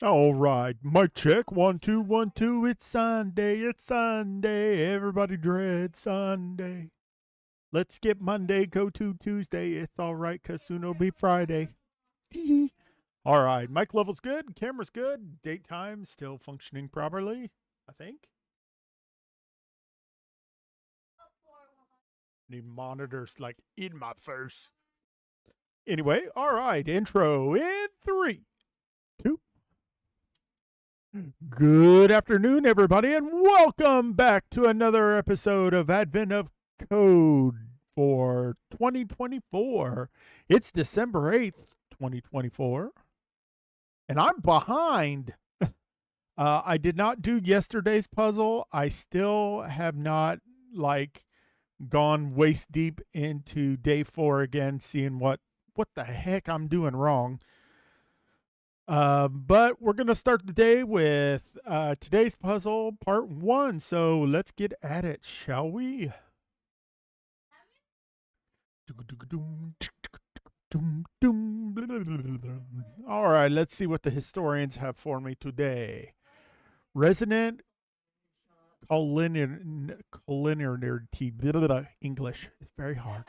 All right, mic check. 1 2 1 2. It's Sunday. It's Sunday. Everybody dreads Sunday. Let's skip Monday. Go to Tuesday. It's all right, cause soon it'll be Friday. All right, mic level's good. Camera's good. Date time still functioning properly. I think. Need monitors like in my face. Anyway, all right. Intro in 3 2. Good afternoon, everybody, and welcome back to another episode of Advent of Code for 2024. It's December 8th, 2024, and I'm behind. I did not do yesterday's puzzle. I still have not, gone waist deep into day 4 again, seeing what the heck I'm doing wrong. But we're going to start the day with today's puzzle, part 1. So let's get at it, shall we? All right, let's see what the historians have for me today. Resonant collinearity. English is very hard.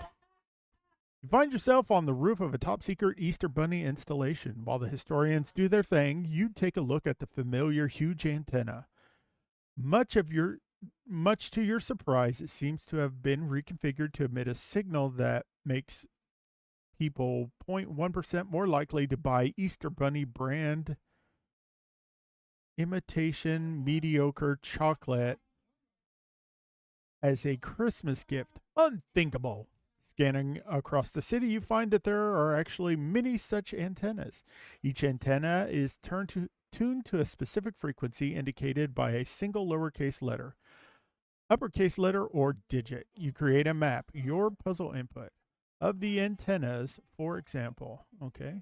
You find yourself on the roof of a top secret Easter Bunny installation. While the historians do their thing, you take a look at the familiar huge antenna. Much to your surprise, it seems to have been reconfigured to emit a signal that makes people 0.1% more likely to buy Easter Bunny brand imitation mediocre chocolate as a Christmas gift. Unthinkable. Scanning across the city, you find that there are actually many such antennas. Each antenna is tuned to a specific frequency indicated by a single lowercase letter, uppercase letter, or digit. You create a map, your puzzle input, of the antennas, for example. Okay.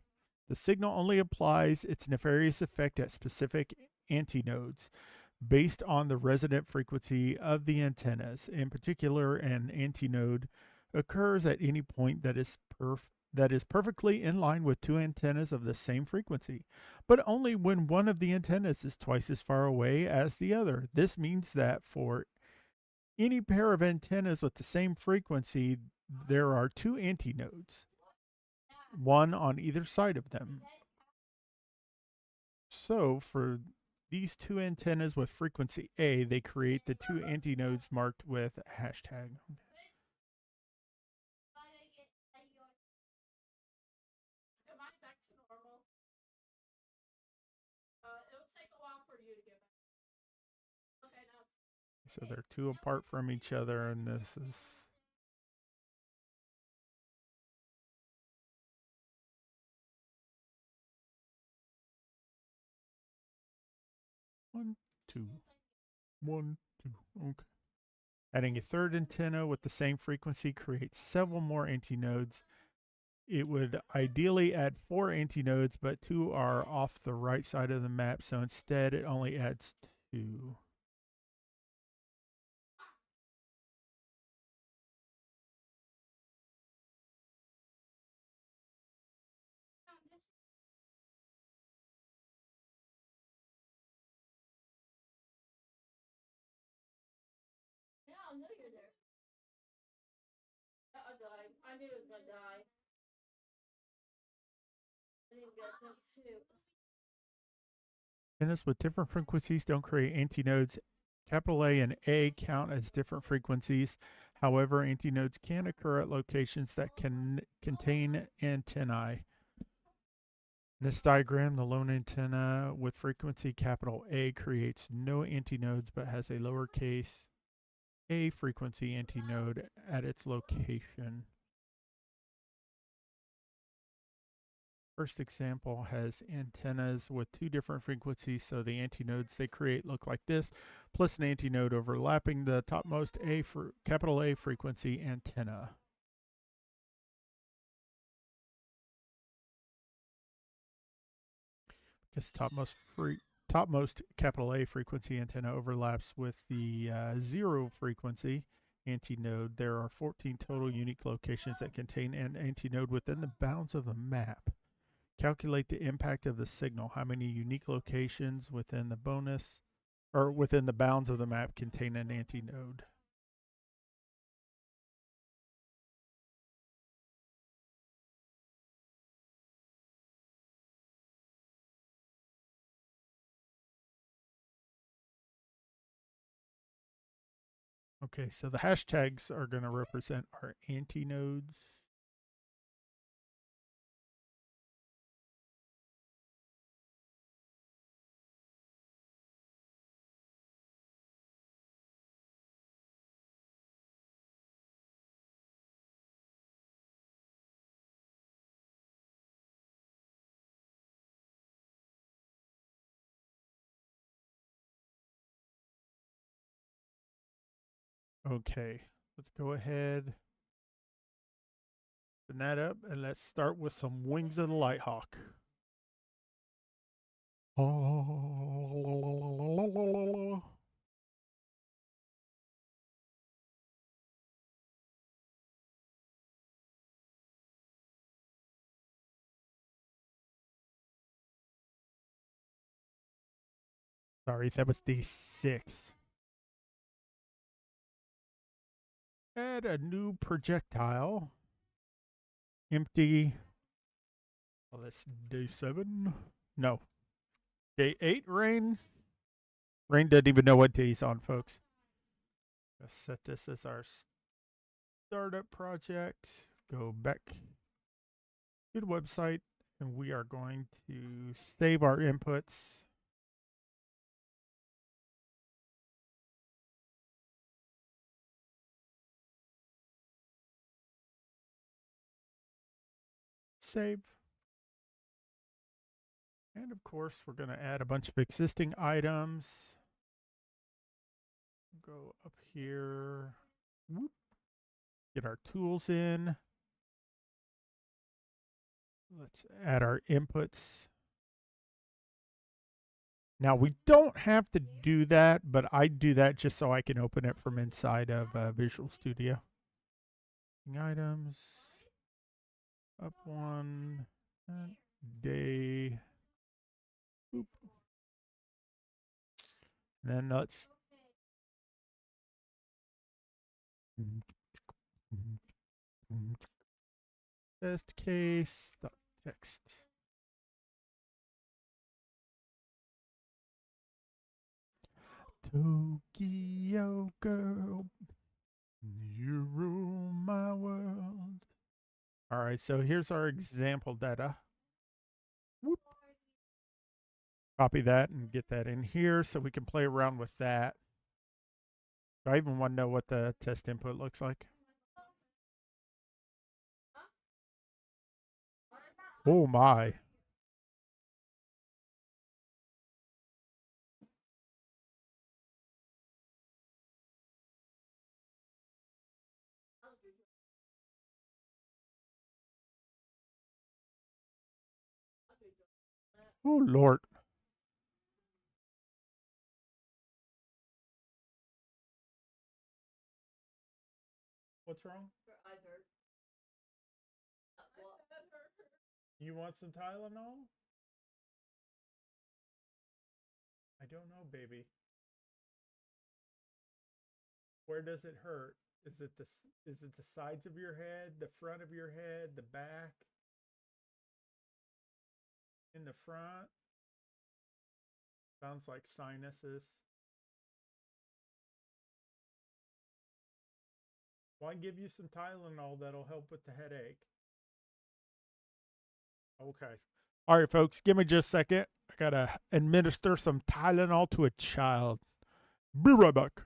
The signal only applies its nefarious effect at specific antinodes based on the resonant frequency of the antennas. In particular, an antinode occurs at any point that is perfectly in line with two antennas of the same frequency, but only when one of the antennas is twice as far away as the other. This means that for any pair of antennas with the same frequency, there are two antinodes, one on either side of them. So for these two antennas with frequency A, they create the two antinodes marked with a hashtag. So they're two apart from each other, and this is 1 2 1 2. Okay. Adding a third antenna with the same frequency creates several more antinodes. It would ideally add 4 antinodes, but 2 are off the right side of the map, so instead it only adds 2. Antennas with different frequencies don't create antinodes. Capital A and A count as different frequencies. However, antinodes can occur at locations that can contain antennae. In this diagram, the lone antenna with frequency capital A creates no antinodes but has a lowercase a frequency antinode at its location. First example has antennas with two different frequencies, so the antinodes they create look like this, plus an antinode overlapping the topmost capital A frequency antenna. Because topmost capital A frequency antenna overlaps with the 0 frequency antinode. There are 14 total unique locations that contain an antinode within the bounds of the map. Calculate the impact of the signal. How many unique locations within the bonus or within the bounds of the map contain an anti-node? Okay, so the hashtags are going to represent our anti-nodes. Okay, let's go ahead, open that up, and let's start with some Wings of the Lighthawk. Sorry, that was D6. Add a new projectile. Empty. Well, that's D7. No. D8, Rhaine. Rhaine doesn't even know what D he's on, folks. Let's set this as our startup project. Go back to the website, and we are going to save our inputs. Save. And of course, we're going to add a bunch of existing items. Go up here. Whoop. Get our tools in. Let's add our inputs. Now, we don't have to do that, but I do that just so I can open it from inside of Visual Studio. Items. Up one. Day. Boop. And then let's. Test case. Text. Tokyo girl, you rule my world. All right, so here's our example data. Whoop. Copy that and get that in here so we can play around with that. Do I even want to know what the test input looks like? Oh my. Oh Lord. What's wrong? You want some Tylenol? I don't know, baby. Where does it hurt? Is it the sides of your head, the front of your head, the back? In the front? Sounds like sinuses. Why give you some Tylenol that'll help with the headache? Okay. All right, folks, give me just a second. I gotta administer some Tylenol to a child. Be right back.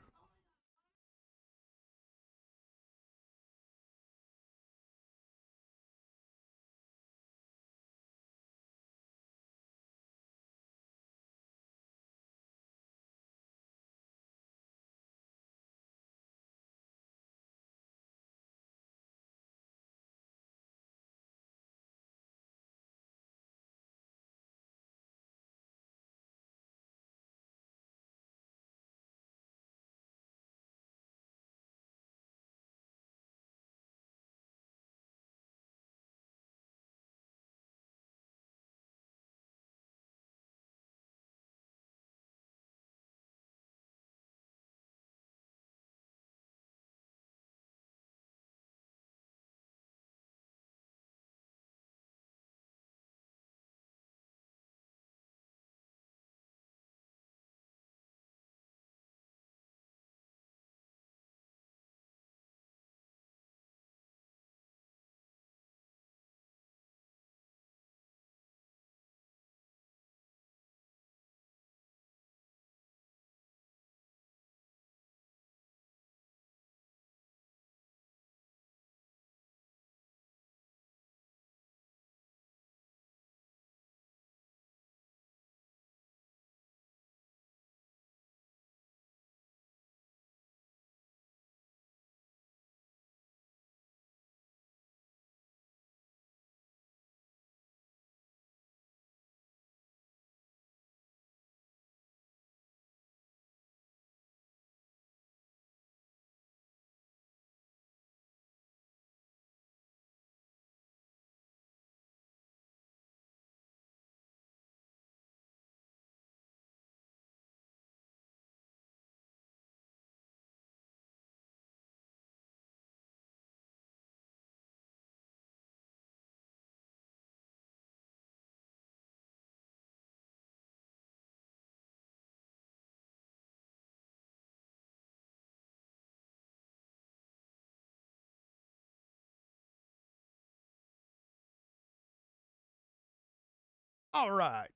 All right.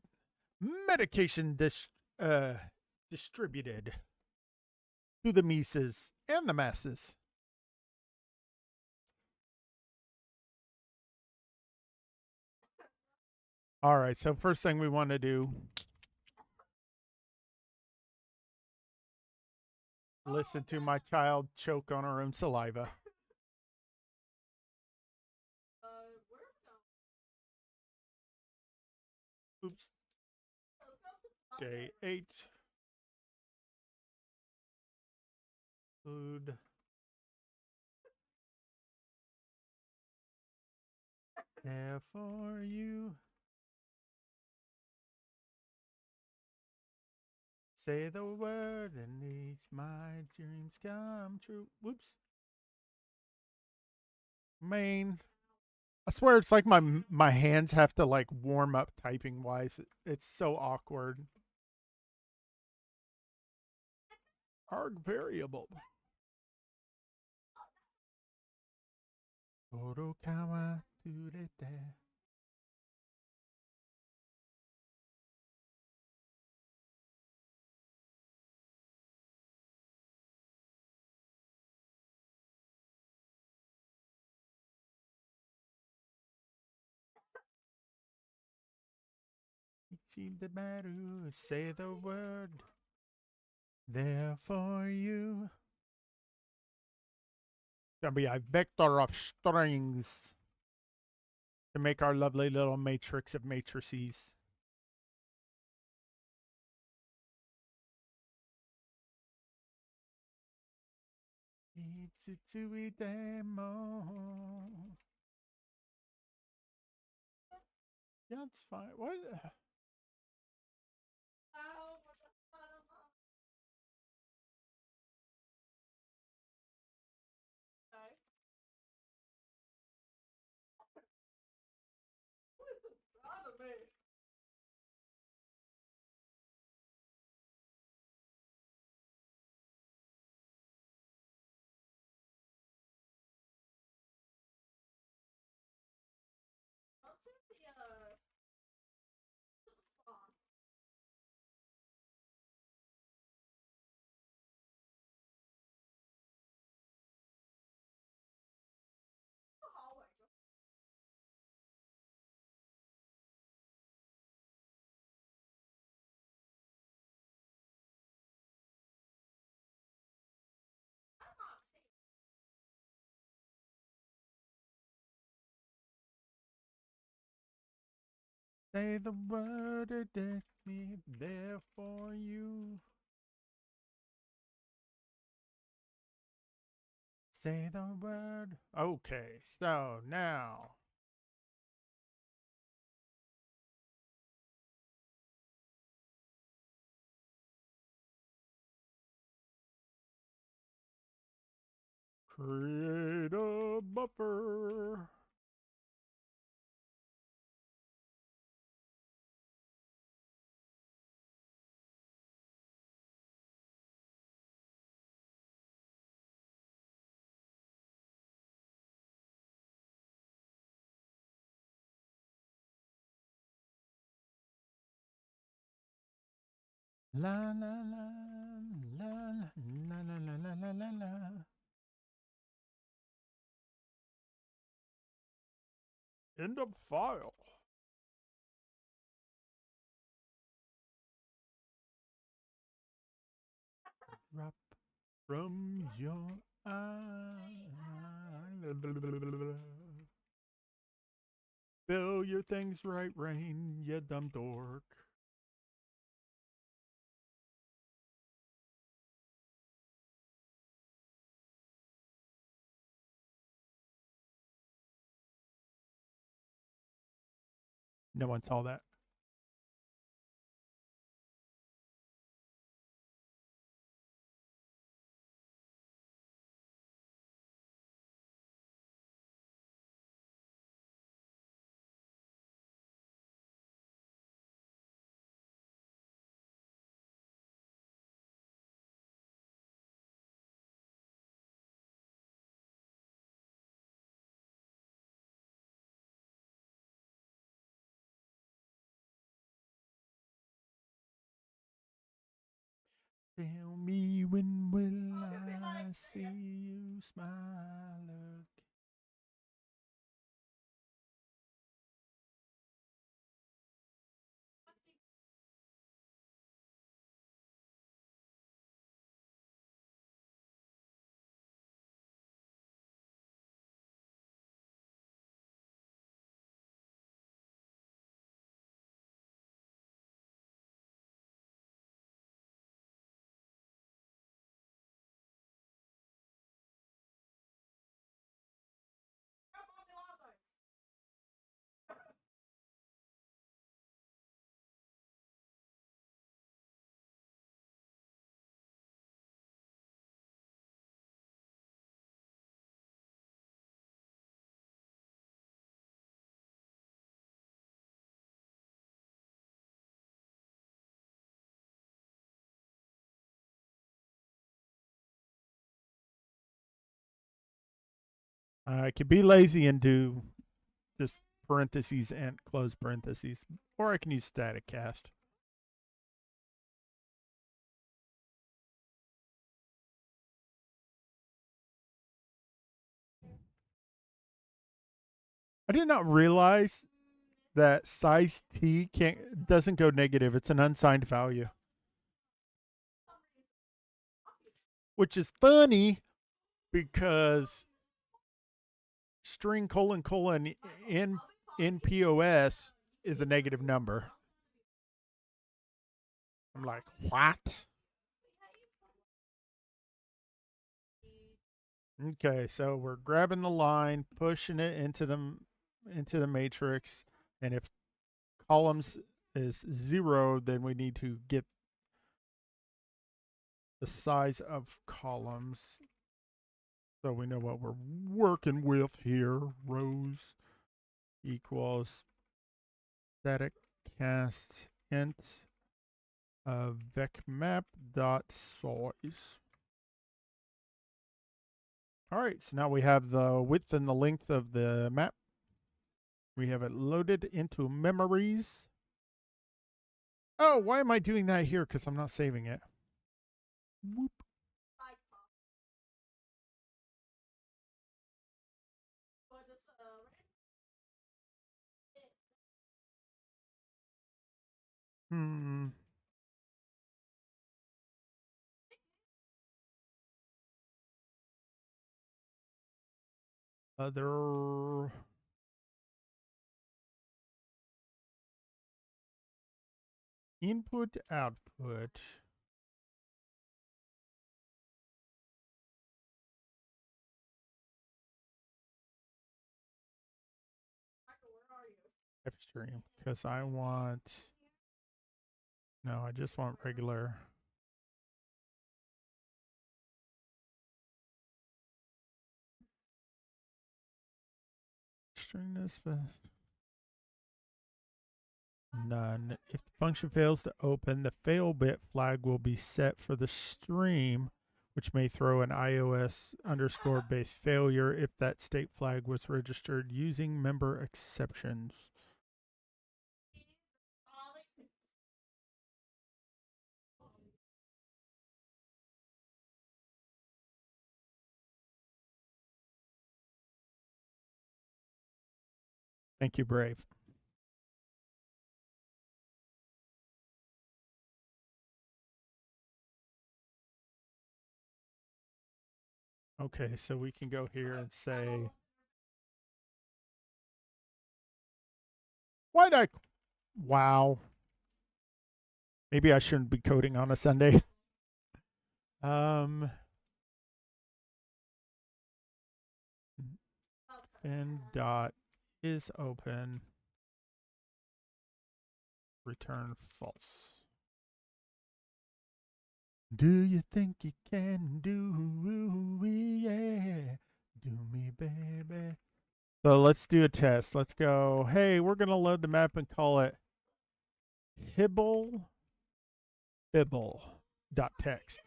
Medication distributed to the Mises and the masses. All right, so first thing we want to do, listen to my child choke on her own saliva. Oops. Day 8. Food. There for you. Say the word and each my dreams come true. Whoops. Main. I swear it's like my hands have to like warm up typing wise. It's so awkward. Arg variable. Orokawa turete. Ichimaru, say the word. There for you. Gonna be a vector of strings to make our lovely little matrix of matrices. Itsutui demo. Yeah, it's fine. What? Say the word or take me there for you. Say the word. Okay, so now. Create a buffer. La la la la la la la la la la la. End of file. Drop from your eye. Fill your things right, Rhaine, you dumb dork. No one saw that. when will I see you smile again? I could be lazy and do this parentheses and close parentheses, or I can use static cast. I did not realize that size t doesn't go negative. It's an unsigned value, which is funny because string colon colon in POS is a negative number. I'm like, what? Okay, so we're grabbing the line, pushing it into the matrix, and if columns is 0, then we need to get the size of columns so we know what we're working with here. Rows equals static cast int vecmap dot size. All right, so now we have the width and the length of the map. We have it loaded into memories. Oh, why am I doing that here? Because I'm not saving it. Whoop. Hmm. Other. Input, output. F stream. Because I want. No, I just want regular. String this. None. If the function fails to open, the fail bit flag will be set for the stream, which may throw an iOS underscore base failure if that state flag was registered using member exceptions. Thank you, Brave. Okay, so we can go here and say, why'd I? Wow. Maybe I shouldn't be coding on a Sunday. And dot is open. Return false. Do you think you can do yeah? Do me, baby. So let's do a test. Let's go. Hey, we're gonna load the map and call it Hibble dot text.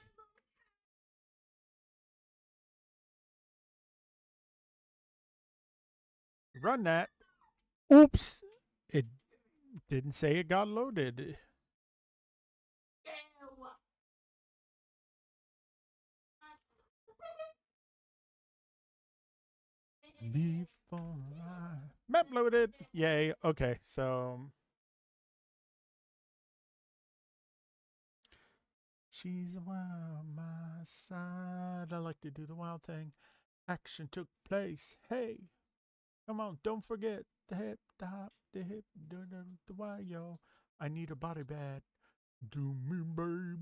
Run that. Oops. It didn't say it got loaded. Before I map loaded. Yay. Okay, so she's a wild my side. I like to do the wild thing. Action took place. Hey, come on, don't forget the hip, the hop, the hip, the wild yo. I need a body bag. Do me, baby.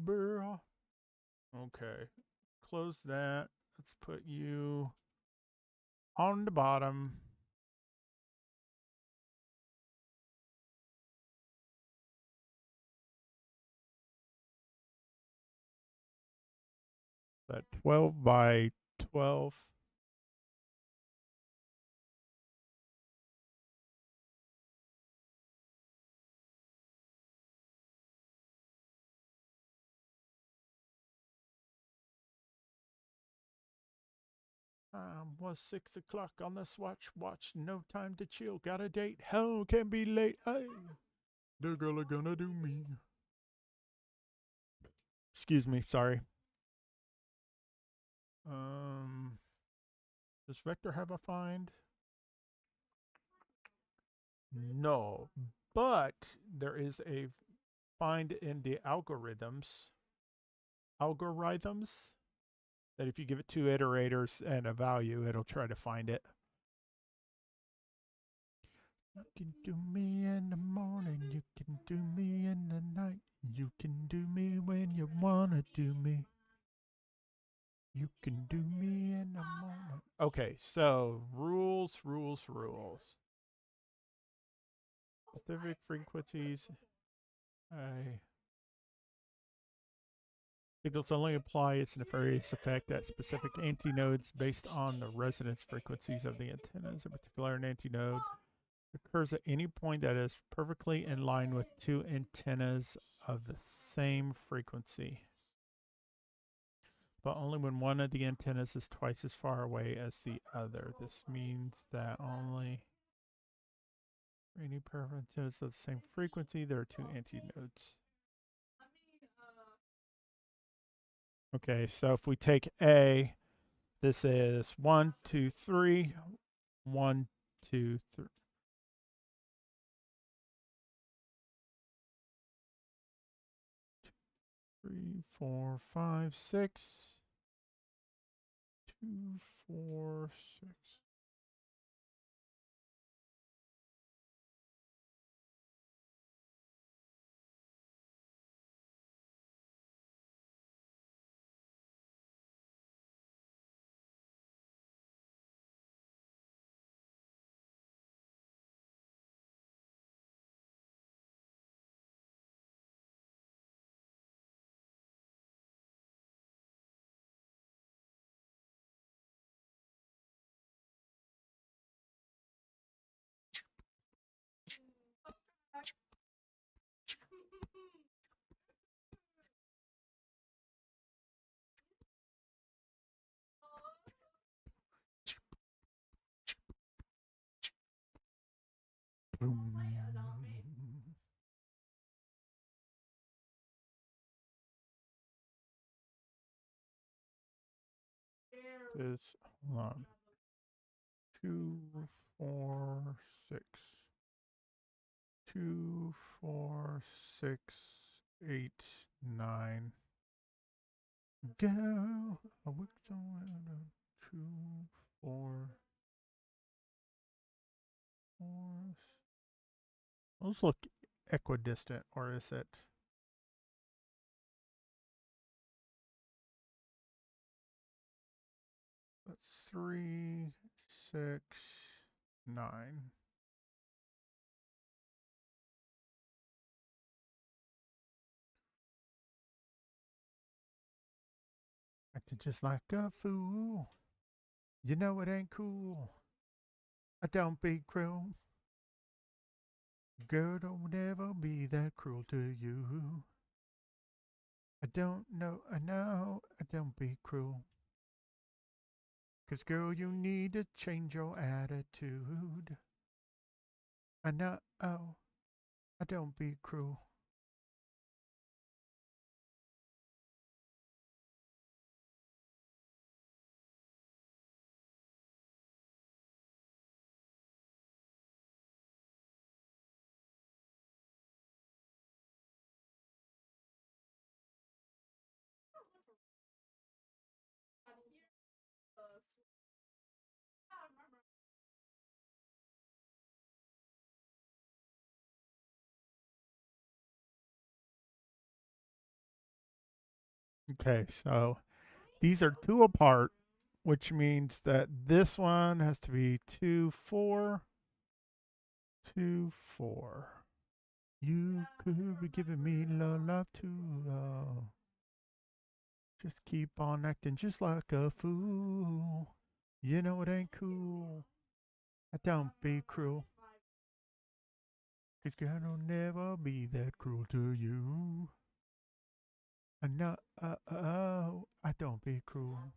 Okay, close that. Let's put you on the bottom. That 12 by 12. Was 6 o'clock on the swatch watch. No time to chill. Got a date. Hell can be late. Hey, the girl are gonna do me. Excuse me. Sorry. Um, does Vector have a find? No, but there is a find in the algorithms that if you give it 2 iterators and a value, it'll try to find it. You can do me in the morning, you can do me in the night, you can do me when you wanna do me. You can do me in the morning. Okay, so rules. Specific frequencies. Signals only apply its nefarious effect at specific antinodes based on the resonance frequencies of the antennas. In particular, an antinode occurs at any point that is perfectly in line with two antennas of the same frequency, but only when one of the antennas is twice as far away as the other. This means that only for any pair of antennas of the same frequency, there are two antinodes. Okay, so if we take A, this is 1, 2, 3, 1, 2, 3. 3, 4, 5, 6. 2, 4, 6. Boom. This, hold on. 2, 4, 6. 2, 4, 6, 8, 9. Girl, I wish I had 2, 4, 4. Those look equidistant, or is it? That's 3, 6, 9. Acting just like a fool. You know it ain't cool. I don't be cruel. Girl, don't ever be that cruel to you. I don't know, I know, I don't be cruel. 'Cause girl, you need to change your attitude. I know, I don't be cruel. Okay, so these are two apart, which means that this one has to be 2, 4, 2, 4. You could be giving me love too. Just keep on acting just like a fool. You know it ain't cool. Don't be cruel. 'Cause girl, I'll never be that cruel to you. No, I don't be cruel.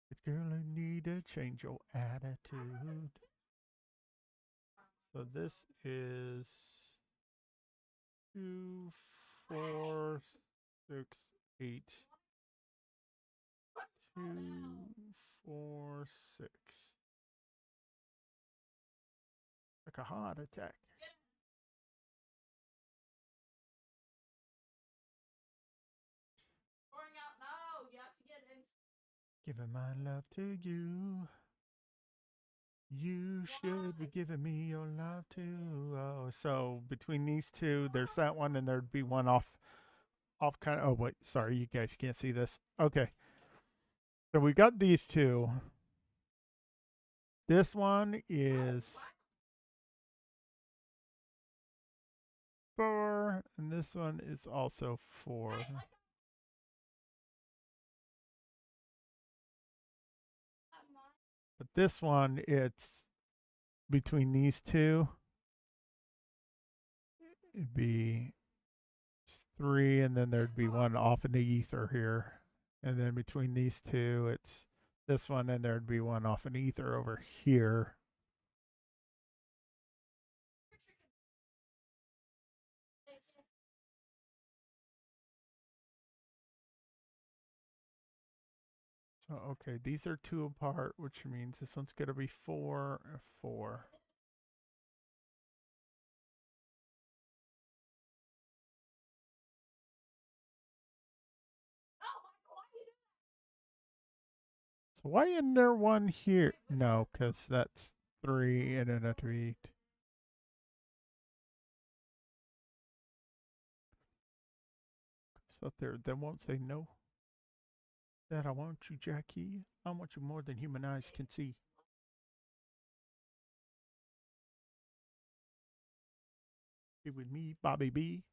'Cause girl, I need to change your attitude. So this is 2, 4, 6, 8. 2, 4, 6. Like a heart attack. Giving my love to you. You should be giving me your love too. Oh, so between these two, there's that one, and there'd be one off kind of. Oh wait, sorry, you guys can't see this. Okay, so we got these two. This one is 4, and this one is also 4. But this one, it's between these two. It'd be 3, and then there'd be one off in the ether here. And then between these two, it's this one, and there'd be one off in ether over here. So, okay, these are 2 apart, which means this one's going to be 4, 4. So why isn't there one here? No, because that's 3, and then that'd be 8. So there, they won't say no. That I want you, Jackie. I want you more than human eyes can see. Be with me, Bobby B.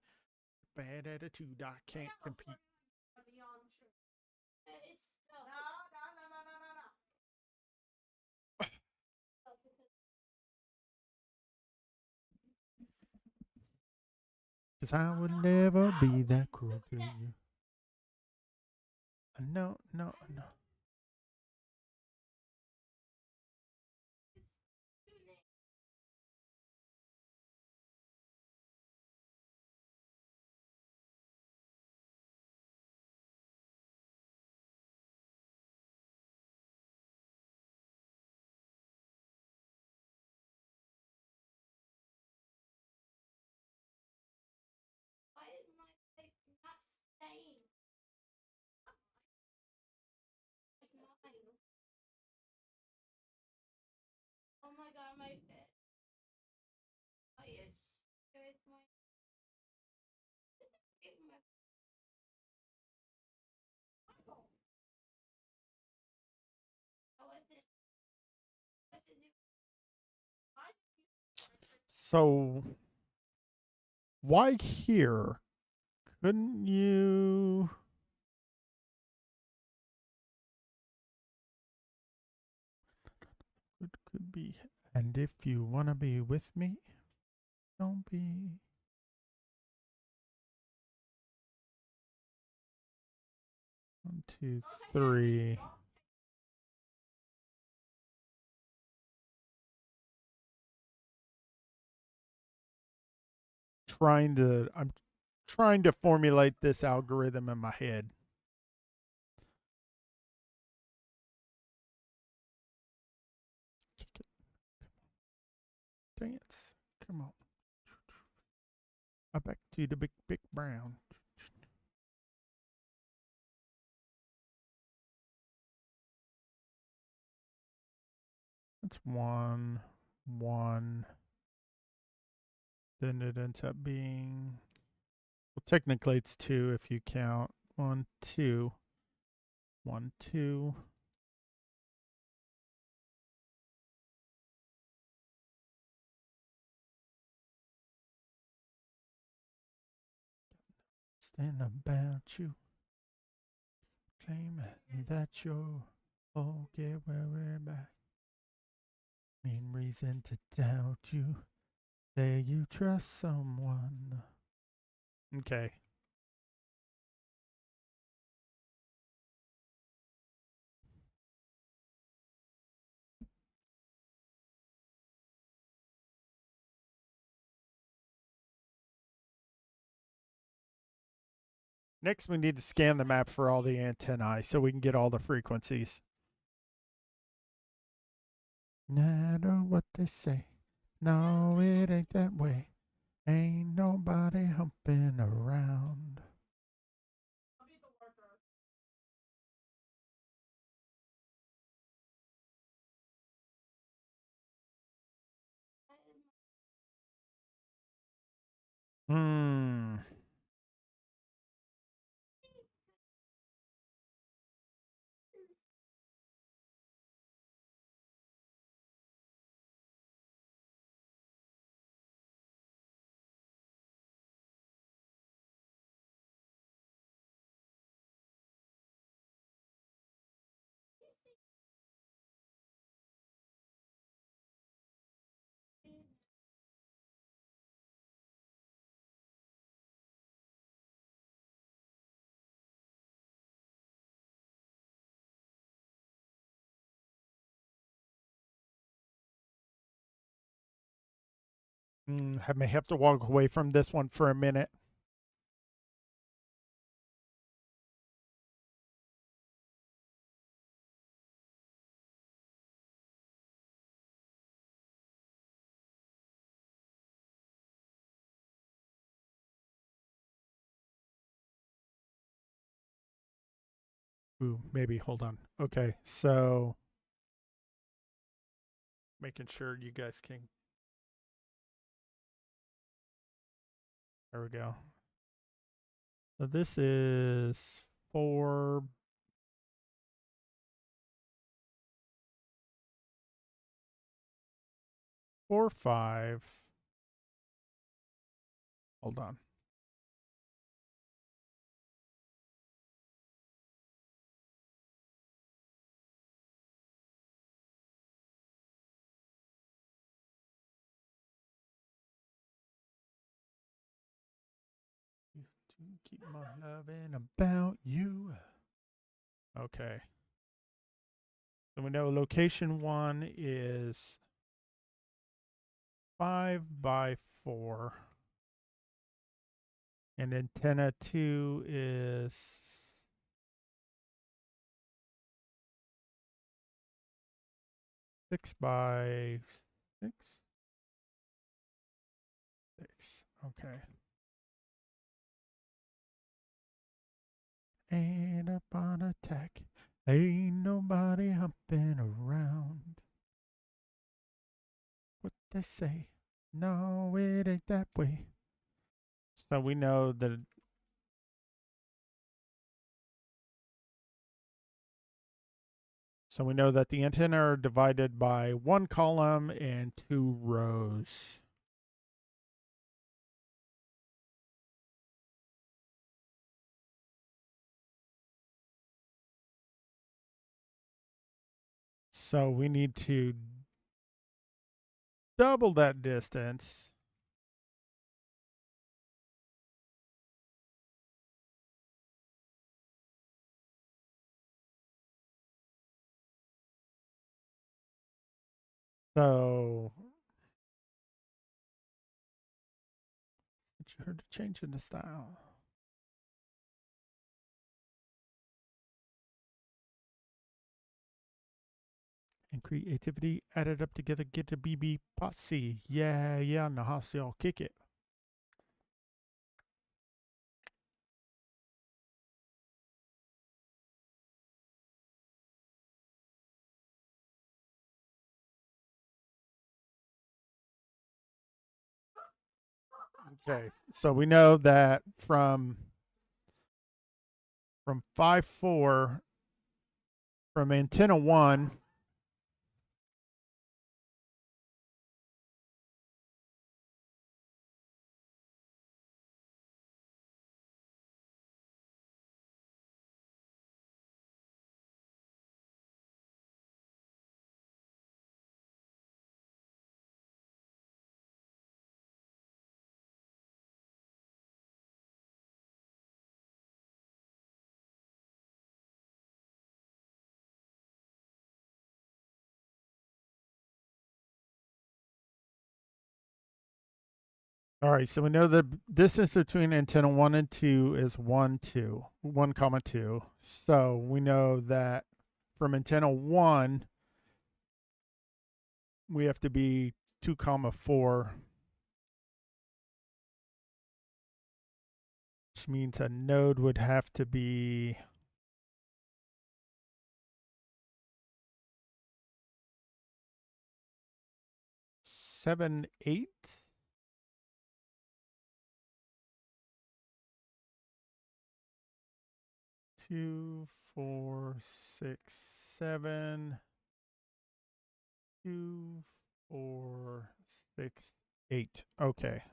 Bad attitude, I can't compete. Cause I would never be that cruel to you. No, no, no. So why here? Couldn't you? It could be. And if you wanna be with me, don't be. 1, 2, 3. I'm trying to formulate this algorithm in my head. Dance. Come on. I back to the big brown. That's 1, 1. Then it ends up being, well, technically it's 2 if you count 1, 2. 1, 2. Stand about you. Claim that you're okay where we're back. Mean reason to doubt you. Say you trust someone. Okay. Next, we need to scan the map for all the antennae so we can get all the frequencies. No matter what they say, no, it ain't that way. Ain't nobody humping around. Hmm. I may have to walk away from this one for a minute. Ooh, maybe. Hold on. Okay, so making sure you guys can. There we go. So this is 4. 4, 5. Hold on. To keep my loving about you. Okay. So we know location 1 is 5 by 4. And antenna 2 is 6 by 6. 6. Okay. Ain't up on attack. Ain't nobody humping around. What they say? No, it ain't that way. So we know that. So we know that the antenna are divided by 1 column and 2 rows. So we need to double that distance. So you heard to change in the style. And creativity added up together, get a BB posse. Yeah, yeah, Nahasi, I'll kick it. Okay, so we know that from from 5.4 from antenna 1. All right, so we know the distance between antenna 1 and 2 is 1, 2, 1 comma 2. So we know that from antenna 1, we have to be 2 comma 4, which means a node would have to be 7, 8. 2, 4, 6, 7, 2, 4, 6, 8. Okay.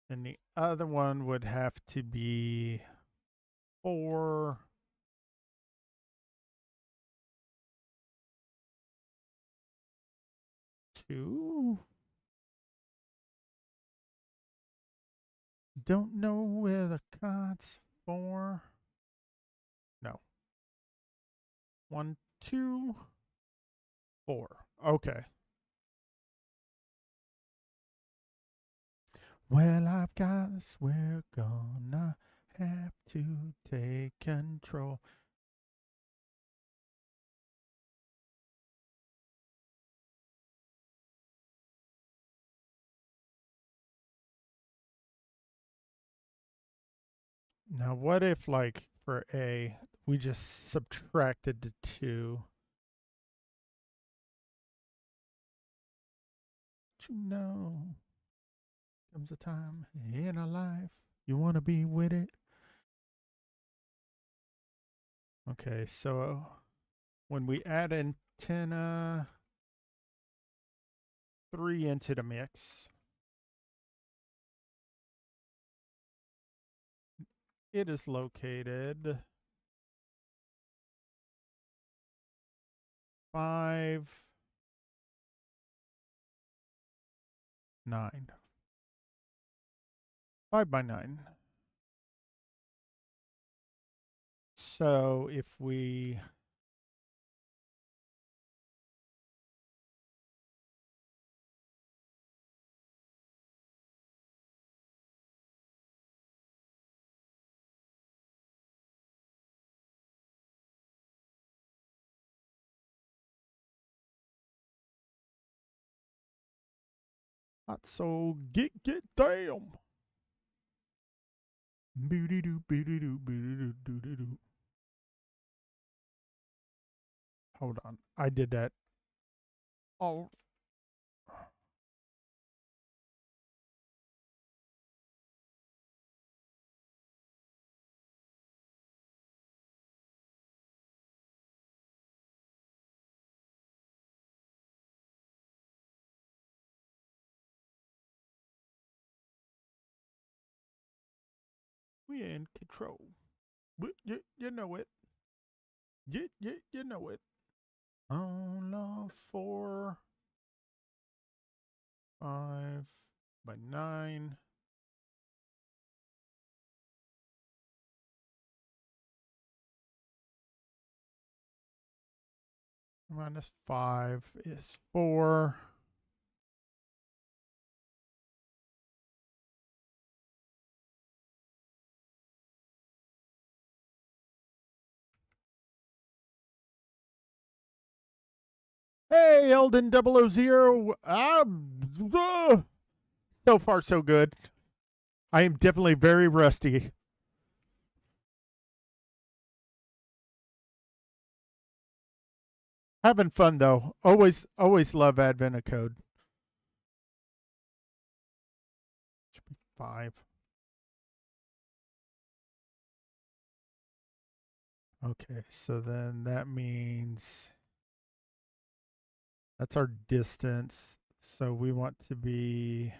And the other one would have to be 4, 2. Don't know where the cards 4. No. 1, 2, 4. Okay. Well, I've got this. We're gonna have to take control. Now, what if, like, for A, we just subtracted the 2? But you know, comes a time in our life you want to be with it. Okay, so when we add antenna 3 into the mix, it is located 5, 9. 5 by 9. So if we hot soul get down. Hold on. I did that. Oh. We in control. You know it. You know it. On love 4, 5 by 9. Minus 5 is 4. Hey, Eldon 000. So far, so good. I am definitely very rusty. Having fun, though. Always love Advent of Code. Should be 5. Okay, so then that means that's our distance. So we want to be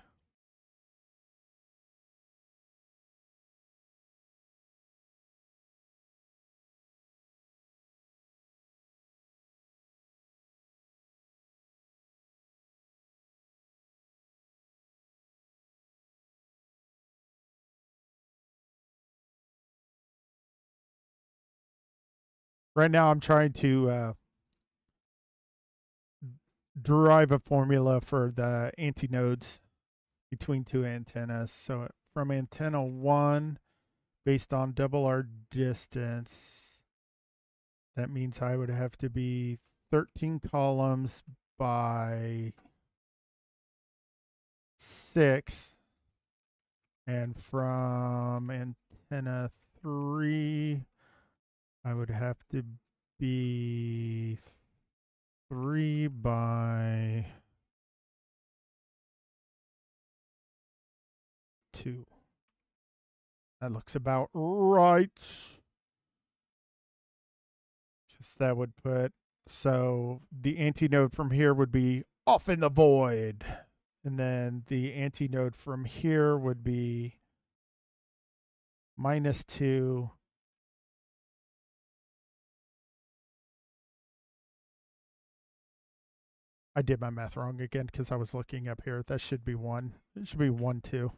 right now I'm trying to derive a formula for the antinodes between two antennas. So from antenna 1, based on double our distance, that means I would have to be 13 columns by 6. And from antenna 3, I would have to be 3 by 2. That looks about right. Just that would put, so the antinode from here would be off in the void. And then the antinode from here would be -2. I did my math wrong again because I was looking up here. That should be 1. It should be 1, 2.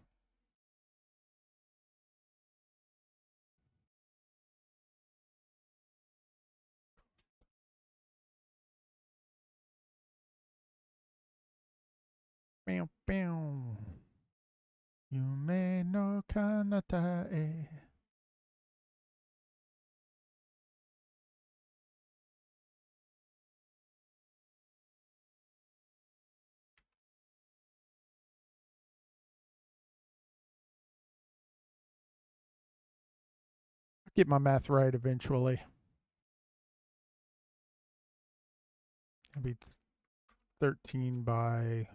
Bow, bow. Yume no kanata e. I'll get my math right eventually. It'll be 13 by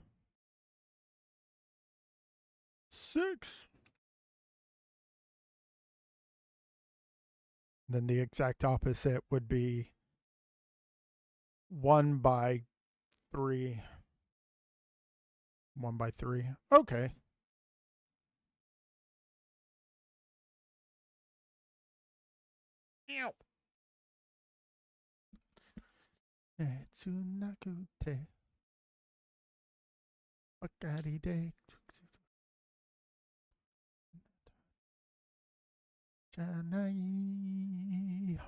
6. Then the exact opposite would be 1 by 3. 1 by 3. Okay. Ow. Tsunakute. Wakari de. Janai.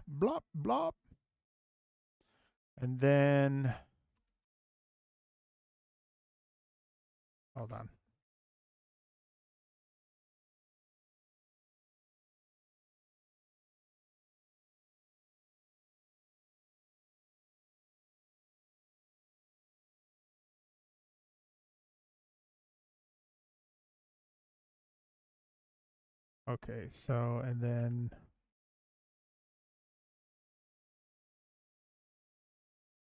Blop, blop. And then, hold on. Okay, so, and then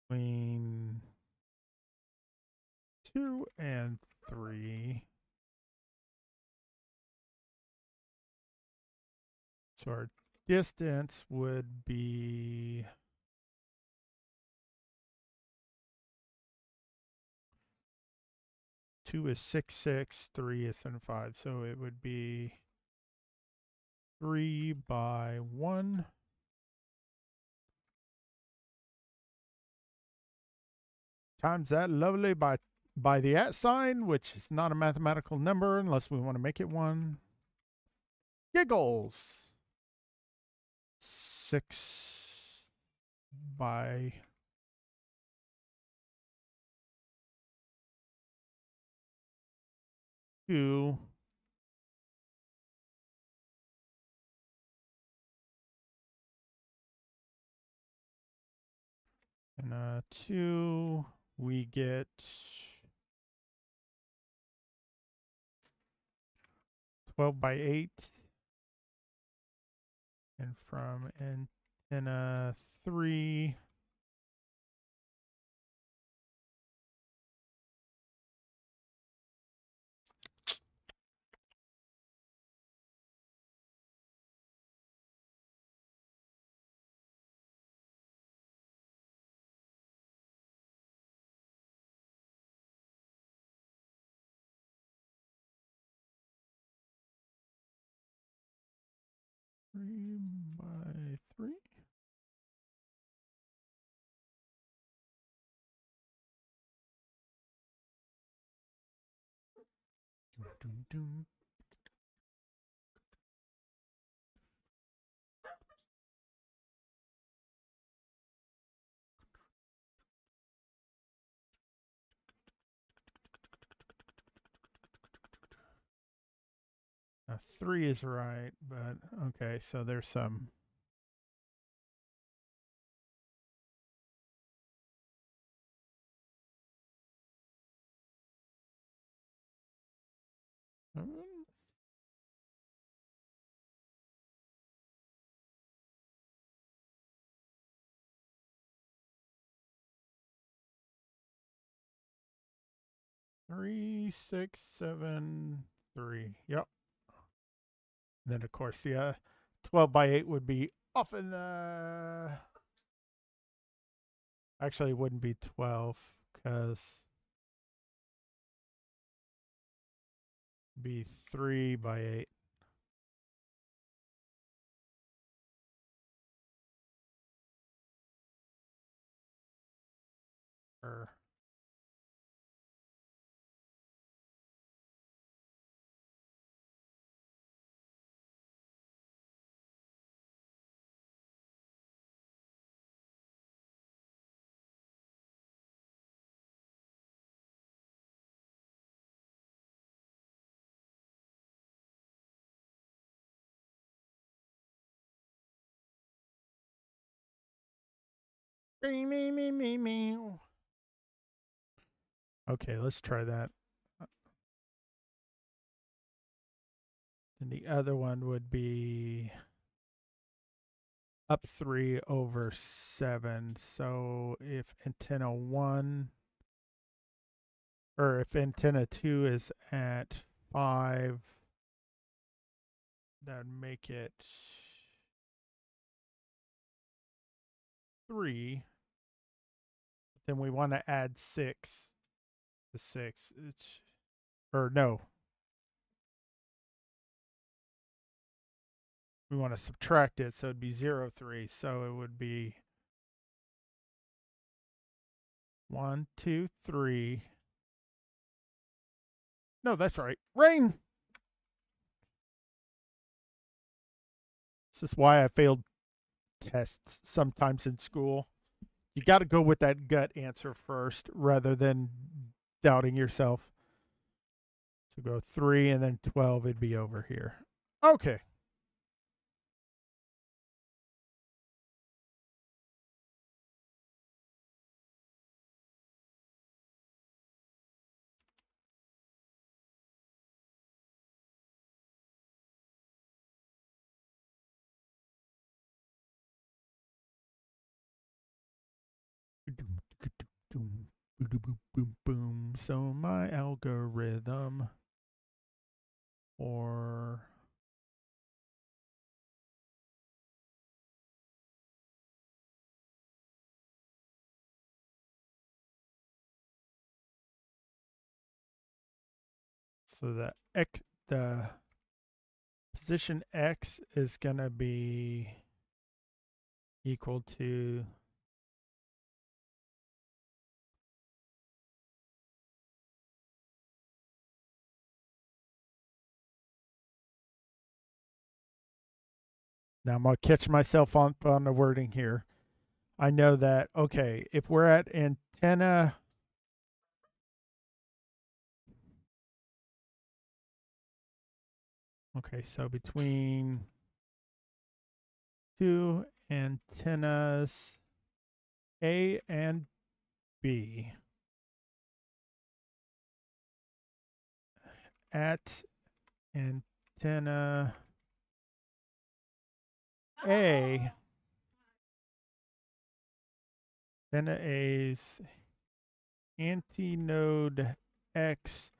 between 2 and 3. So our distance would be 2 is 6, 6, 3 is 5. So it would be 3 by 1. Times that lovely by the at sign, which is not a mathematical number unless we want to make it one. Giggles. 6 by 2. And 2, we get 12 by 8. And from antenna 3, Dun, dun. Now, 3 is right, but okay, so there's some. um, 3, 6, 7, 3. Yep. Then of course the 12 by 8 would be off in the. Actually, it wouldn't be 12 because it'd be 3 by 8. Or Me. Okay, let's try that. And the other one would be up 3 over 7. So if antenna 1 or if antenna 2 is at 5, that would make it 3. Then we want to add 6 to 6. Or no, we want to subtract it, so it'd be 0, 3. So it would be 1, 2, 3. No, that's right. Rhaine! This is why I failed tests sometimes in school. You got to go with that gut answer first rather than doubting yourself. So go 3 and then 12, it'd be over here. Okay. Boom. So my algorithm or so the position X is going to be equal to now I'm going to catch myself on the wording here. I know that, okay, if we're at antenna, okay, so between 2 antennas A and B at antenna A, antenna A's antinode X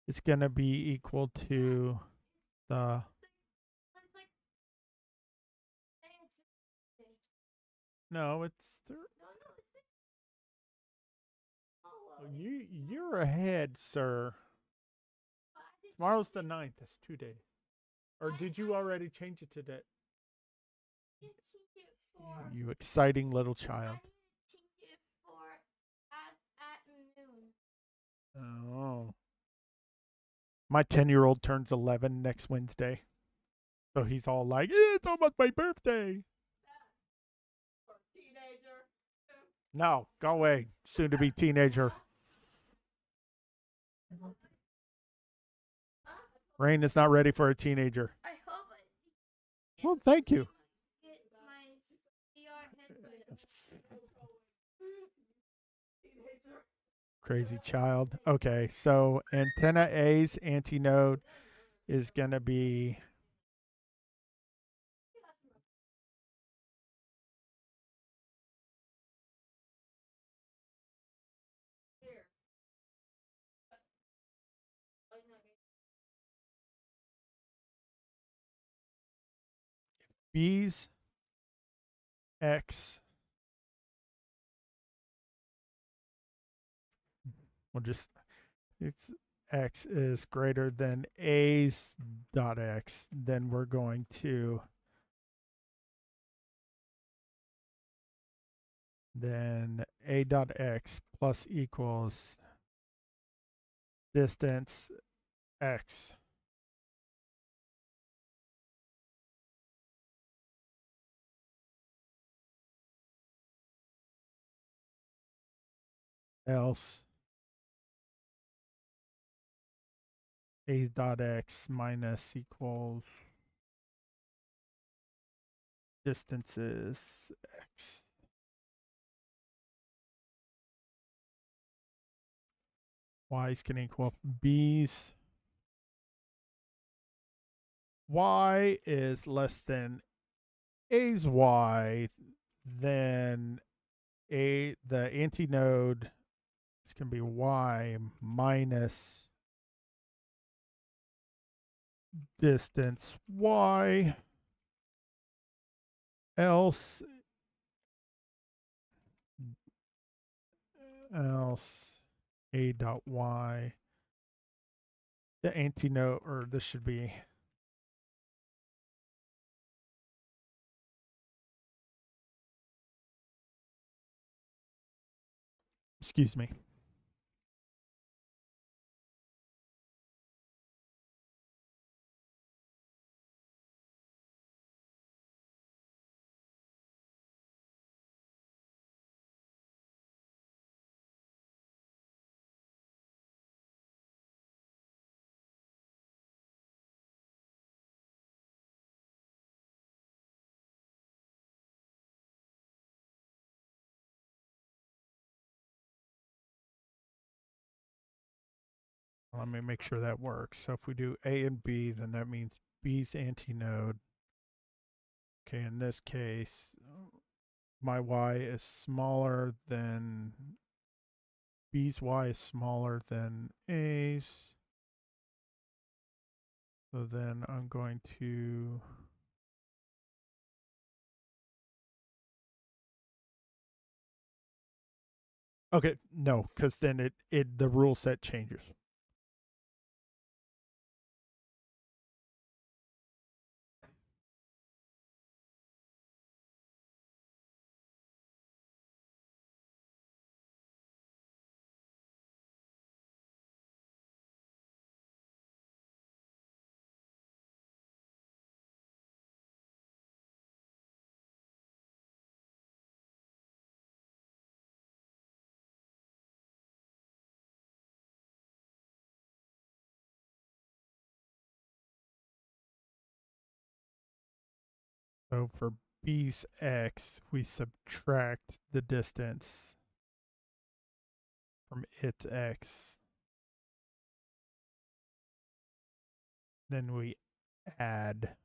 is going to be equal to the no, it's you're ahead, sir. Tomorrow's the 9th. That's 2 days. Or did you already change it to that? You exciting little child. Oh. My 10-year-old turns 11 next Wednesday. So he's all like, it's almost my birthday. No, go away. Soon to be teenager. Rhaine is not ready for a teenager. Well, thank you. Crazy child. Okay, so antenna A's antinode is going to be B's X. We'll just, it's X is greater than A's dot X. Then we're going to, then A dot X plus equals distance X. Else A dot X minus equals distances X. Y's can equal B's. Y is less than A's Y, then the antinode is going to be Y minus distance Y, else A dot Y, the antinode, or this should be excuse me. Let me make sure that works. So if we do A and B, then that means B's antinode. Okay, in this case, my Y is smaller than B's Y is smaller than A's. So then I'm going to okay, no, because then it the rule set changes. So for B's X, we subtract the distance from its X. Then we add.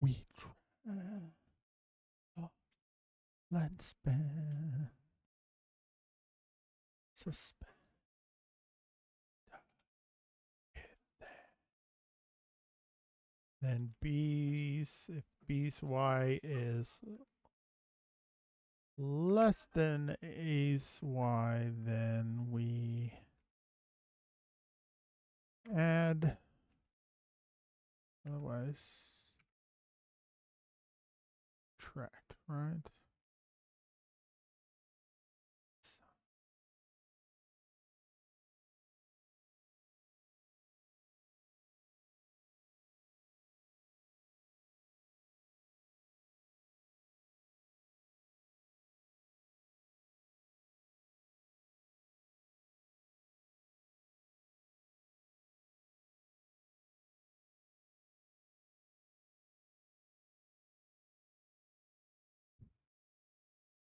We let's spin. Suspend. Hit that. Then B's, if B's Y is less than A's Y, then we add, otherwise subtract, right?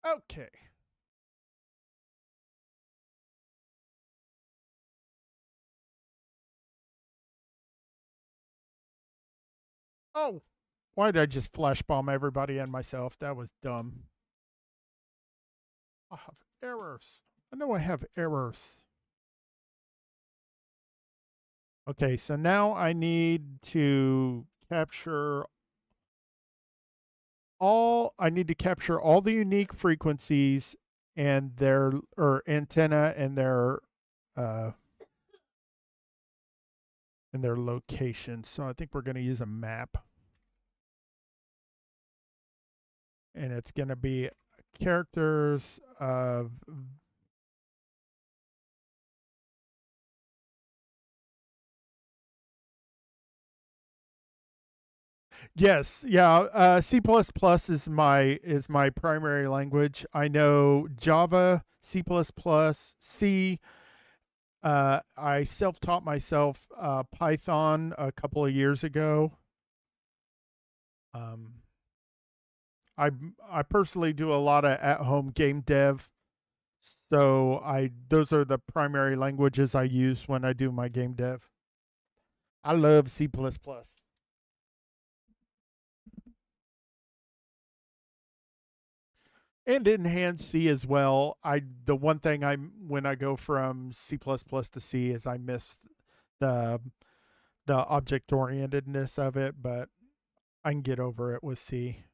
Okay. Oh, why did I just flash bomb everybody and myself? That was dumb. I have errors. I know I have errors. Okay, so now I need to capture all the unique frequencies and their or antenna uh and their location. So I think we're going to use a map, and it's going to be characters of yes, yeah. C++ is my primary language. I know Java, C++, C. I self-taught myself Python a couple of years ago. Um, I I personally do a lot of at-home game dev, so I those are the primary languages I use when I do my game dev. I love C++. And enhanced C as well. I the one thing I when I go from C++ to C is I miss the the object orientedness of it, but I can get over it with C.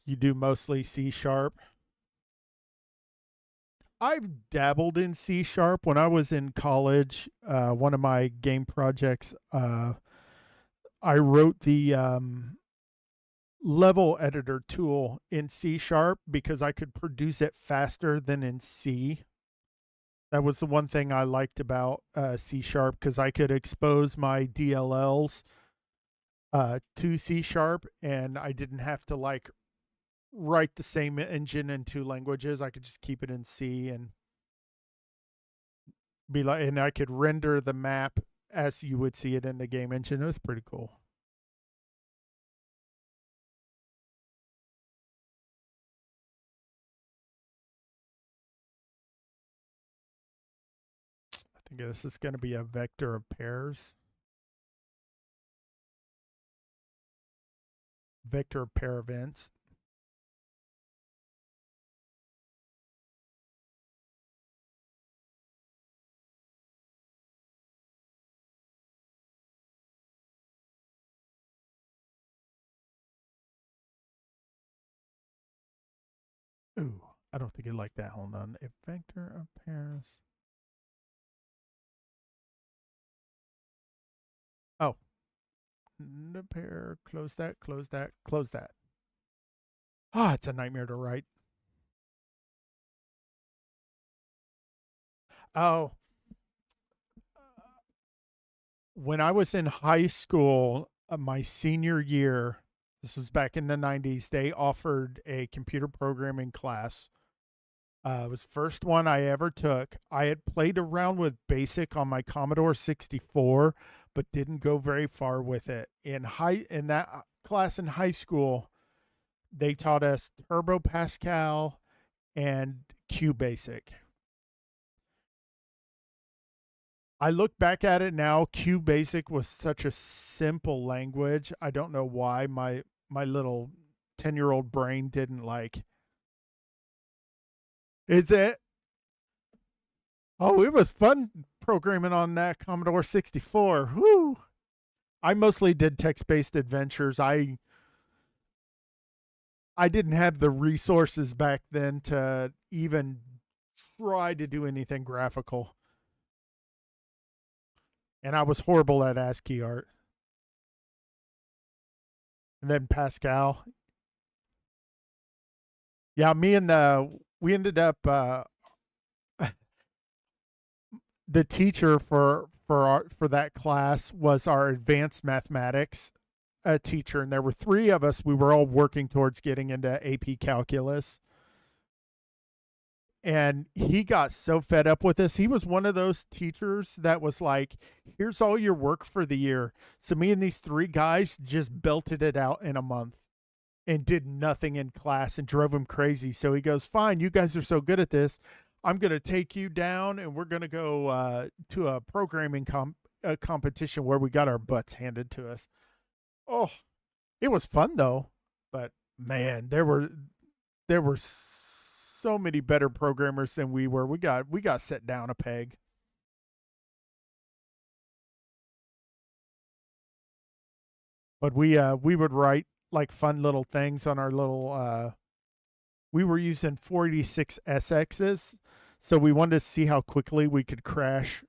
You do mostly C sharp. I've dabbled in C sharp when I was in college. One of my game projects, I wrote the level editor tool in C sharp because I could produce it faster than in C. That was the one thing I liked about C sharp because I could expose my DLLs to C sharp, and I didn't have to like write the same engine in two languages. I could just keep it in C and be like, and I could render the map as you would see it in the game engine. It was pretty cool. I think this is going to be a vector of pairs. Vector of pair events. Ooh, I don't think it like that. Hold on. A vector of pairs. Oh, the pair. Close that. Close that. Close that. Ah, it's a nightmare to write. Oh, when I was in high school, my senior year, this was back in the 90s, they offered a computer programming class. It was the first one I ever took. I had played around with BASIC on my Commodore 64, but didn't go very far with it. In that class in high school, they taught us Turbo Pascal and QBasic. I look back at it now. QBasic was such a simple language. I don't know why my little 10-year-old brain didn't like. Is it? Oh, it was fun programming on that Commodore 64. Woo! I mostly did text-based adventures. I didn't have the resources back then to even try to do anything graphical. And I was horrible at ASCII art. And then Pascal. Yeah, me and the we ended up the teacher for that class was our advanced mathematics teacher, and there were three of us. We were all working towards getting into AP calculus, and he got so fed up with us. He was one of those teachers that was like, "Here's all your work for the year." So me and these three guys just belted it out in a month and did nothing in class and drove him crazy. So he goes, "Fine, you guys are so good at this. I'm going to take you down and we're going to go to a programming competition where we got our butts handed to us." Oh, it was fun though. But man, there were so many better programmers than we were. We got set down a peg. But we would write like fun little things on our little we were using 486 SXs, so we wanted to see how quickly we could crash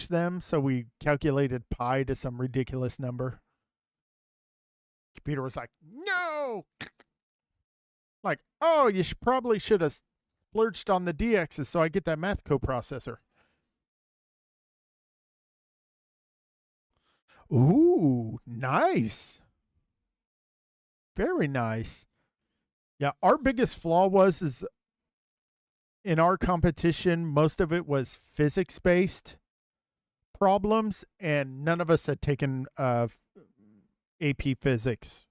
them. So we calculated pi to some ridiculous number. Computer was like, "No!" Like, "Oh, you probably should have splurged on the DXs so I get that math coprocessor." Ooh, nice. Very nice. Yeah, our biggest flaw was is in our competition, most of it was physics based problems, and none of us had taken AP physics.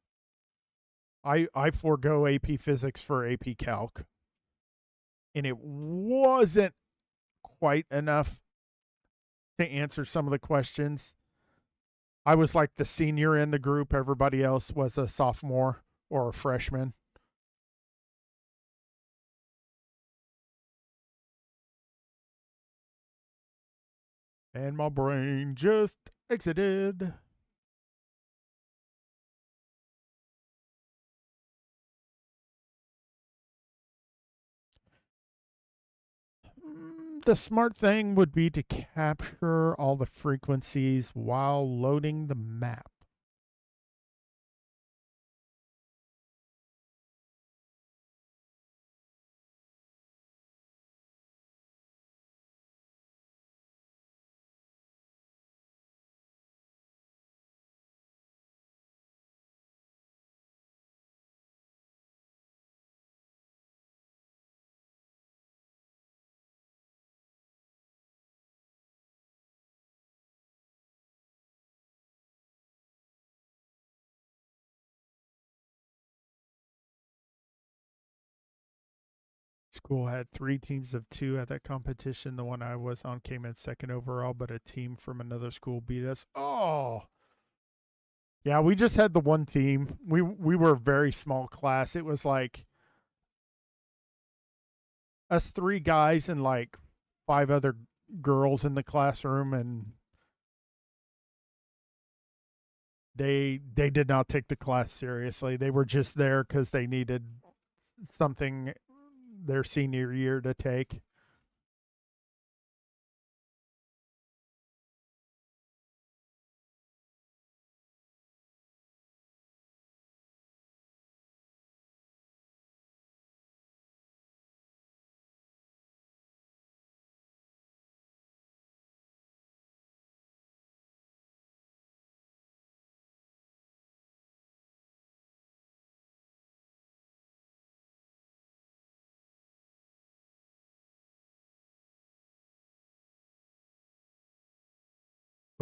I forego AP physics for AP calc, and it wasn't quite enough to answer some of the questions. I was like the senior in the group. Everybody else was a sophomore or a freshman. And my brain just exited. The smart thing would be to capture all the frequencies while loading the map. School had three teams of two at that competition. The one I was on came in second overall, but a team from another school beat us. Oh, yeah, we just had the one team. We were a very small class. It was like us three guys and like five other girls in the classroom, and they did not take the class seriously. They were just there because they needed something their senior year to take.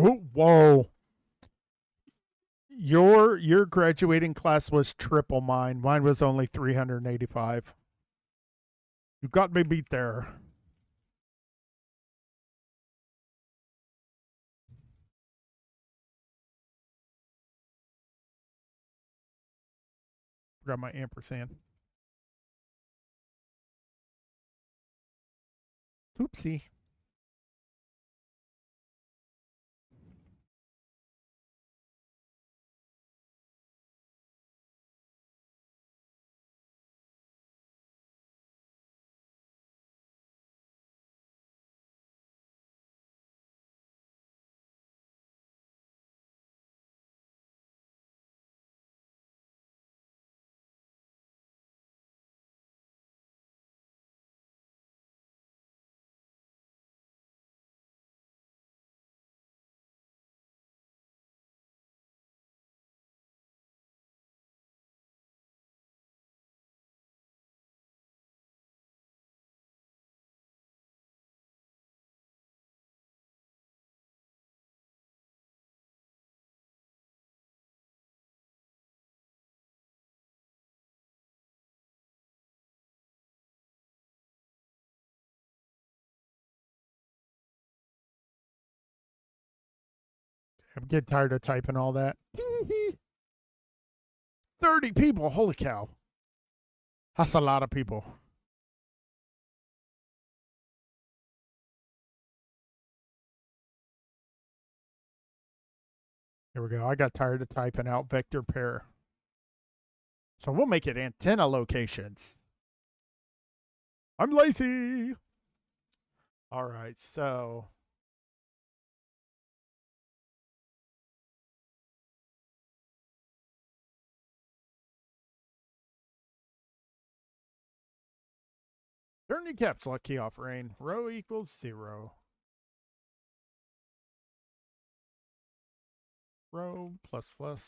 Oh, whoa! Your graduating class was triple mine. Mine was only 385. You got me beat there. forgot my ampersand. Oopsie. I'm getting tired of typing all that. 30 people. Holy cow. That's a lot of people. Here we go. I got tired of typing out vector pair. So we'll make it antenna locations. I'm lazy. All right, so turn your caps lock key off, Rhaine. Row equals 0. Row plus plus.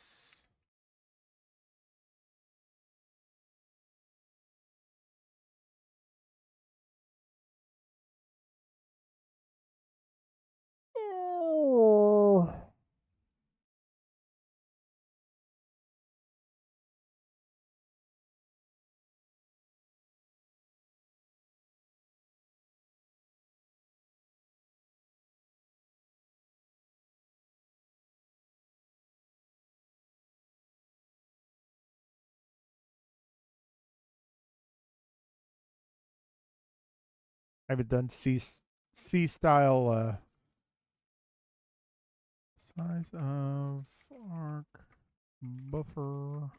Oh. I haven't done C style size of arc buffer.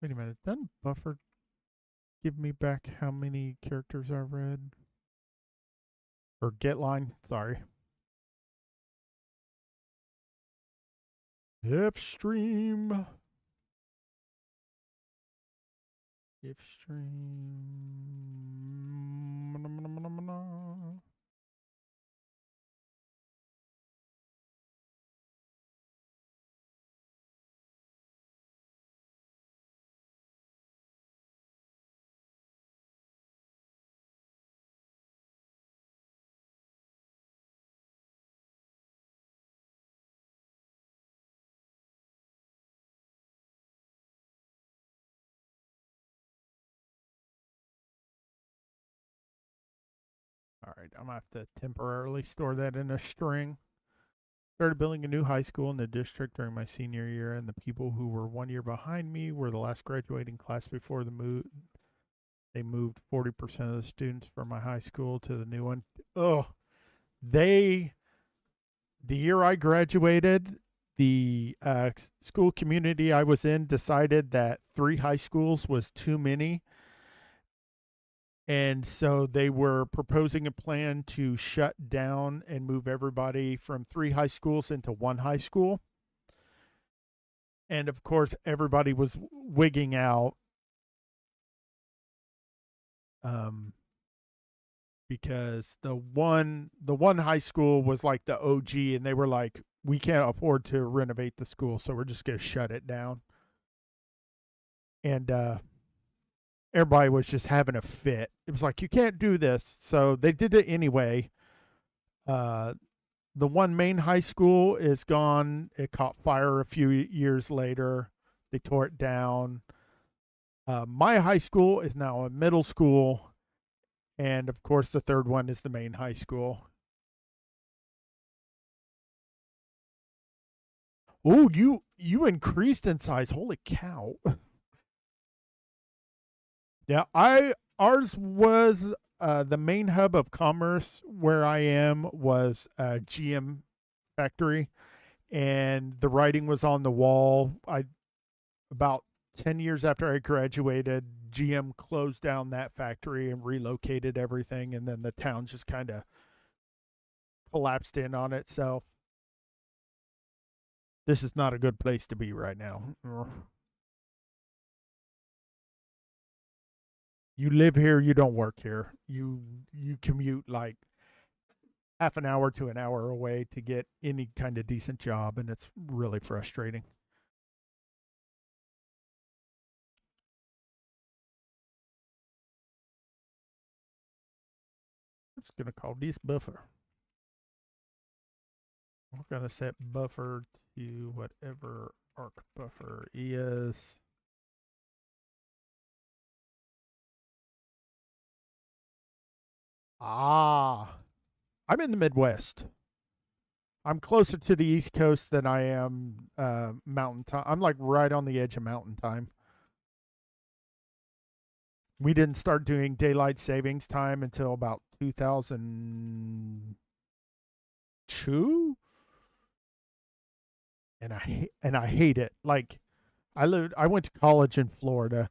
Wait a minute. Doesn't buffer give me back how many characters I read? Or get line, sorry. F stream. If stream. All right, I'm going to have to temporarily store that in a string. Started building a new high school in the district during my senior year, and the people who were 1 year behind me were the last graduating class before the move. They moved 40% of the students from my high school to the new one. Oh, the year I graduated, the school community I was in decided that 3 high schools was too many. And so they were proposing a plan to shut down and move everybody from 3 high schools into 1 high school. And of course, everybody was wigging out because the one high school was like the OG, and they were like, we can't afford to renovate the school, so we're just going to shut it down. And everybody was just having a fit. It was like, you can't do this. So they did it anyway. The one main high school is gone. It caught fire a few years later. They tore it down. My high school is now a middle school. And of course, the third one is the main high school. Oh, you increased in size. Holy cow. Yeah, I ours was the main hub of commerce where I am was a GM factory, and the writing was on the wall. I about 10 years after I graduated, GM closed down that factory and relocated everything, and then the town just kind of collapsed in on itself. This is not a good place to be right now. You live here, you don't work here. You commute like half an hour to an hour away to get any kind of decent job, and it's really frustrating. I'm just gonna call this buffer. We're gonna set buffer to whatever arc buffer is. Ah, I'm in the Midwest. I'm closer to the East Coast than I am Mountain Time. I'm like right on the edge of Mountain Time. We didn't start doing daylight savings time until about 2002, and I hate it. Like I went to college in Florida.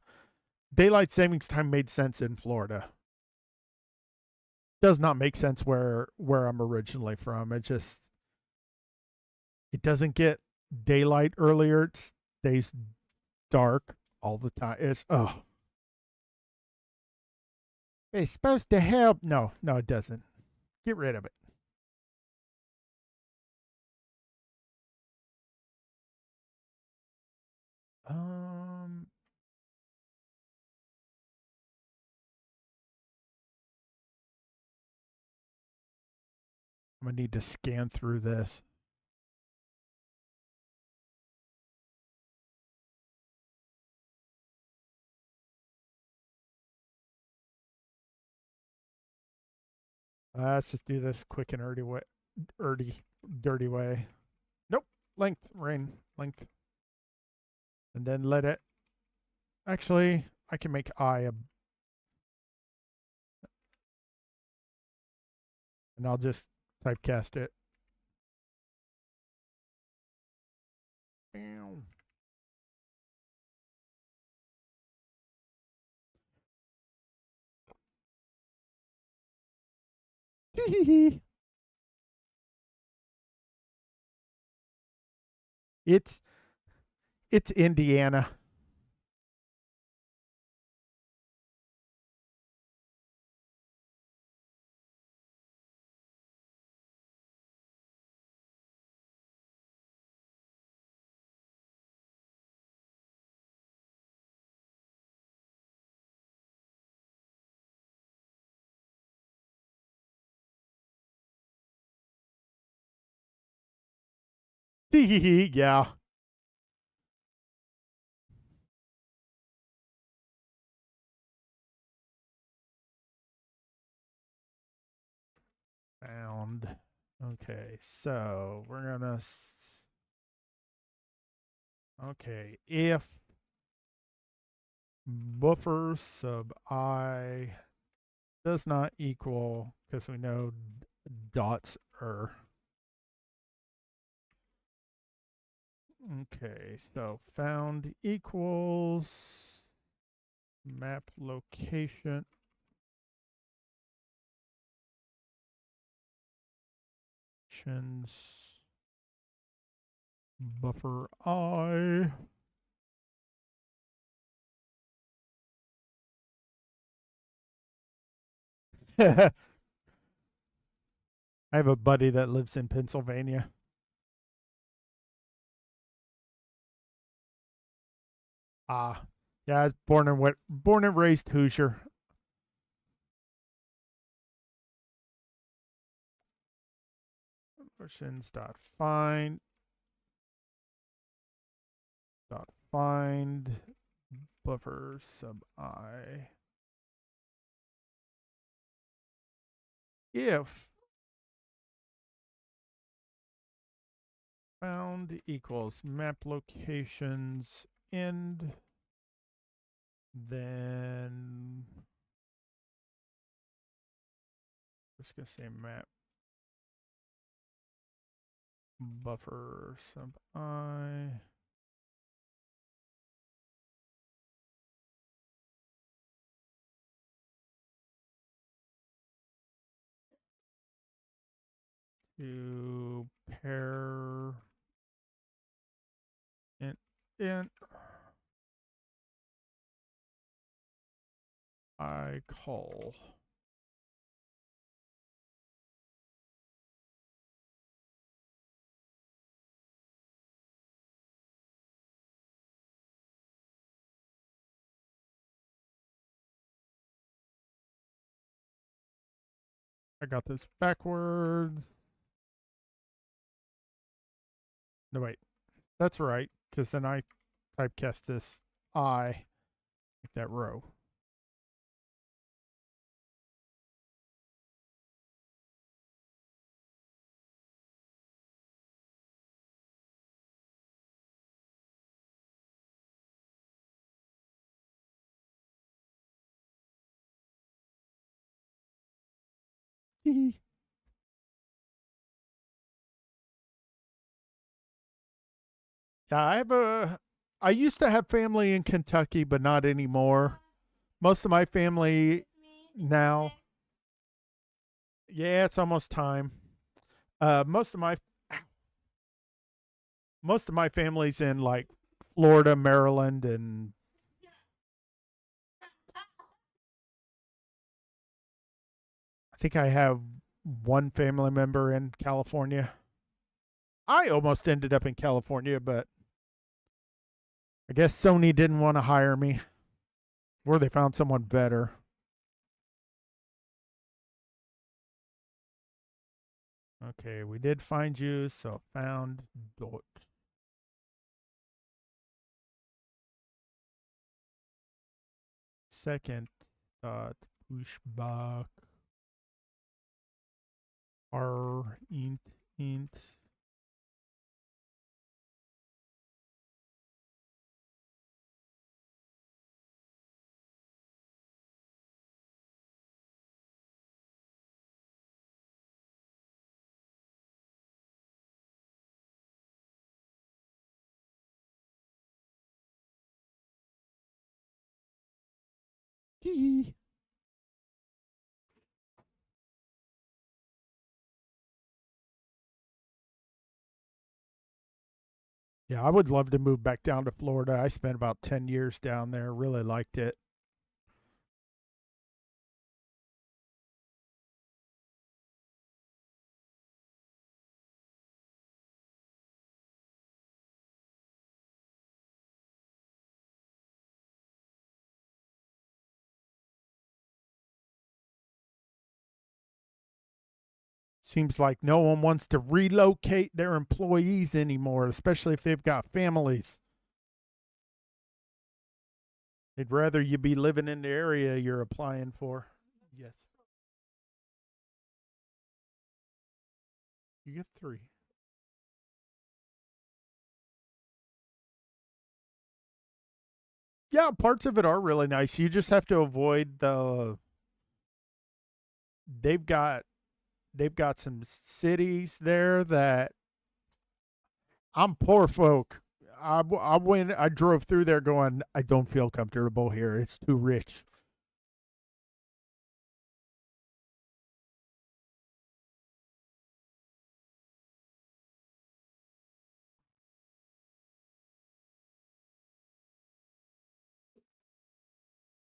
Daylight savings time made sense in Florida. Does not make sense where I'm originally from. It doesn't get daylight earlier. It stays dark all the time. It's supposed to help. No, no, it doesn't. Get rid of it. Um, I'm gonna need to scan through this. Let's just do this quick and dirty way. Nope. Length, Rhaine, length, and then let it. Actually, I can make and I'll just typecast it. it's it's Indiana. Yeah. Found. Okay, so we're gonna. Okay, if buffer sub I does not equal, because we know dots are. Okay, so found equals map location. Buffer I. I have a buddy that lives in Pennsylvania. Ah, yeah, I was born and raised Hoosier. Versions dot find buffer sub I. If Found equals map locations end. Then just gonna say map buffer sub I. To pair int I call. I got this backwards. No, wait. That's right, because then I typecast this I, like that row. Yeah, I used to have family in Kentucky, but not anymore. Most of my family now. Yeah, it's almost time. Uh, most of my most of my family's in like Florida, Maryland, and I think I have one family member in California. I almost ended up in California, but I guess Sony didn't want to hire me, or they found someone better. Okay, we did find you, so found dot. Second dot pushback r int. Hee. Yeah, I would love to move back down to Florida. I spent about 10 years down there, really liked it. Seems like no one wants to relocate their employees anymore, especially if they've got families. They'd rather you be living in the area you're applying for. Yes. You get 3. Yeah, parts of it are really nice. You just have to avoid the they've got they've got some cities there that I'm poor folk. I drove through there going, I don't feel comfortable here. It's too rich.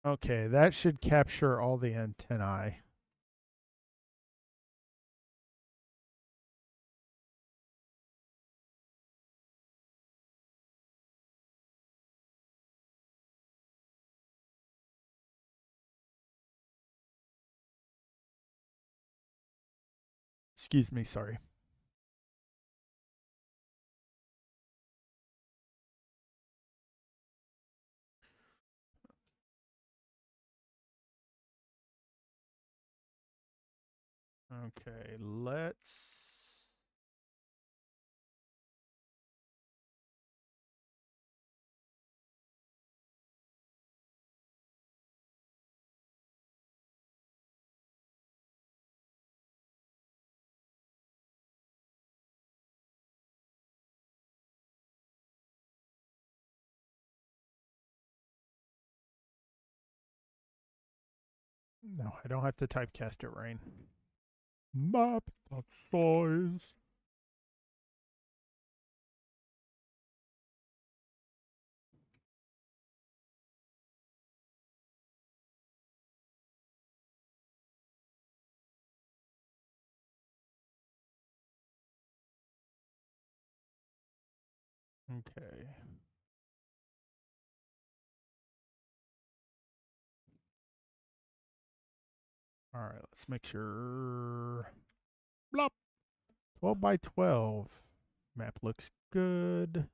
Okay, that should capture all the antennae. Excuse me, sorry. Okay, let's No, I don't have to typecast it, Rhaine. Map.size. Okay. All right, let's make sure. Blop. 12 by 12. Map looks good.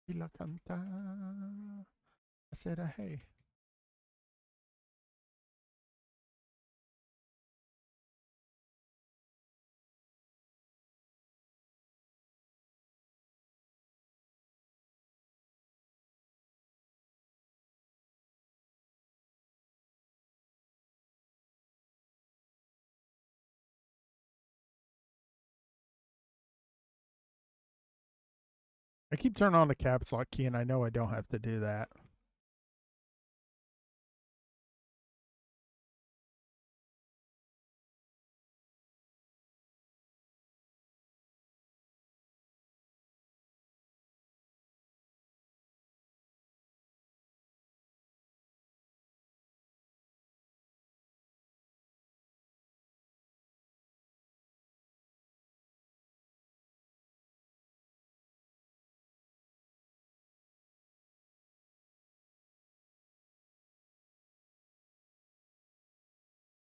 Y la canta. I said, hey. I keep turning on the caps lock key, and I know I don't have to do that.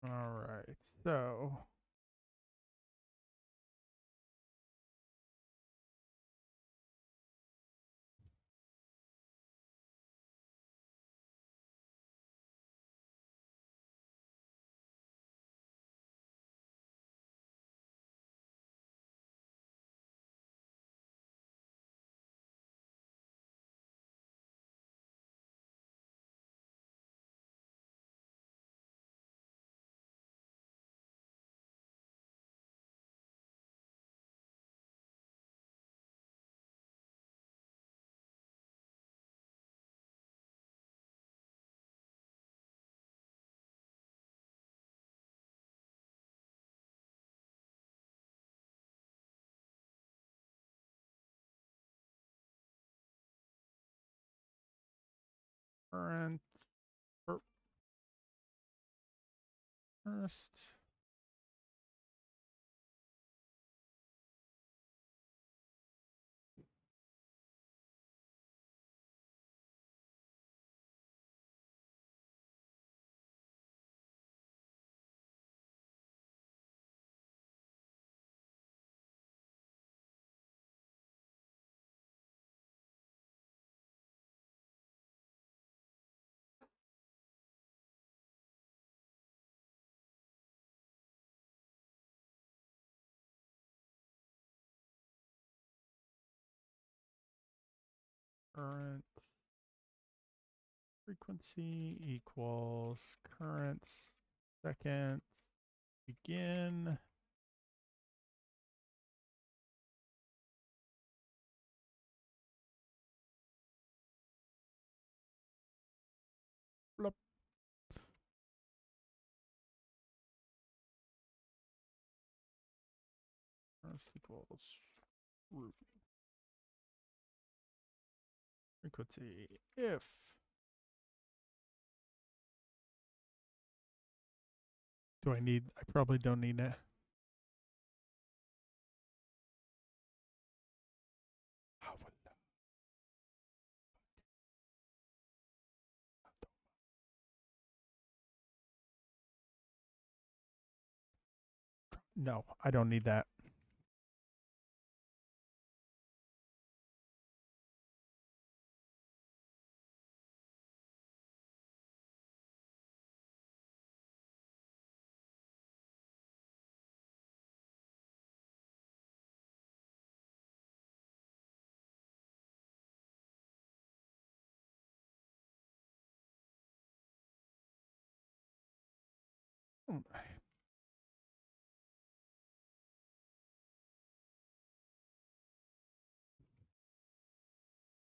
All right, so current first. Current frequency equals current seconds. Begin. Blop. First equals root frequency if do I need I probably don't need it. No, I don't need that.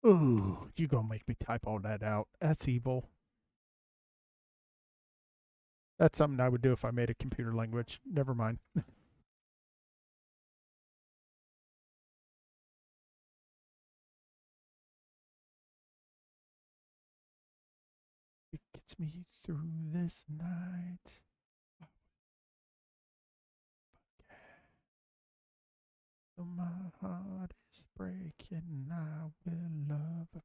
Ooh, you gonna make me type all that out. That's evil. That's something I would do if I made a computer language. Never mind. It gets me through this night. Though my heart is breaking, I will love again.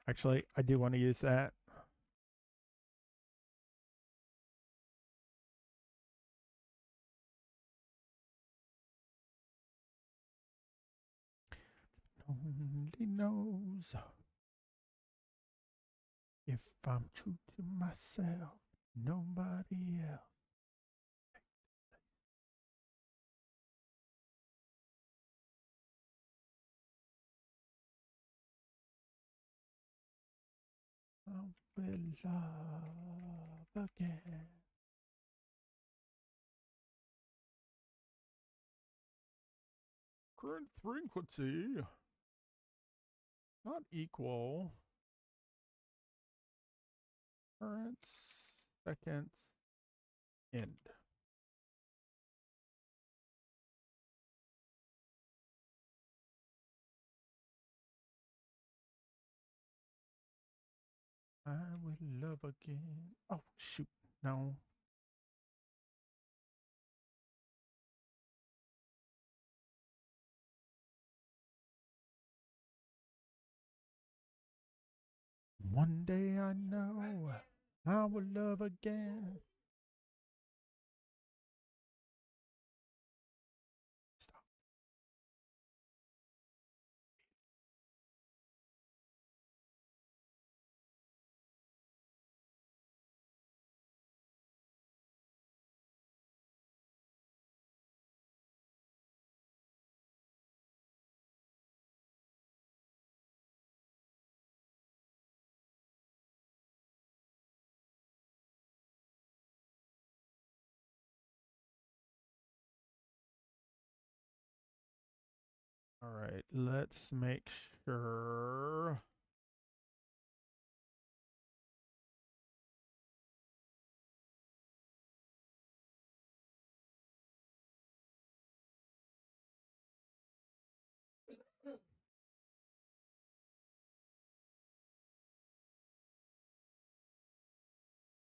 Actually, I do want to use that. Only knows if I'm true to myself, nobody else. I will love again. Current frequency not equal. Current seconds end. I will love again. Oh, shoot. No. One day I know I will love again. Stop. All right, let's make sure.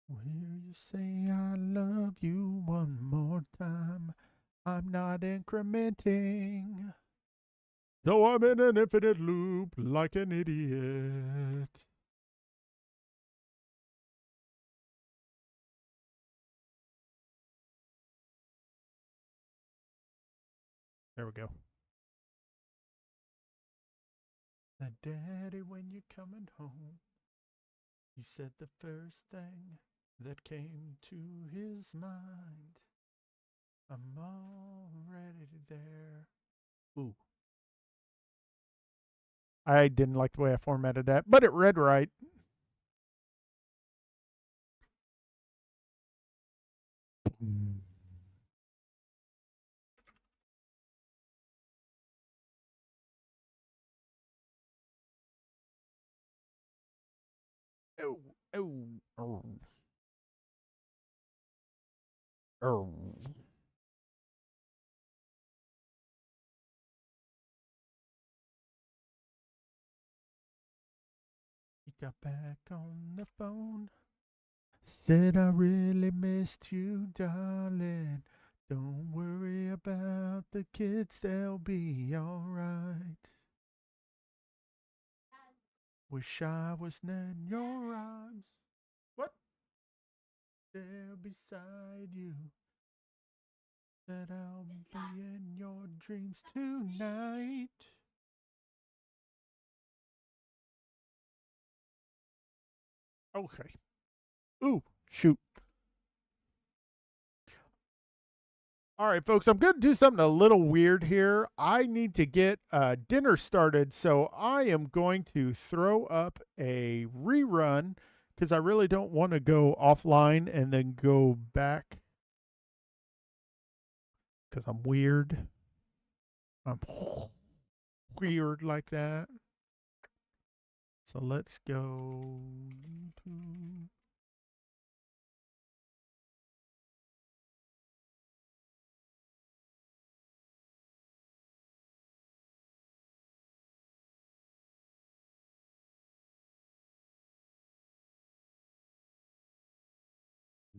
Will you say I love you one more time? I'm not incrementing. So I'm in an infinite loop like an idiot. There we go. Now, Daddy, when you're coming home, he said the first thing that came to his mind. I'm already there. Ooh. I didn't like the way I formatted that, but it read right. Oh, oh, oh, oh. He got back on the phone. Said I really missed you, darling. Don't worry about the kids, they'll be alright. Wish I was in your arms. What? There beside you. That I'll be in your dreams tonight. Okay. Ooh, shoot. All right, folks, I'm going to do something a little weird here. I need to get dinner started, so I am going to throw up a rerun because I really don't want to go offline and then go back because I'm weird. I'm weird like that. So let's go to.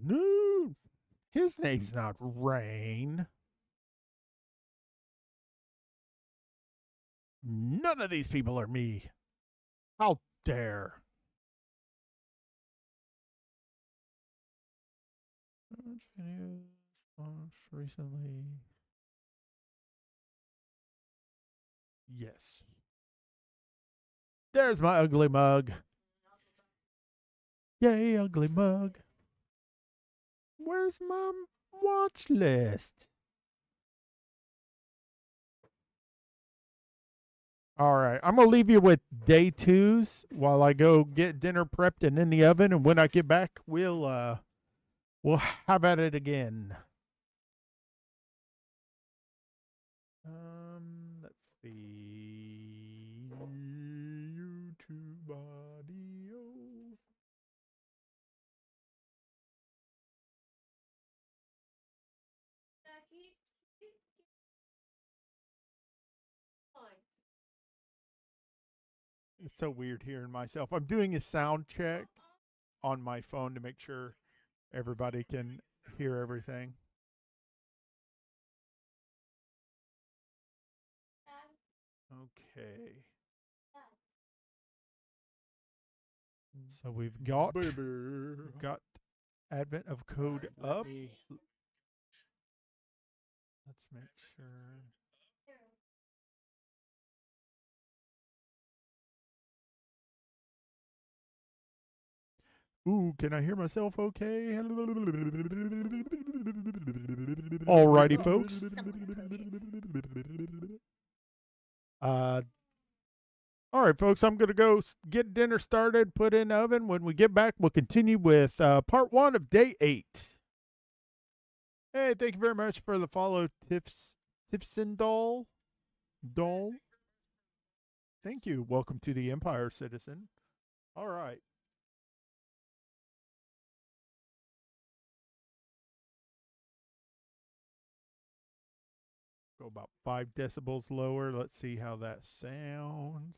No, his name's not Rhaine. None of these people are me. How dare. Videos launched recently. Yes. There's my ugly mug. Yay, ugly mug. Where's my watch list? All right, I'm gonna leave you with day twos while I go get dinner prepped and in the oven, and when I get back, we'll have at it again. Let's see. YouTube audio. It's so weird hearing myself. I'm doing a sound check on my phone to make sure everybody can hear everything. Okay. So we've got Advent of Code up. Let's make sure. Ooh, can I hear myself okay? Alrighty, folks. All right, folks, I'm going to go get dinner started, put in the oven. When we get back, we'll continue with part 1 of day 8. Hey, thank you very much for the follow, Tifsendal. Dole. Thank you. Welcome to the Empire, citizen. All right. Go about 5 decibels lower. Let's see how that sounds.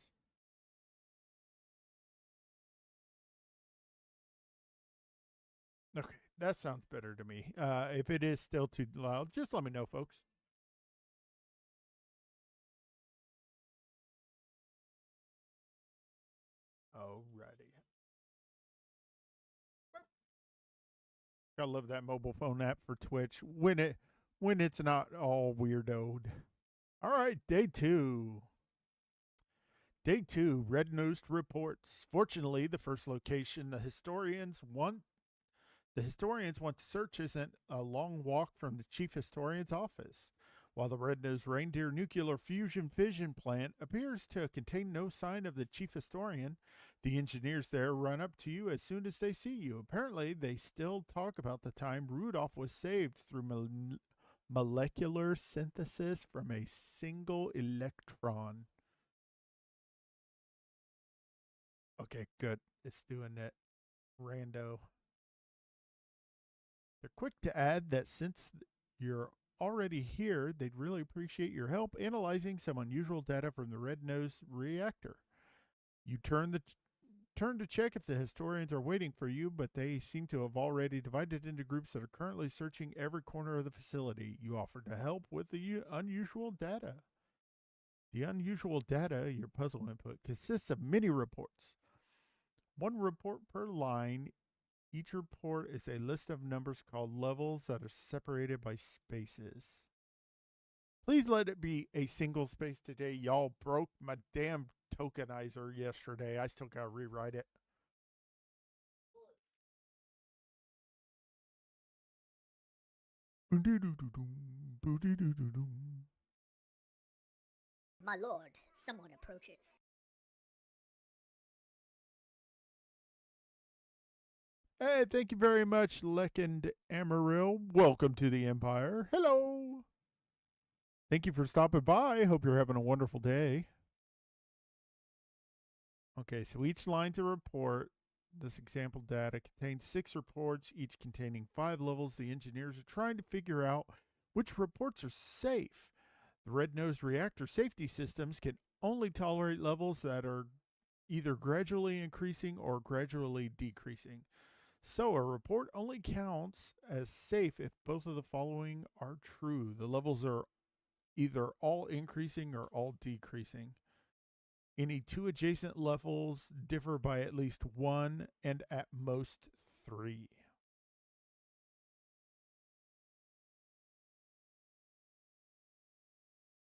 Okay, that sounds better to me. If it is still too loud, just let me know, folks. Alrighty. I love that mobile phone app for Twitch when it's not all weirdoed. All right, day 2. Day 2, red-nosed reports. Fortunately, the first location the historians want to search isn't a long walk from the chief historian's office. While the red-nosed reindeer nuclear fusion fission plant appears to contain no sign of the chief historian, the engineers there run up to you as soon as they see you. Apparently, they still talk about the time Rudolph was saved through molecular synthesis from a single electron. Okay, good. It's doing it. Rando. They're quick to add that since you're already here, they'd really appreciate your help analyzing some unusual data from the red nose reactor. You turn to check if the historians are waiting for you, but they seem to have already divided into groups that are currently searching every corner of the facility. You offer to help with the unusual data. The unusual data, your puzzle input, consists of mini reports. One report per line. Each report is a list of numbers called levels that are separated by spaces. Please let it be a single space today. Y'all broke my damn tokenizer yesterday. I still gotta rewrite it. Boo-doo-doo-doo-doo. My lord, someone approaches. Hey, thank you very much, Lekend Amaryl. Welcome to the Empire. Hello. Thank you for stopping by. Hope you're having a wonderful day. Okay, so each line to report this example data contains 6 reports, each containing 5 levels. The engineers are trying to figure out which reports are safe. The red-nosed reactor safety systems can only tolerate levels that are either gradually increasing or gradually decreasing. So a report only counts as safe if both of the following are true. The levels are either all increasing or all decreasing. Any 2 adjacent levels differ by at least 1 and at most 3.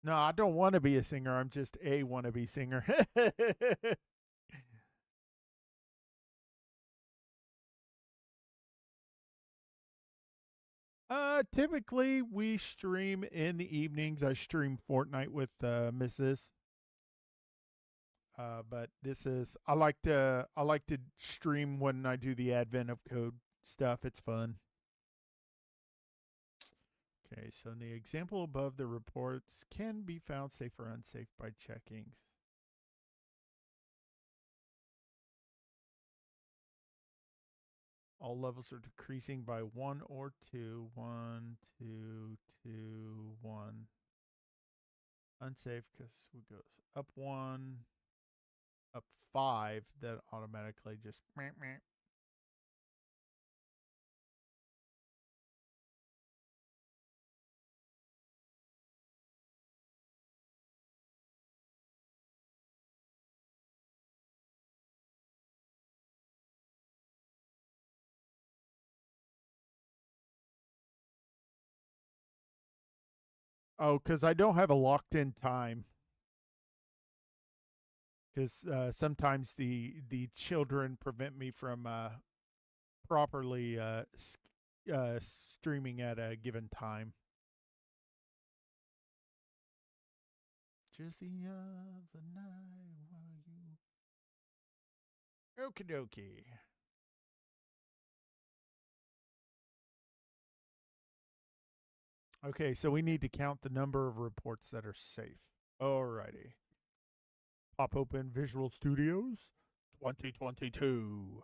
No, I don't want to be a singer. I'm just a wannabe singer. Typically we stream in the evenings. I stream Fortnite with Mrs. But this is I like to stream when I do the Advent of Code stuff. It's fun. Okay, so in the example above, the reports can be found safe or unsafe by checking. All levels are decreasing by 1 or 2. 1, 2, 2, 1. Unsafe because we goes up 1, up 5. That automatically just meh, meh. Oh, because I don't have a locked in time. Because sometimes the children prevent me from properly streaming at a given time. Just the other night while you. Okie dokie. Okay, so we need to count the number of reports that are safe. Alrighty. Pop open Visual Studios 2022.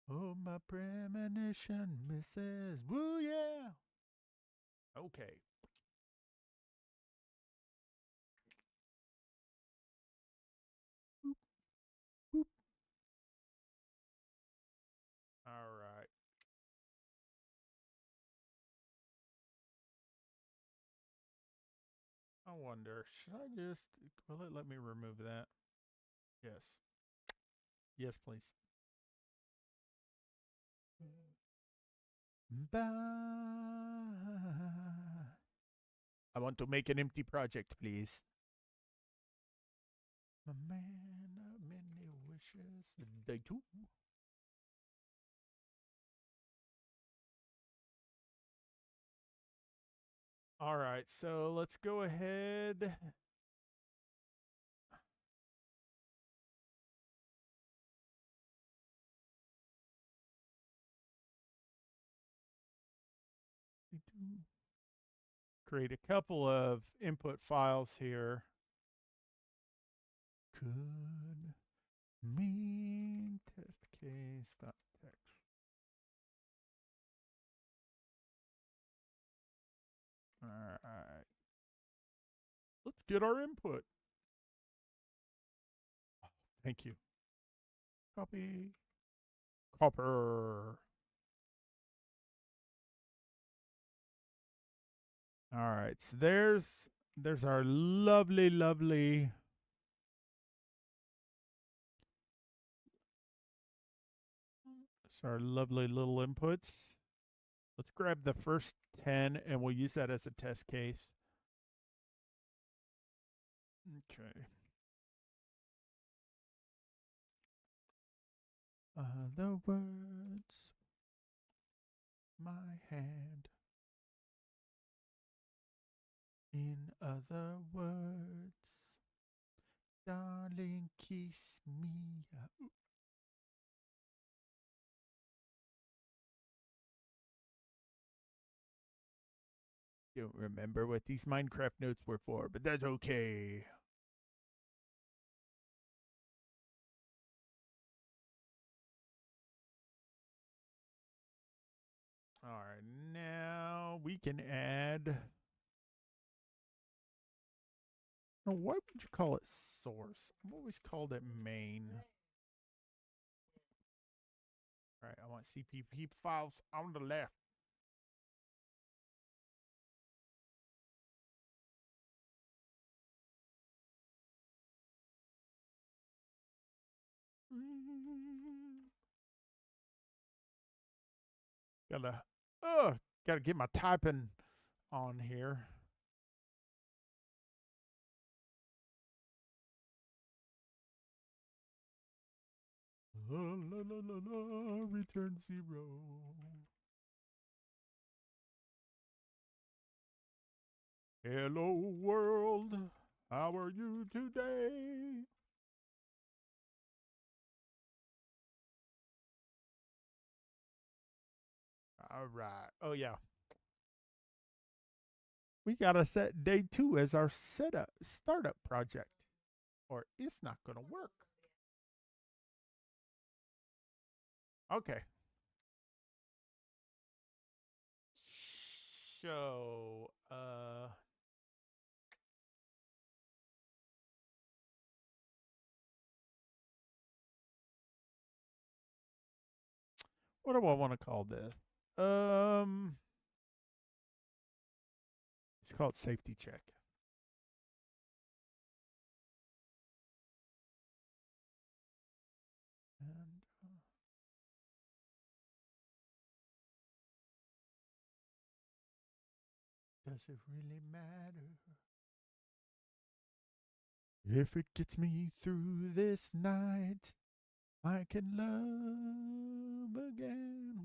Oh, my premonition, Mrs. Woo, yeah. Okay. Boop, boop. All right. I wonder, should I just, will it let me remove that? Yes. Yes, please. Bye. I want to make an empty project, please. A man of many wishes. Day 2. All right, so let's go ahead. Create a couple of input files here. Could mean test case dot text. All right. Let's get our input. Thank you. Copy. Copper. All right. So there's our lovely. It's our lovely little inputs. Let's grab the first 10 and we'll use that as a test case. Okay. The words, my hand. In other words, darling, kiss me. Don't remember what these Minecraft notes were for, but that's okay. All right, now we can add. Now, why would you call it source? I've always called it main. All right, I want CPP files on the left. Gotta, gotta get my typing on here. La, la, la, la, la, return 0. Hello world, how are you today? All right. Oh yeah, we gotta set day 2 as our startup project, or it's not gonna work. Okay. So, what do I want to call this? It's called safety check. And does it really matter if it gets me through this night? I can love again.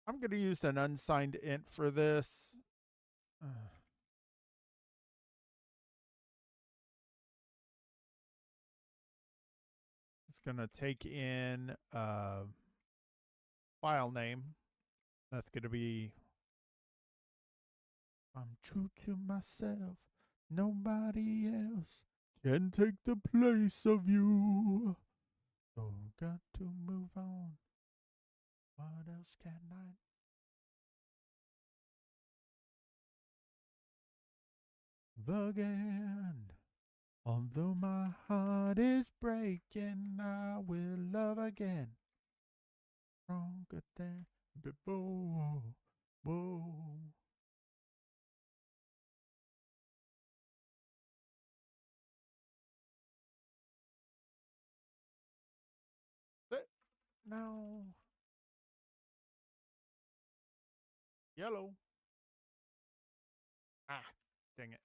I'm gonna use an unsigned int for this. It's gonna take in file name. That's gonna be I'm true to myself. Nobody else can take the place of you. So got to move on. What else can I? Again. Although my heart is breaking, I will love again. Stronger than before. Whoa. No. Yellow. Ah, dang it.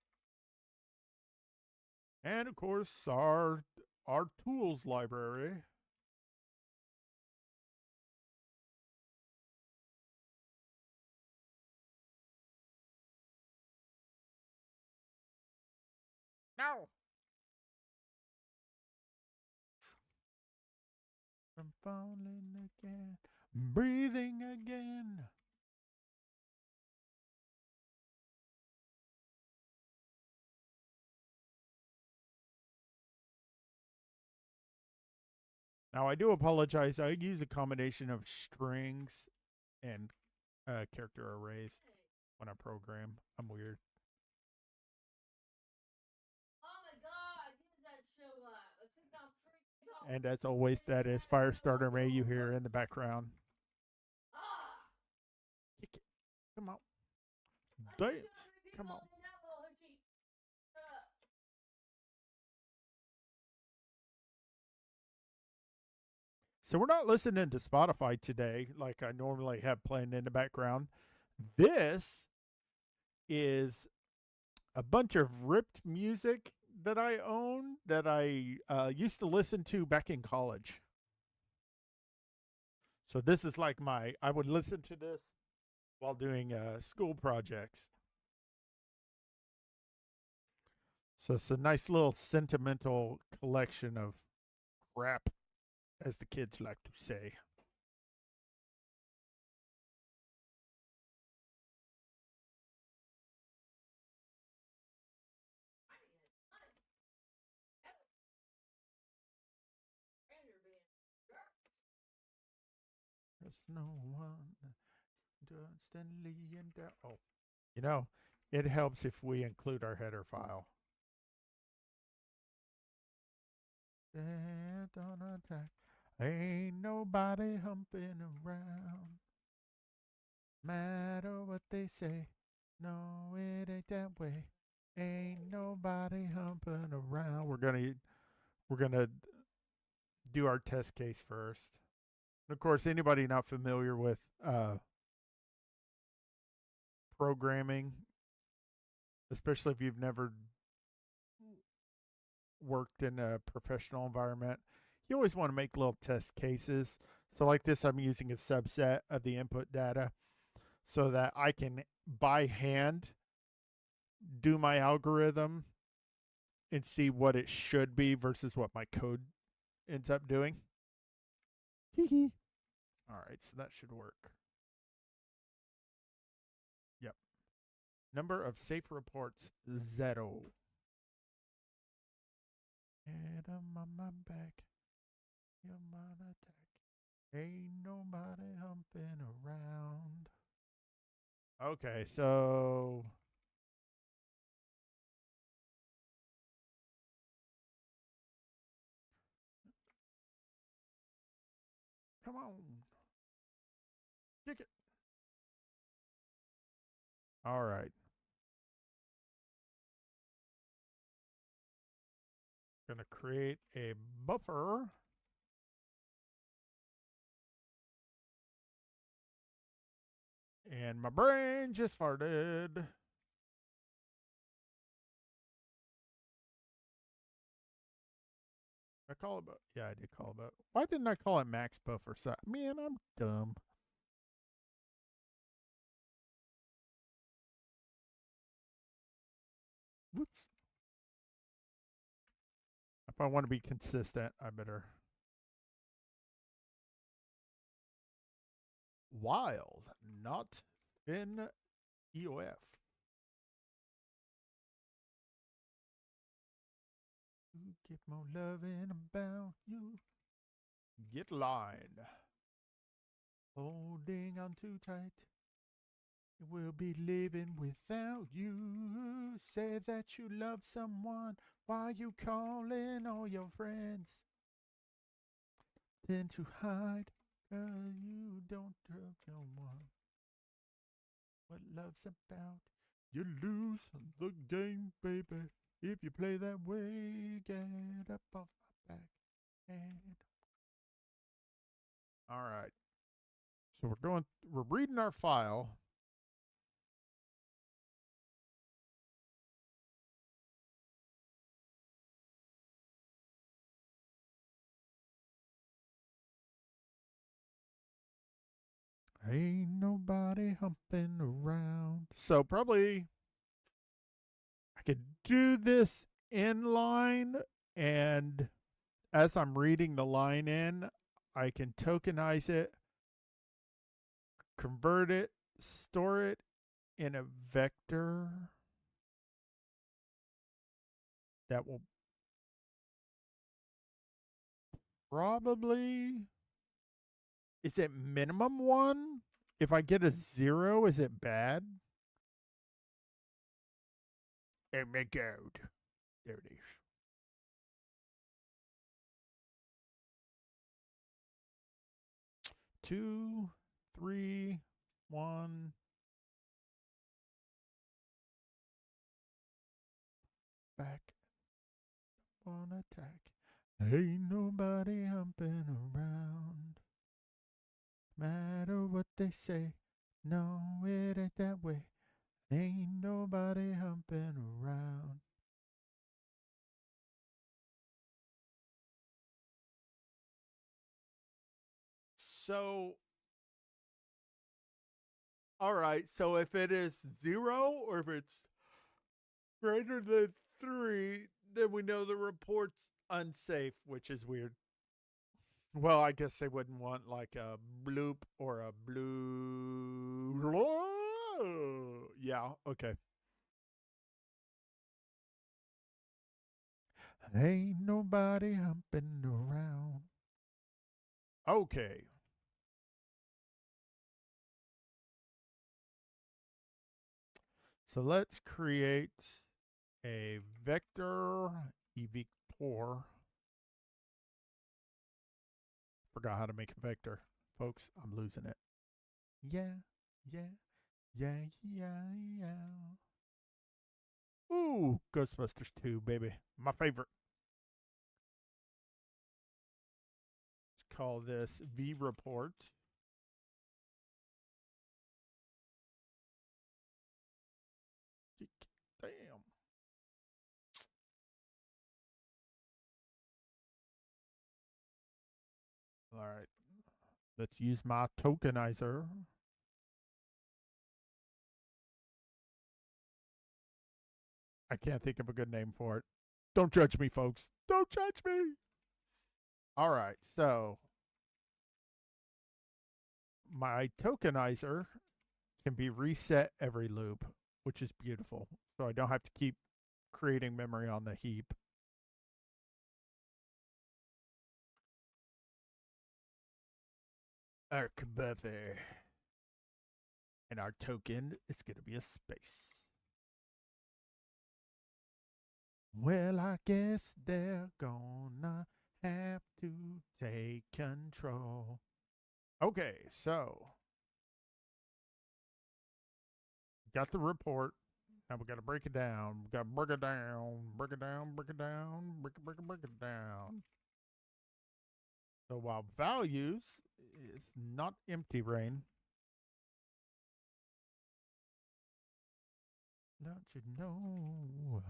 And of course, our tools library. No. I'm falling again, breathing again. Now, I do apologize. I use a combination of strings and character arrays when I program. I'm weird. Oh my god, did that show up? I took down 3 And as always, that is Firestarter Ray you hear in the background. Ah! Kick it. Come on. Dance. Come on. So we're not listening to Spotify today like I normally have playing in the background. This is a bunch of ripped music that I own that I used to listen to back in college. So this is like I would listen to this while doing school projects. So it's a nice little sentimental collection of crap, as the kids like to say. There's no one constantly in doubt. Oh, you know, it helps if we include our header file. Dead on attack. Ain't nobody humping around. Matter what they say. No, it ain't that way. Ain't nobody humping around. We're gonna do our test case first. And of course, anybody not familiar with programming, especially if you've never worked in a professional environment, you always want to make little test cases. So, like this, I'm using a subset of the input data so that I can, by hand, do my algorithm and see what it should be versus what my code ends up doing. All right, so that should work. Yep. Number of safe reports, 0. Head on my back, you're my attack. Ain't nobody humping around. Okay, so come on, kick it. All right, gonna create a buffer. And my brain just farted. I call it, yeah, I did call it. Why didn't I call it max buffer? Man, I'm dumb. Whoops. If I want to be consistent, I better. Wild, not in EOF. Get more loving about you. Get lined. Holding on too tight. We'll be living without you. Say that you love someone while you calling all your friends. Tend to hide, 'cause you don't love no one. What love's about? You lose the game, baby. If you play that way, get up off my back. And all right. So we're reading our file. Ain't nobody humping around. So probably I could do this in line, and as I'm reading the line in, I can tokenize it, convert it, store it in a vector that will probably. Is it minimum 1? If I get a 0, is it bad? Oh my god. There it is. Two, three, one. Back on attack. Ain't nobody humping around. they say. No, it ain't that way. Ain't nobody humping around. So, all right. So if it is 0 or if it's greater than 3, then we know the report's unsafe, which is weird. Well, I guess they wouldn't want like a bloop or a blue. Yeah, okay. Ain't nobody humping around. Okay. So let's create a vector evector. Forgot how to make a vector. Folks, I'm losing it. Yeah, yeah, yeah, yeah, yeah. Ooh, Ghostbusters 2, baby. My favorite. Let's call this V report. Damn. All right. Let's use my tokenizer. I can't think of a good name for it. Don't judge me, folks. Don't judge me. All right. So my tokenizer can be reset every loop, which is beautiful. So I don't have to keep creating memory on the heap. Arc buffer. And our token is going to be a space. Well, I guess they're gonna have to take control. Okay, so got the report. Now we got to break it down. We got to break it down, break it down, break it down, break it down. So while values is not empty, Rhaine, don't you know?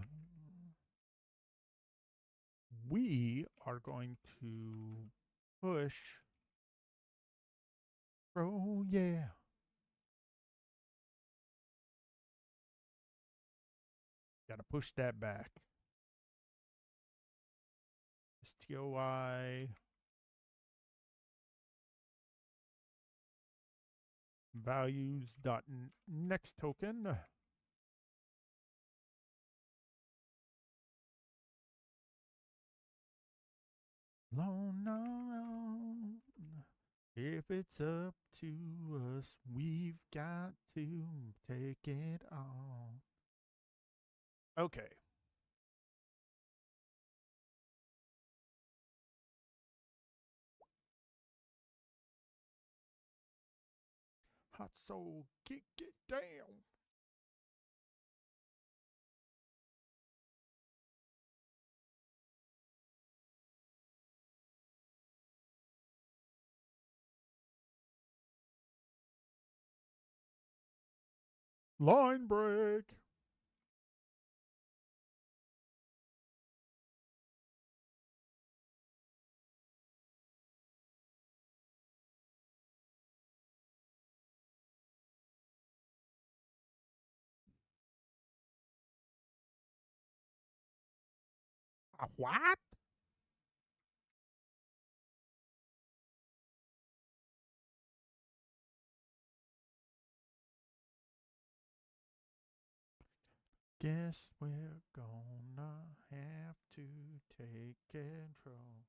We are going to push. Oh, yeah. Got to push that back. STOI values dot next token. Long around. If it's up to us, we've got to take it on. Okay. Hot soul, kick it down. Line break. What? Guess we're gonna have to take control.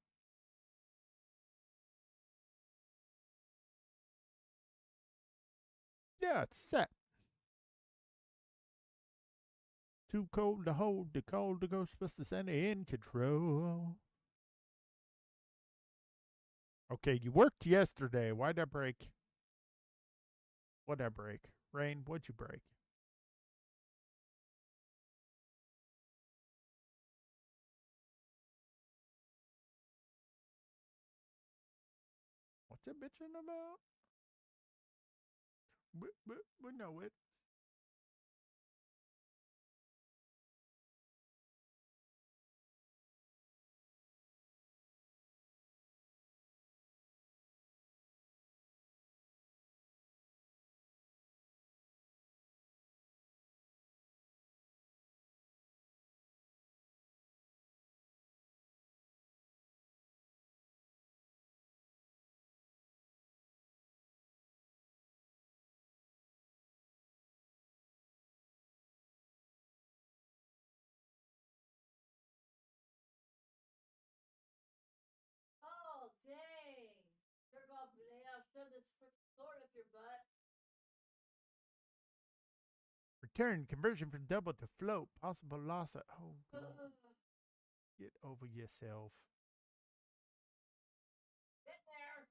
Yeah, it's set. Too cold to hold, the cold to Ghostbusters Center in control. Okay, you worked yesterday. Why'd I break? What'd I break? Rhaine, what'd you break? What's it bitching about? We know it. Oh, dang. Jerk off today. I'll shove this freaking sword up your butt. Return conversion from double to float. Possible loss of. Oh, get over yourself. Get there.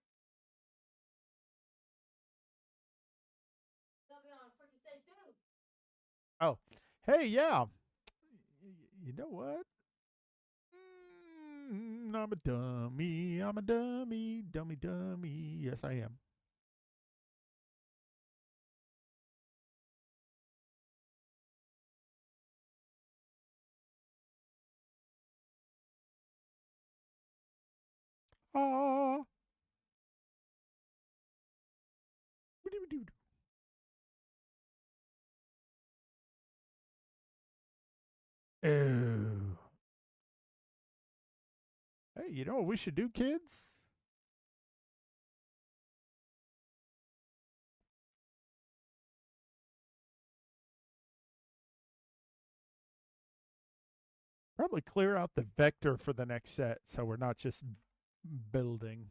Gonna be on freaking stage too. Oh, hey, yeah. You know what? I'm a dummy. I'm a dummy. Dummy, dummy. Yes, I am. Ah. Oh. Hey, you know what we should do, kids? Probably clear out the vector for the next set so we're not just building.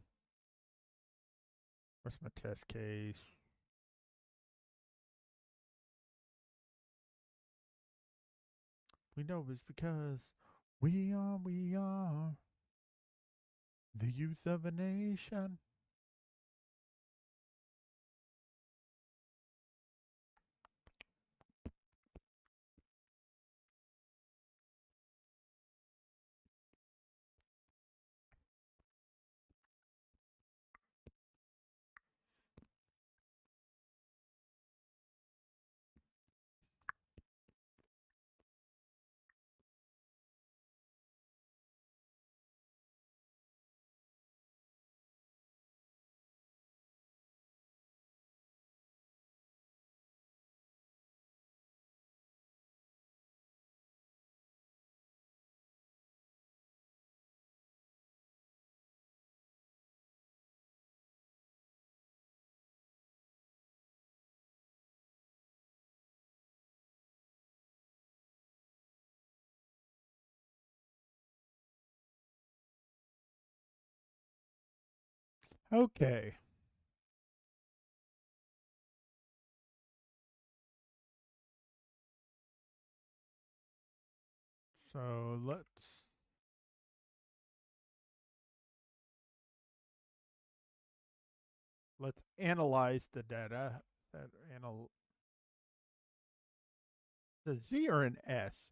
Where's my test case? We know it's because we are the youth of a nation. Okay. So let's analyze the data. That the Z or an S?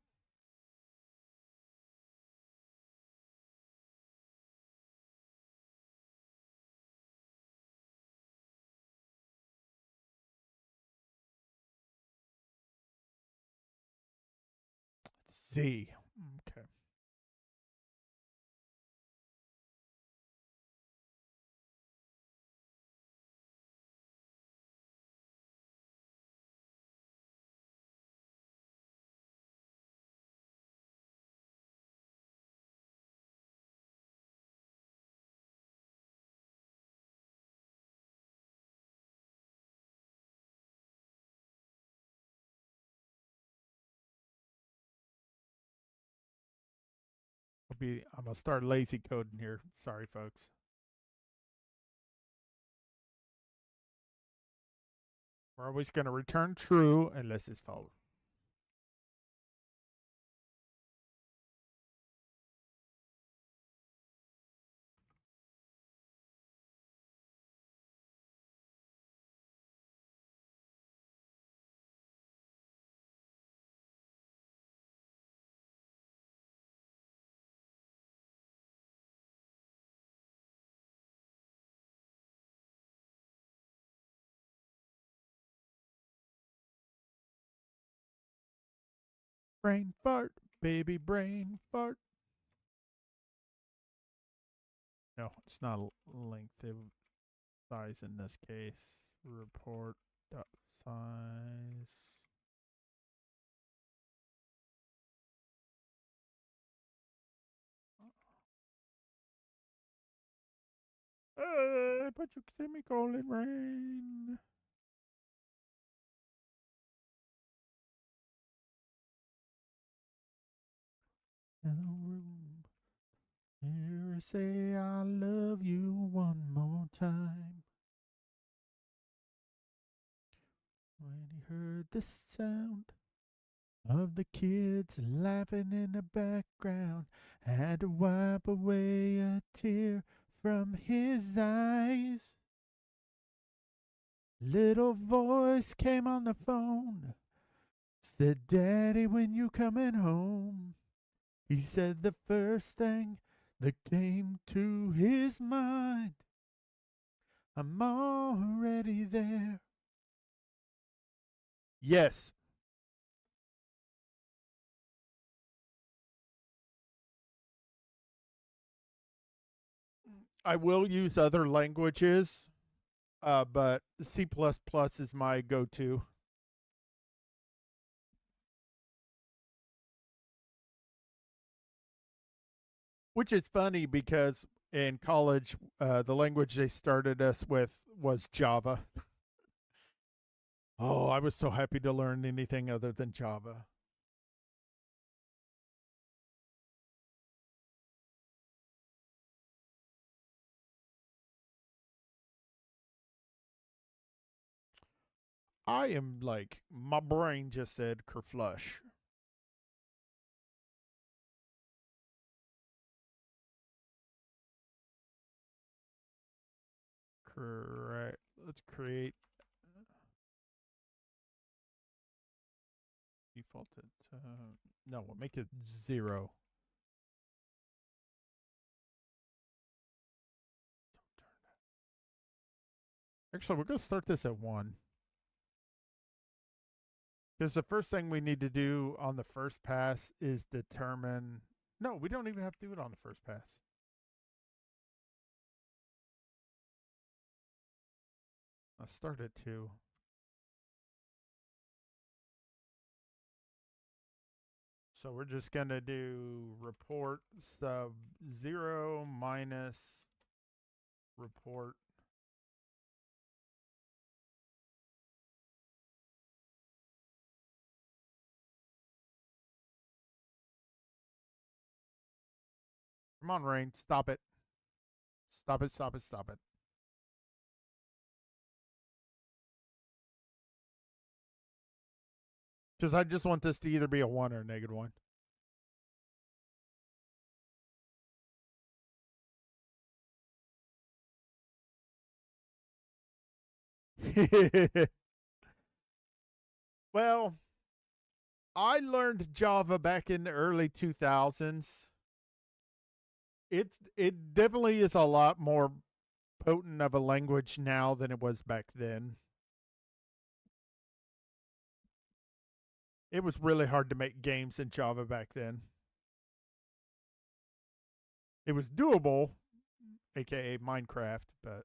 Z. Okay. I'm gonna start lazy coding here. Sorry, folks. We're always gonna return true unless it's false. Brain fart, baby brain fart. No, it's not length of size in this case. Report dot size. Put your semicolon, Rhaine. Hear her say I love you one more time. When he heard the sound of the kids laughing in the background, had to wipe away a tear from his eyes. Little voice came on the phone, said, Daddy, when you coming home? He said the first thing that came to his mind, I'm already there. Yes, I will use other languages, but C++ is my go-to. Which is funny because in college, the language they started us with was Java. Oh, I was so happy to learn anything other than Java. I am like, my brain just said kerflush. Correct. Let's create defaulted. No, we'll make it 0. Actually, we're going to start this at 1. Because the first thing we need to do on the first pass is determine. No, we don't even have to do it on the first pass. I'll start at 2. So we're just going to do report sub 0 minus report. Come on, Rhaine. Stop it. Stop it, stop it, stop it. Because I just want this to either be a 1 or a -1. Well, I learned Java back in the early 2000s. It definitely is a lot more potent of a language now than it was back then. It was really hard to make games in Java back then. It was doable, aka Minecraft, but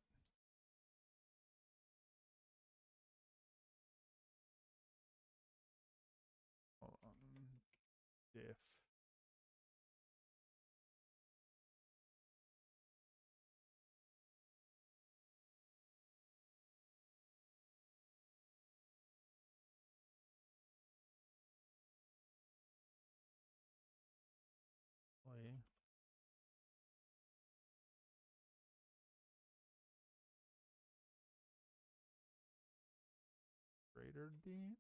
hold on. Diff. Play. Greater than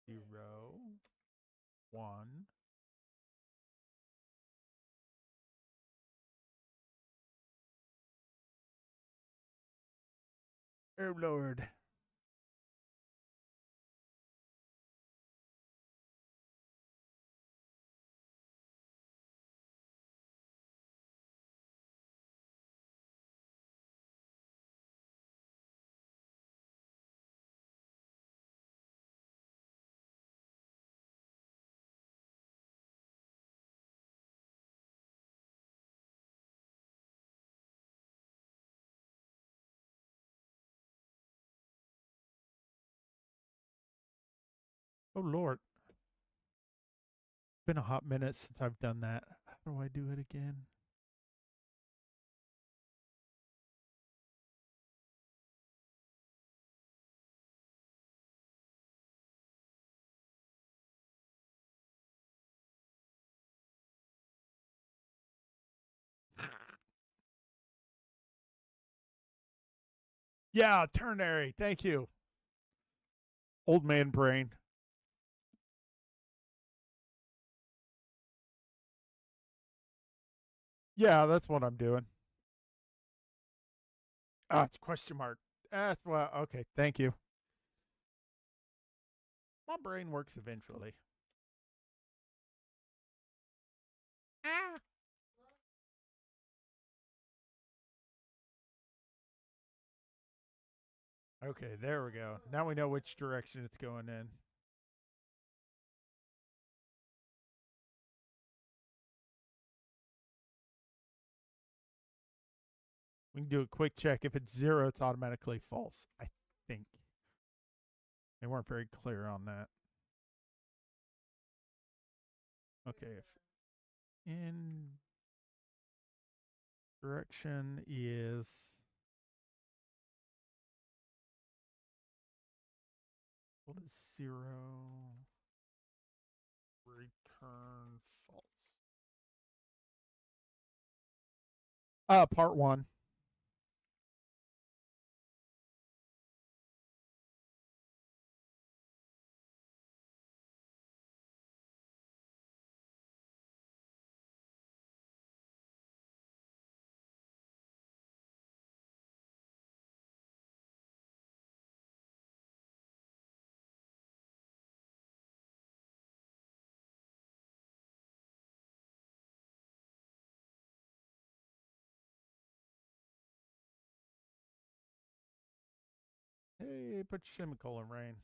0, 1. Oh Lord. Oh, Lord. Been a hot minute since I've done that. How do I do it again? Yeah, ternary. Thank you. Old man brain. Yeah, that's what I'm doing. Ah, it's question mark. That's what. Okay, thank you. My brain works eventually. Ah. Okay, there we go. Now we know which direction it's going in. We can do a quick check. If it's zero, it's automatically false. I think. They weren't very clear on that. Okay, if in direction is what is zero? Return false. Part one. Hey, put your semicolon, Rhaine.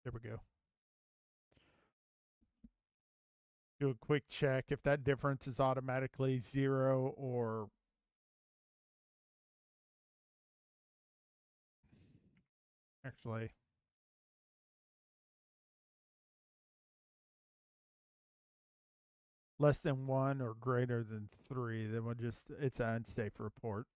There we go. Do a quick check if that difference is automatically zero or actually less than one or greater than three, then we'll just, it's an unsafe report.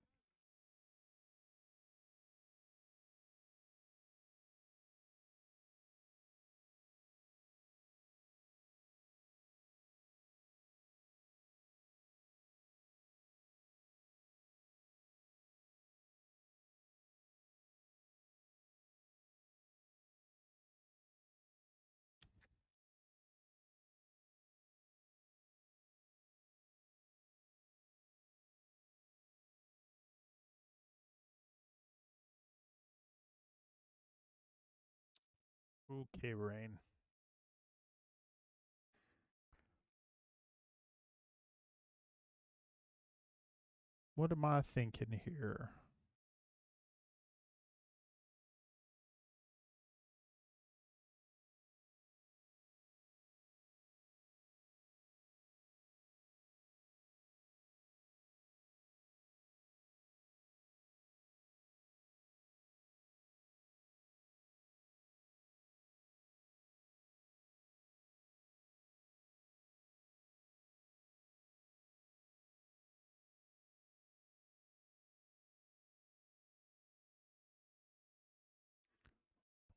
Okay, Rhaine. What am I thinking here?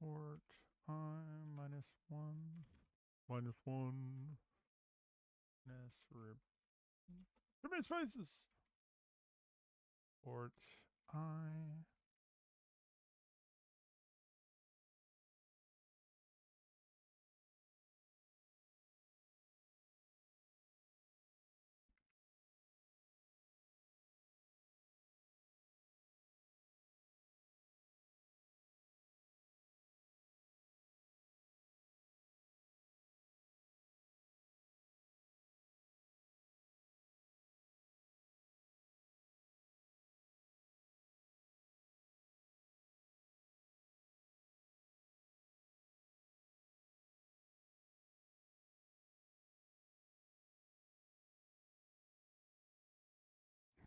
Port I minus one rib. Too many spaces. Port I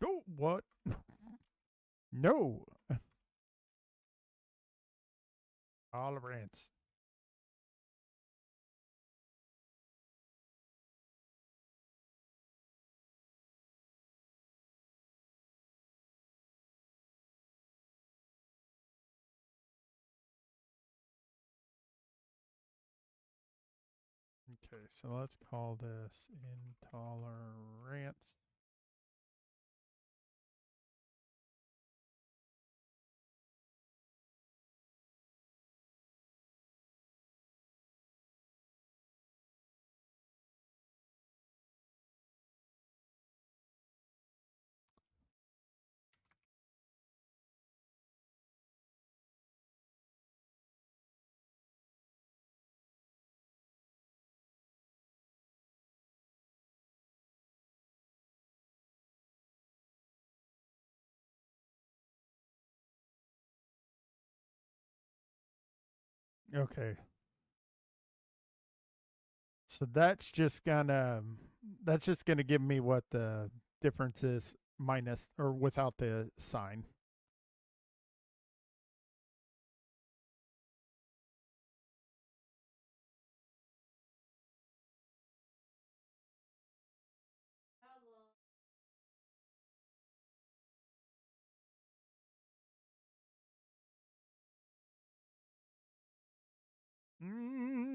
No, what? No. Tolerance. Okay, so let's call this intolerance. Okay. So that's just gonna give me what the difference is minus or without the sign. How long? Mm.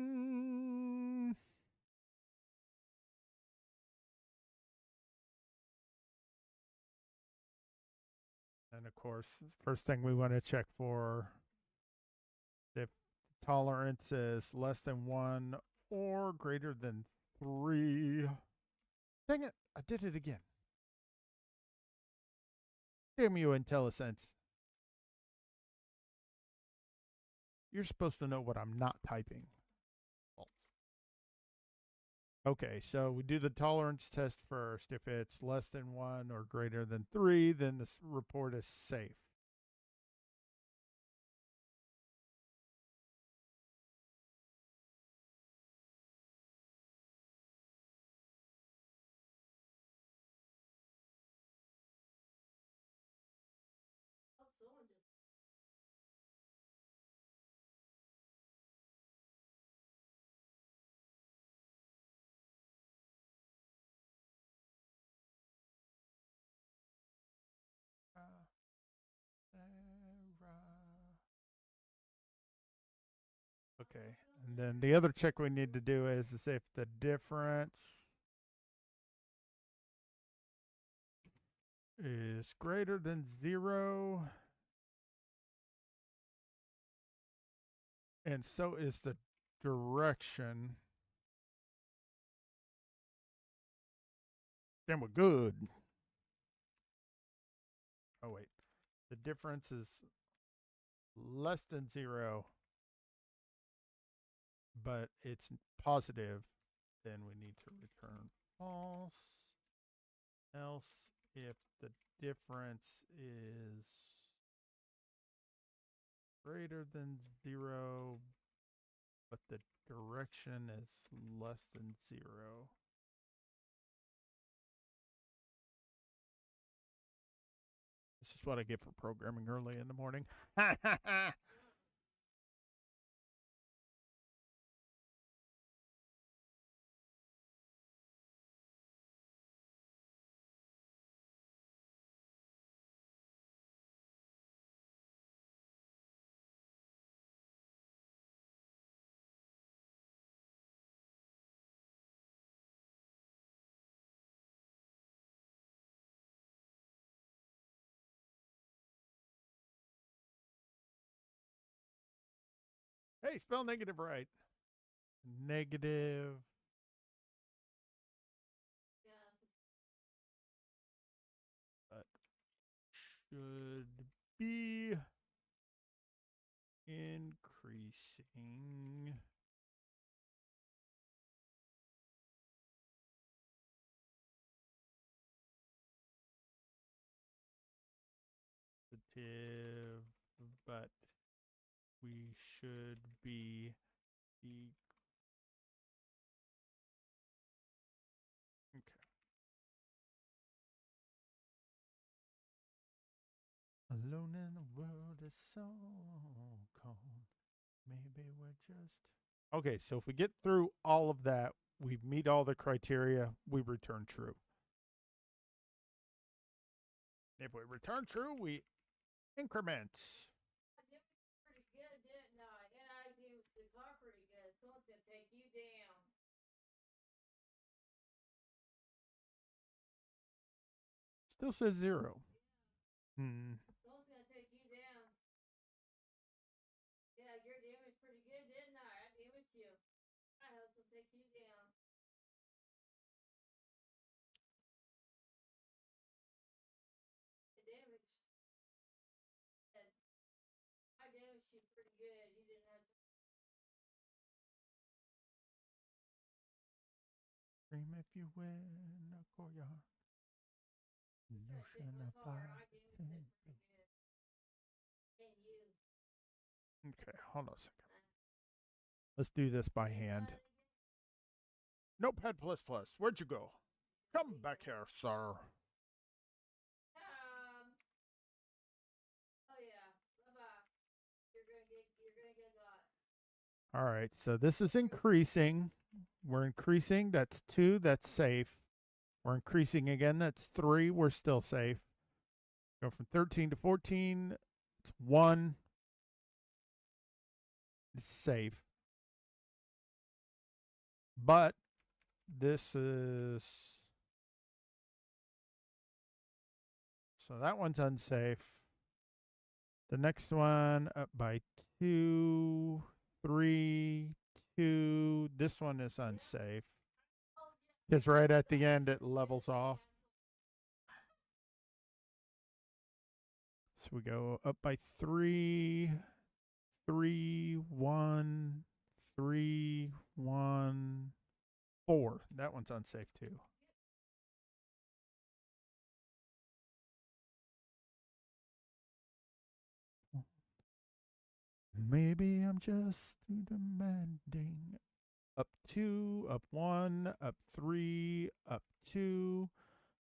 And of course, first thing we want to check for if tolerance is less than 1 or greater than 3. Dang it, I did it again. Damn you, IntelliSense. You're supposed to know what I'm not typing. False. Okay, so we do the tolerance test first. If it's less than 1 or greater than 3, then this report is safe. Oh, someone just. Okay, and then the other check we need to do is if the difference is greater than 0, and so is the direction, then we're good. Oh, wait. The difference is less than 0, but it's positive, then we need to return false. Else, if the difference is greater than 0, but the direction is less than 0. This is what I get for programming early in the morning. Hey, spell negative right. Negative. Yeah. But should be increasing. Positive, but we should be okay. Alone in the world is so cold. Maybe we're just. Okay, so if we get through all of that, we meet all the criteria, we return true. If we return true, we increment. I did pretty good, didn't I? And I do the car pretty good. Someone's gonna take you down. Still says 0. Hmm. Someone's gonna take you down. Yeah, your damage pretty good, didn't I? I damaged you. I hope someone take you down. The damage. I damaged you pretty good. You didn't have to. Scream if you win a courtyard. Notion My of car. I damaged it pretty good. And you. Okay, hold on a second. Let's do this by hand. Notepad++. Where'd you go? Come back here, sir. Oh yeah. Bye-bye. You're gonna get got. All right, so this is increasing. We're increasing. That's 2. That's safe. We're increasing again. That's 3. We're still safe. Go from 13 to 14. It's 1. It's safe. But this is. So that one's unsafe. The next one up by 2, 3, 2. This one is unsafe. Because right at the end it levels off. So we go up by 3, 3, 1, 3, 1, 4. That one's unsafe too. Maybe I'm just too demanding. Up 2, up 1, up 3, up 2,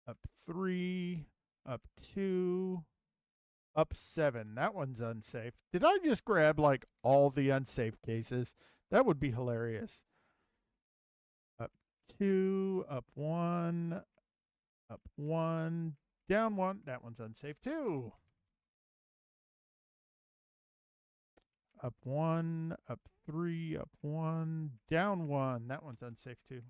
up 3, up 2, up 7. That one's unsafe. Did I just grab like all the unsafe cases? That would be hilarious. Up 2, up 1, up 1, down 1. That one's unsafe too. Up 1, up 3, up 1, down 1. That one's unsafe too.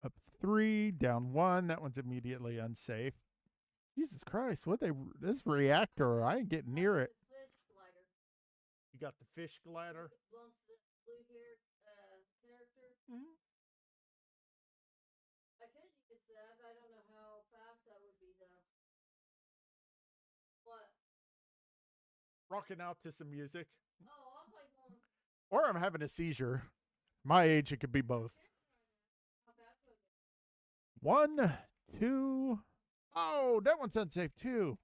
Up 3, down 1. That one's immediately unsafe. Jesus Christ, what this reactor, I ain't getting near it. Fish glider. You got the fish glider? Belongs to the blue hair character. Mm-hmm. I could use that, but I don't know how fast that would be though. What? Rocking out to some music. Oh, I was like going. Or I'm having a seizure. My age, it could be both. How fast would it be? 1, 2. Oh, that one's unsafe too.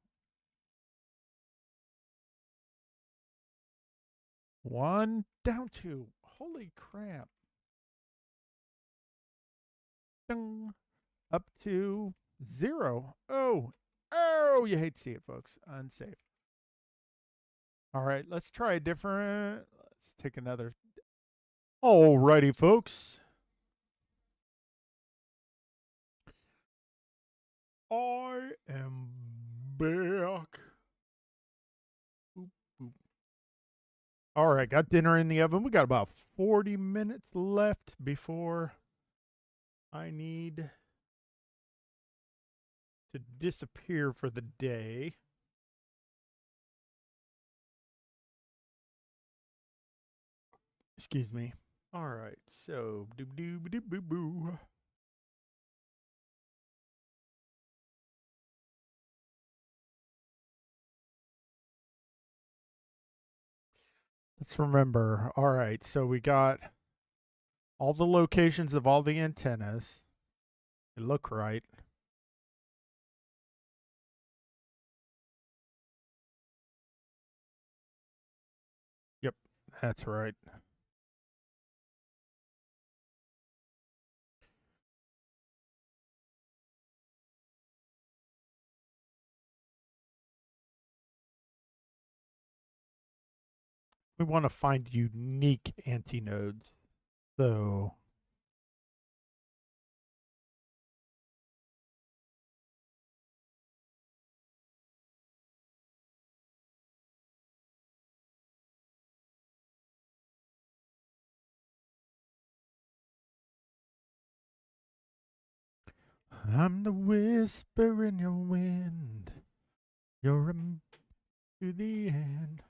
1, down 2. Holy crap. Ding. Up to 0. Oh, you hate to see it, folks. Unsafe. All right, let's try a different. Let's take another. Alrighty, folks. I am back. Boop, boop. All right, got dinner in the oven. We got about 40 minutes left before I need to disappear for the day. Excuse me. All right, so doob doob doob boo boo. Let's remember. All right, so we got all the locations of all the antennas. They look right. Yep, that's right. We want to find unique antinodes. So I'm the whisper in your wind. You're to the end.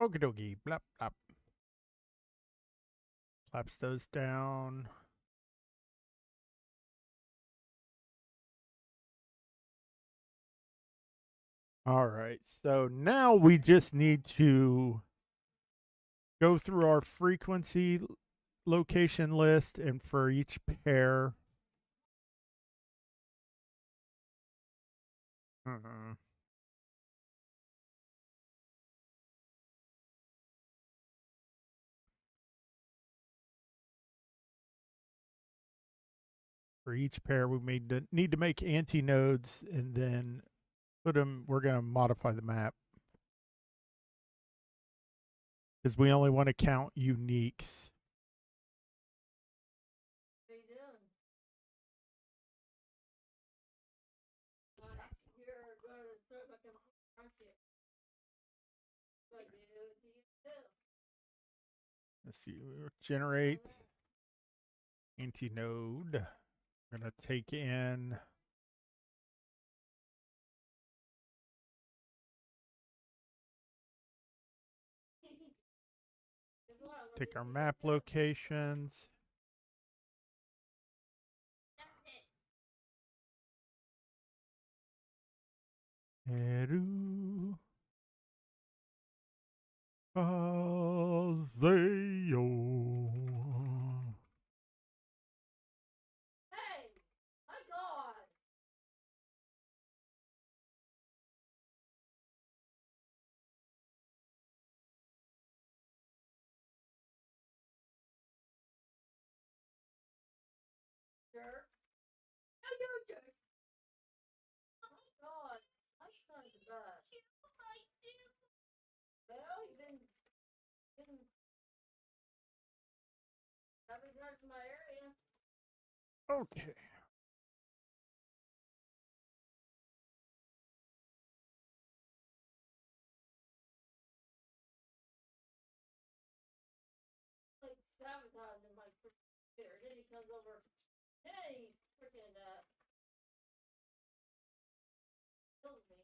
Okie dokie. Blap, blap. Slaps those down. All right. So now we just need to go through our frequency location list, and for each pair. Uh-uh. For each pair, we need to make antinodes and then put them. We're going to modify the map because we only want to count uniques. What are you doing? You're going to throw back in, aren't you? What do you do? Let's see. We'll generate antinode. We're going to take in. Take our map locations. Eru Azeo. Hey! My God! Jerk. No, you're a jerk. Oh my God. My son's a bust. Well, you've been having drugs in my area. Okay. Like sabotaging my computer. Then he comes over. Then he freaking kills me.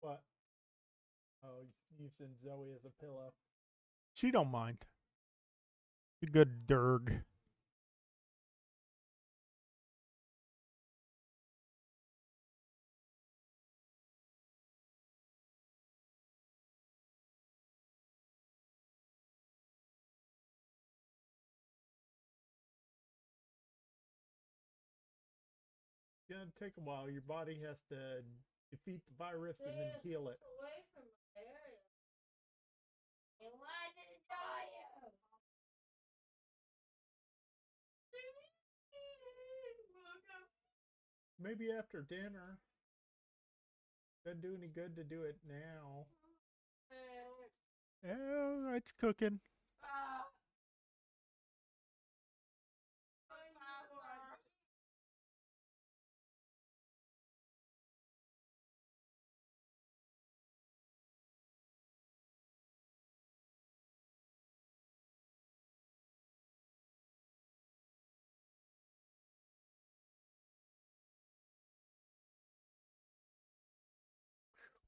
What? Oh, using Zoe as a pillow. She don't mind. A good derg. It's gonna take a while. Your body has to defeat the virus and then heal it. Away from my area. And why did it die you? Maybe after dinner. Doesn't do any good to do it now. Oh, it's cooking.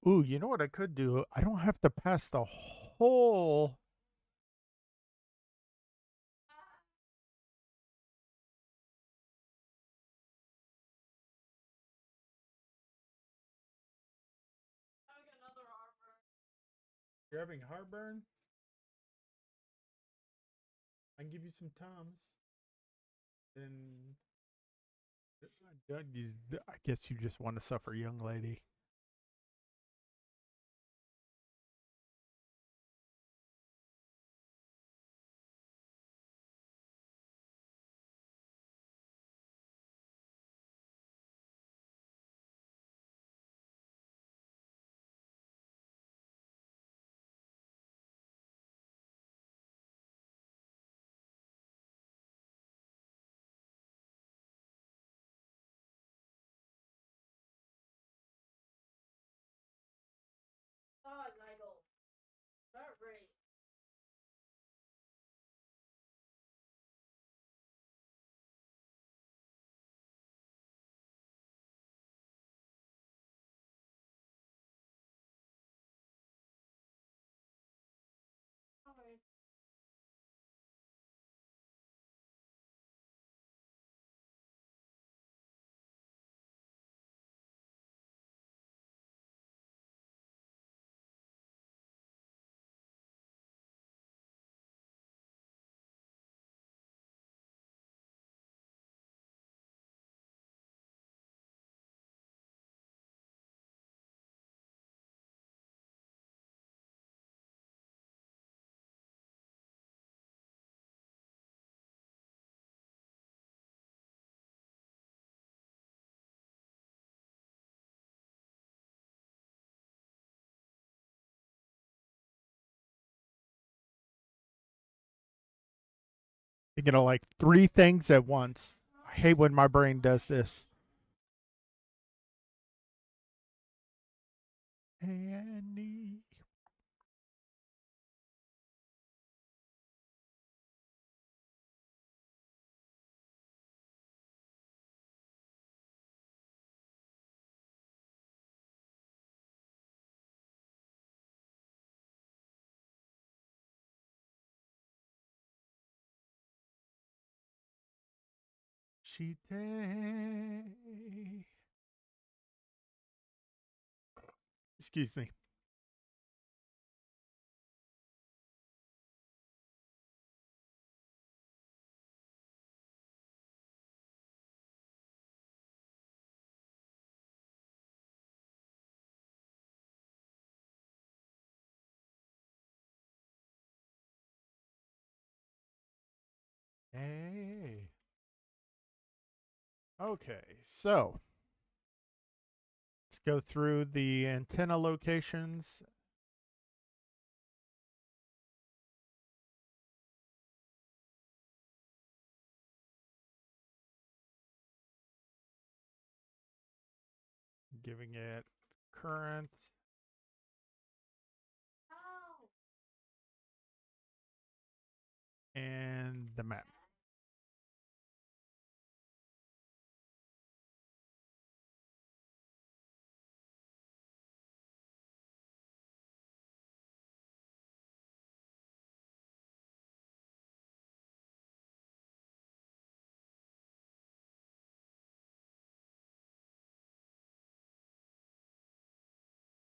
Ooh, you know what I could do? I don't have to pass the whole. You're having heartburn? I can give you some Tums. Then I guess you just want to suffer, young lady. God, Michael. Not Rhaine. Alright. Thinking of like three things at once. I hate when my brain does this. Annie. Shite. Excuse me. Hey. Okay, so let's go through the antenna locations. Giving it current Oh. and the map.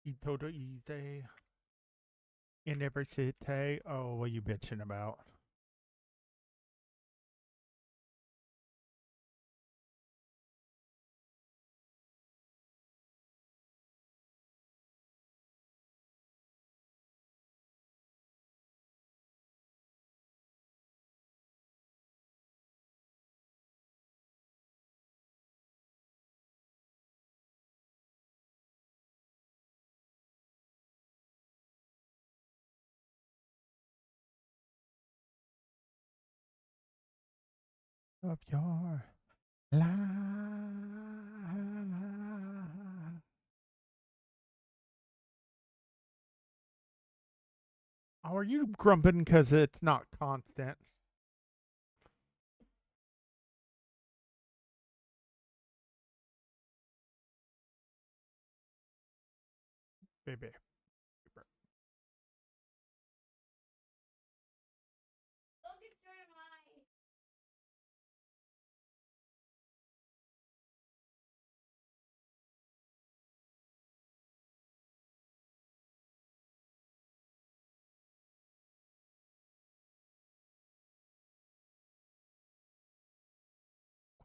Itoto Ide in every city. Oh, what are you bitching about? Of your life. Oh, are you grumping because it's not constant? Baby. Look at Jeremiah.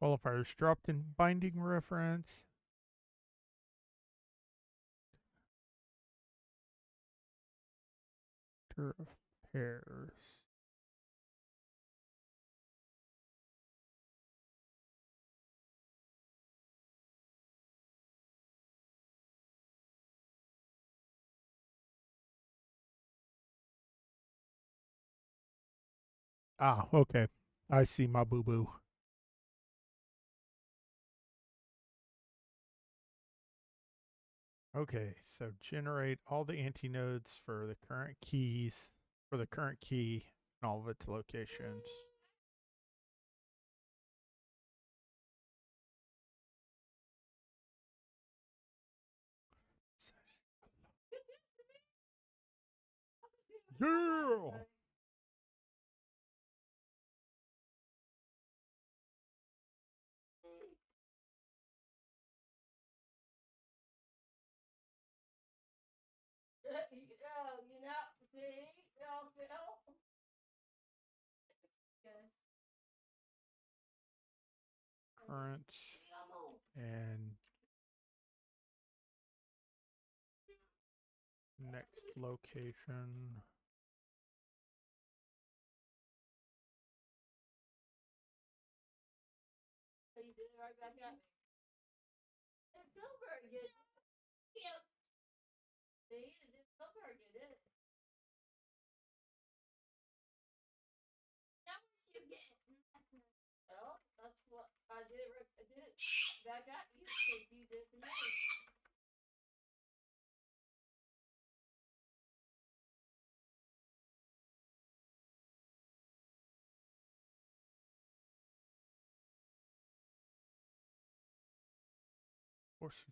Qualifiers dropped in binding reference. Of pairs. Ah, okay. I see my boo boo. Okay, so generate all the antinodes for the current keys, for the current key and all of its locations. Yeah! Oh, you know, see? Y'all feel? Yes. Current and next location. So you did it right back at me. It felt very good. Yeah. See, it didn't feel very good, did it? That was you get. Well, that's what I did. I did it back at you because you did it to me. Of course,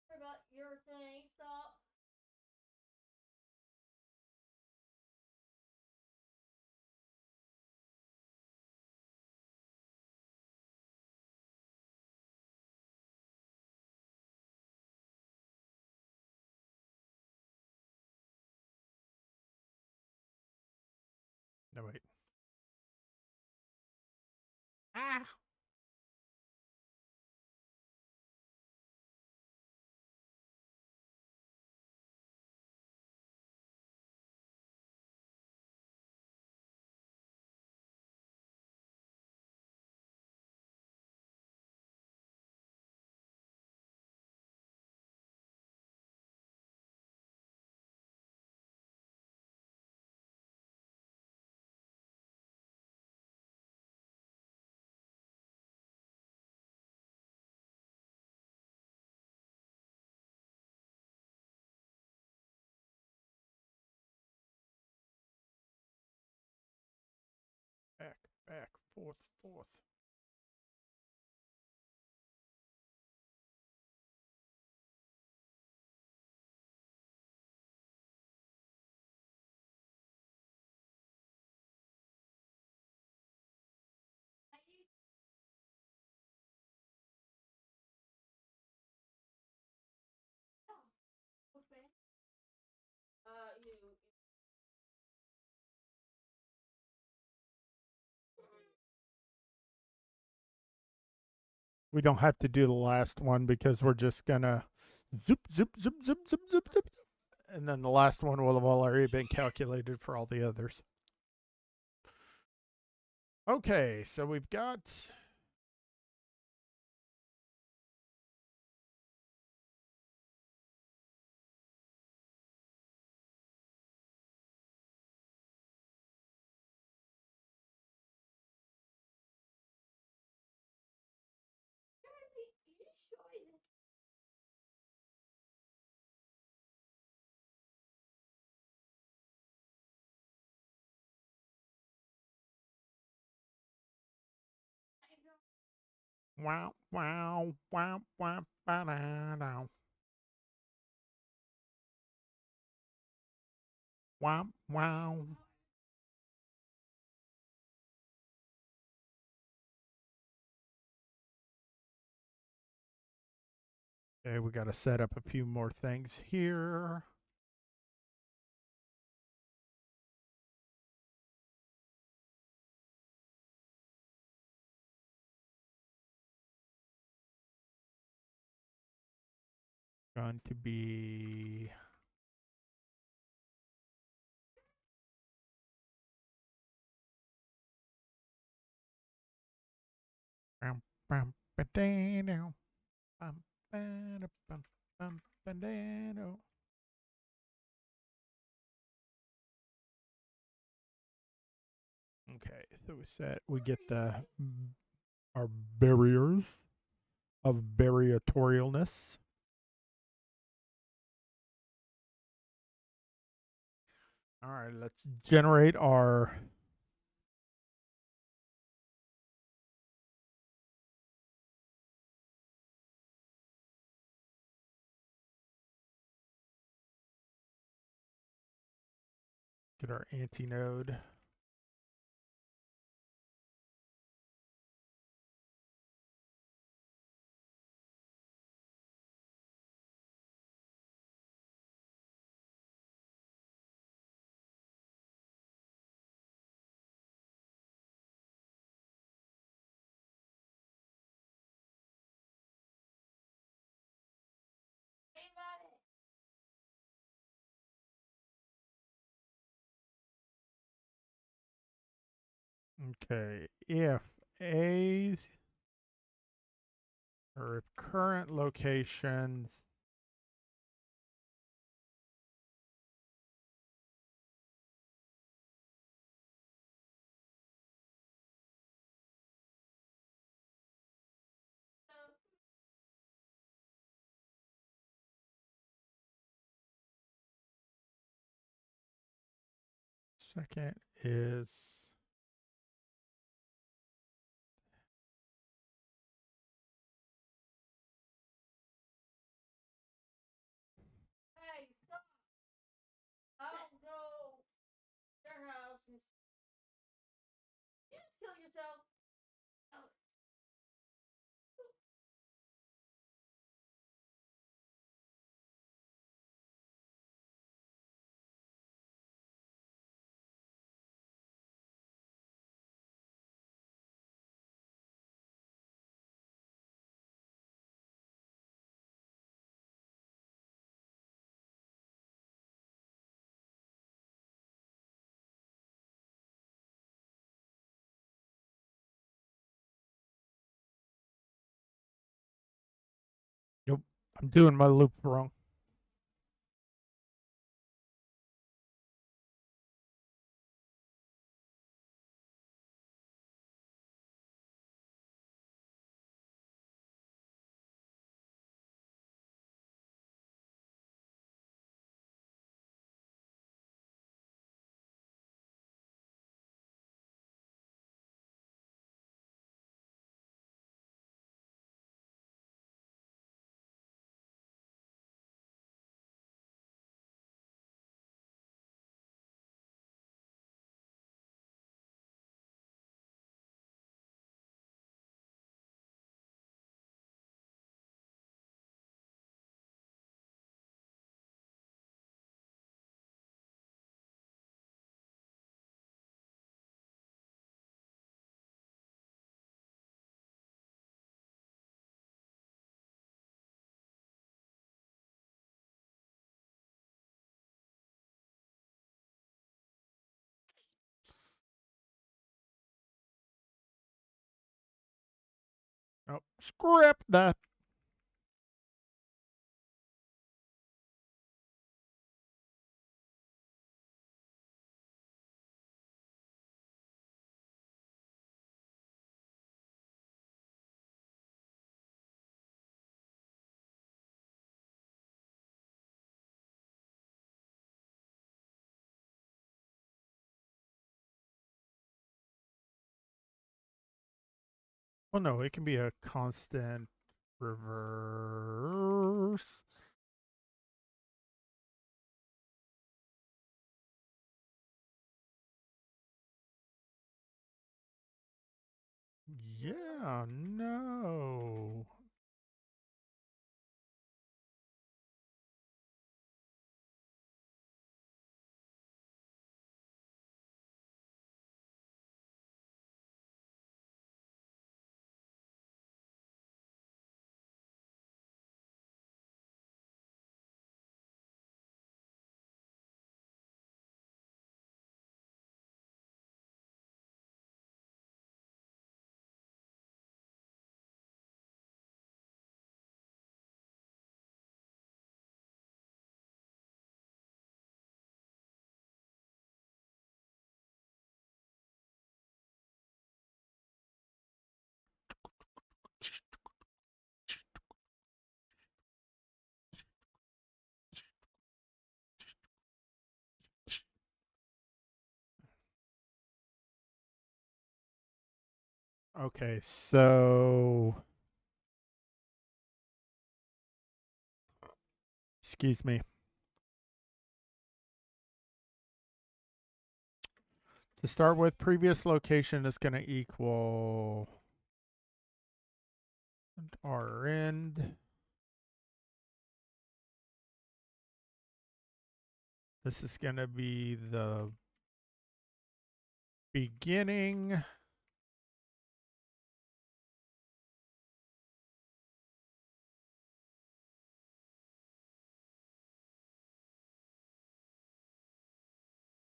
What about your thing? Stop. no wait. Ah! Back, back, forth, forth. Okay. You. We don't have to do the last one because we're just gonna zoop, zoop, zoop, zoop, zoop, zoop, zoop. And then the last one will have already been calculated for all the others. Okay, so we've got You sure that? I don't. wow, wow, wow, wow, ba-da-da. Wow, wow. Okay, we got to set up a few more things here. going to be bum, bum, ba-da-do, bum, ba-da, bum, ba-da-do. Okay, so we get our barriers of barriatorialness. All right, let's generate our get our antinode. Hey, buddy. Okay, if A's or if current locations second is Hey, stop. I'll go to your house and you just kill yourself. Oh. nope. I'm doing my loop wrong. Oh, script that. Well, no, it can be a constant reverse. Yeah, no. Okay, so excuse me. To start with, previous location is going to equal our end. This is going to be the beginning.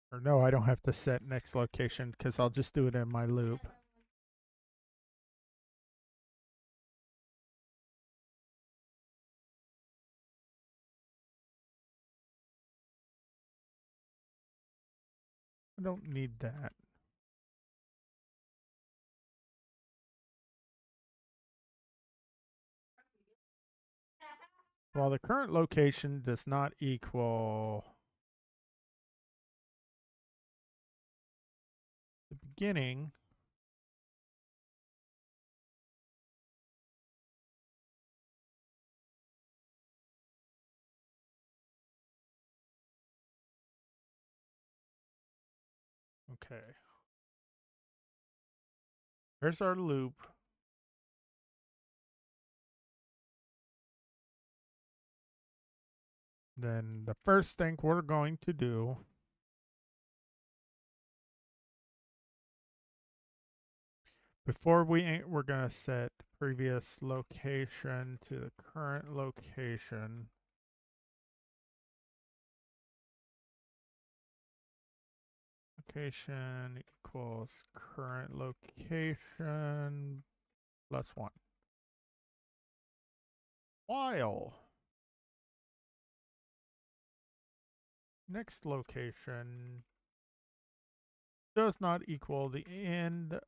Or no, I don't have to set next location because I'll just do it in my loop. I don't need that. While the current location does not equal the beginning, okay. Here's our loop. Then the first thing we're going to do before we're going to set previous location to the current location. Location equals current location plus 1. While next location does not equal the end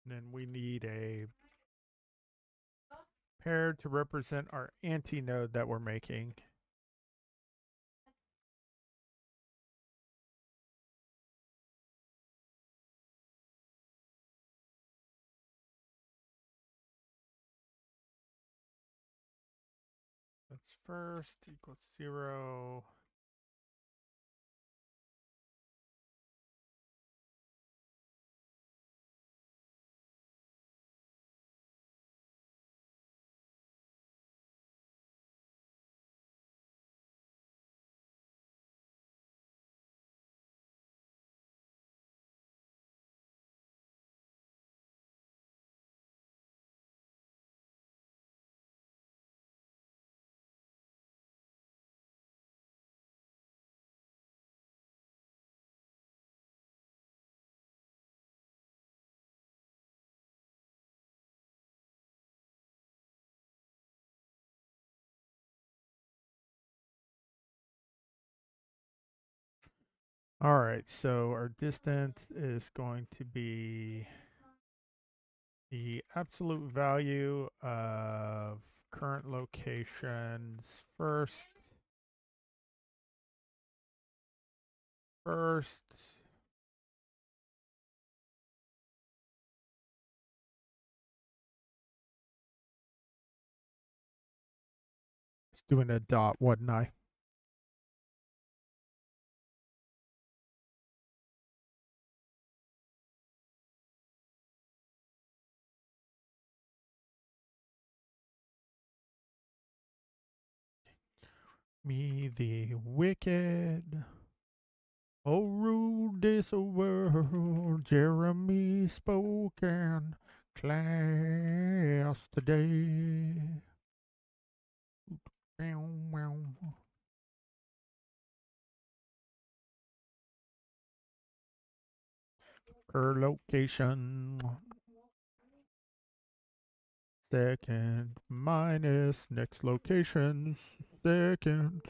then we need a pair to represent our antinode that we're making. That's first equals 0. All right, so our distance is going to be the absolute value of current locations first just doing a dot, wasn't I? Me the wicked. Oh, rule this world, Jeremy spoken, class today. Her location. Second minus next location. Second.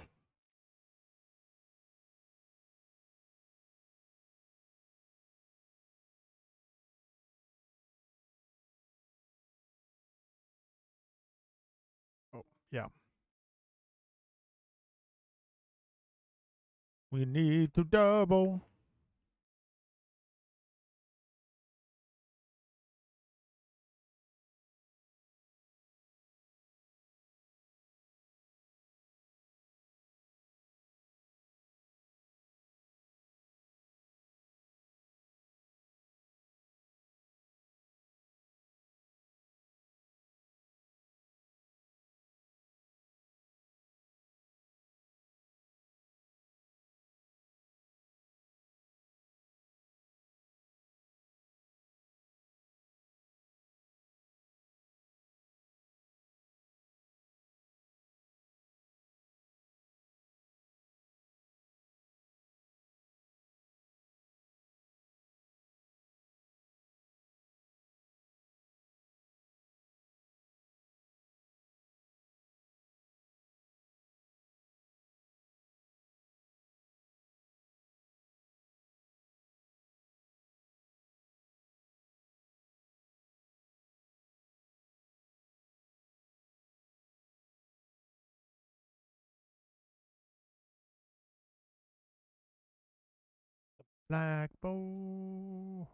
Oh, yeah. We need to double. Black bow.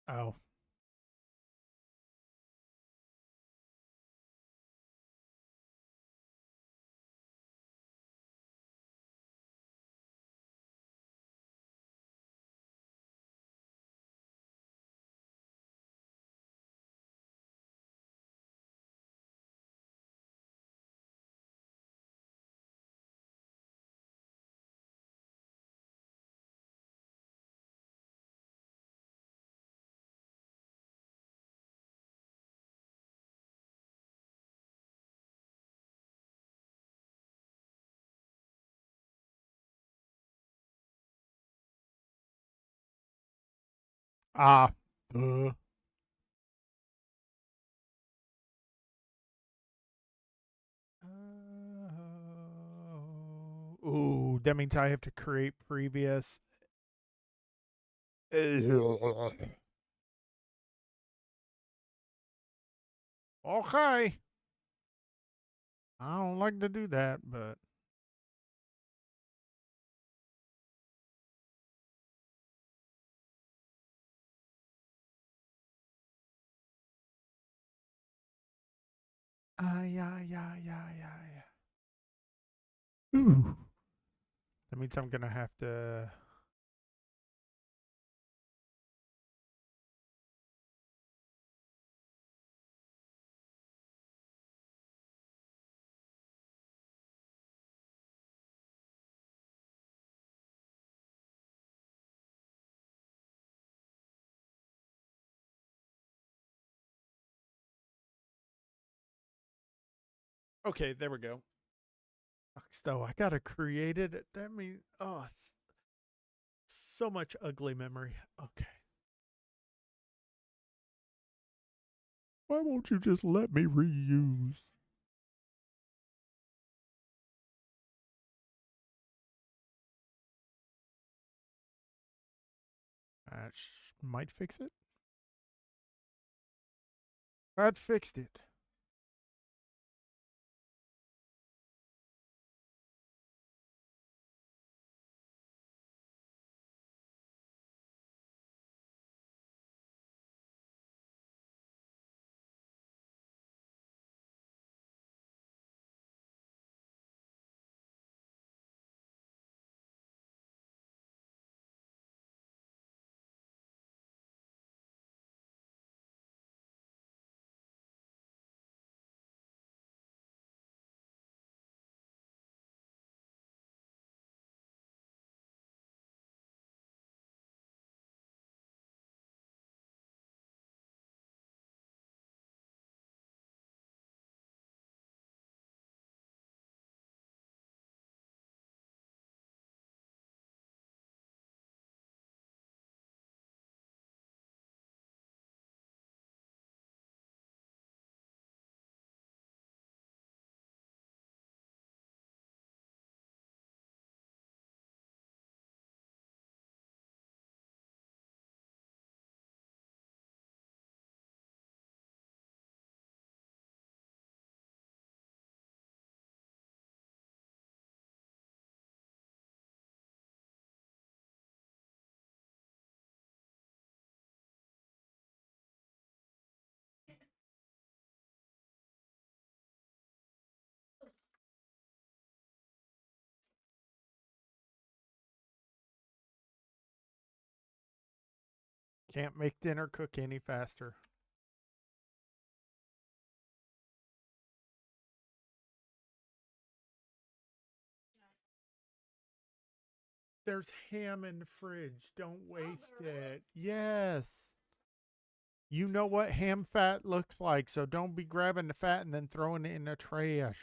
Oh. Ah. Duh. Ooh, that means I have to create previous. Okay. I don't like to do that, but yeah. Ooh. That means I'm gonna have to. Okay, there we go. So I gotta create it. That means so much ugly memory. Okay. Why won't you just let me reuse? That might fix it. That fixed it. Can't make dinner cook any faster. There's ham in the fridge. Don't waste it. Yes. You know what ham fat looks like, so don't be grabbing the fat and then throwing it in the trash.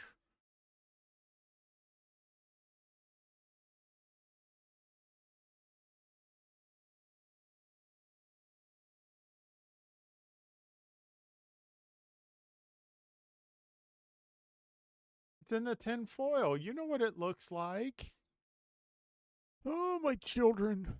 It's in the tin foil. You know what it looks like. Oh, my children.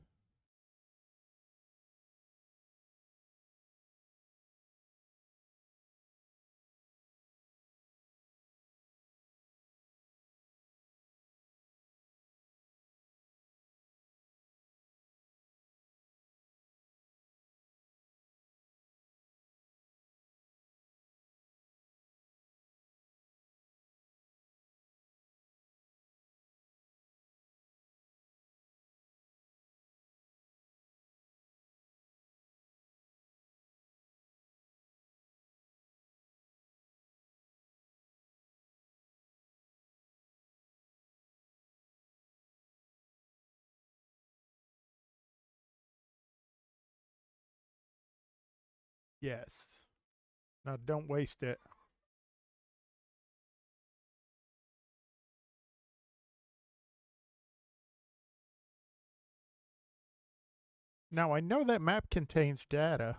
Yes. Now don't waste it. Now I know that map contains data.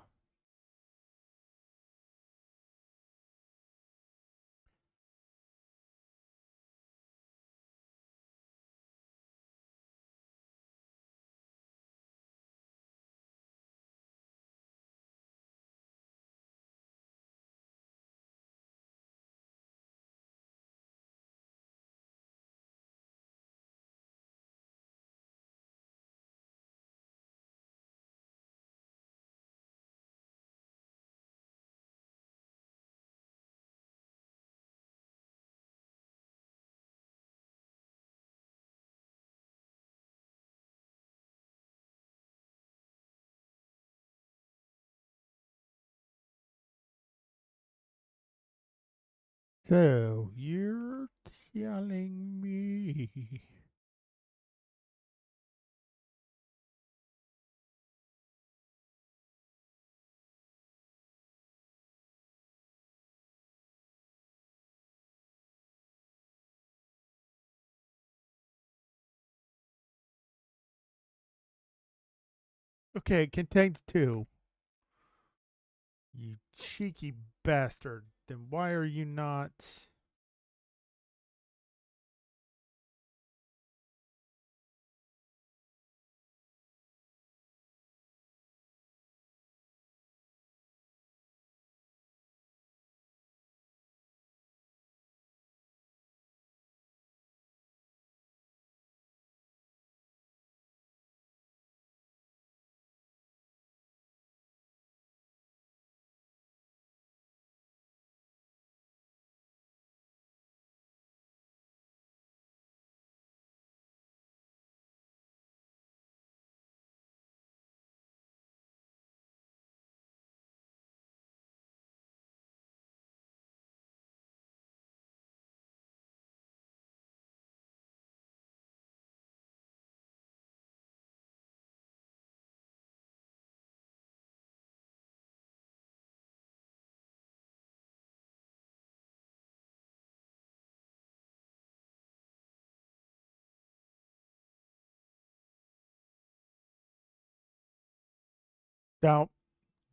So you're telling me. Okay, it contains two. You cheeky bastard. Then why are you not. Don't.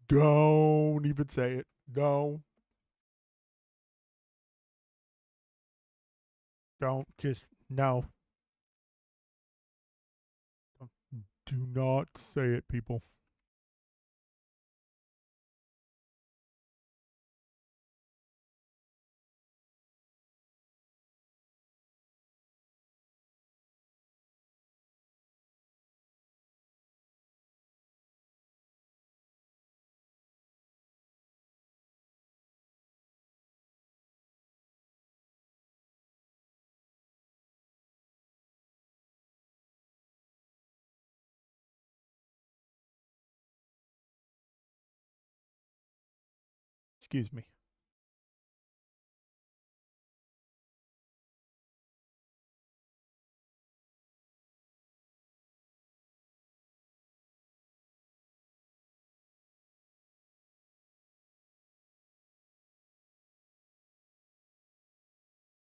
Don't even say it. Don't. Don't. Just. No. Do not say it, people. Excuse me.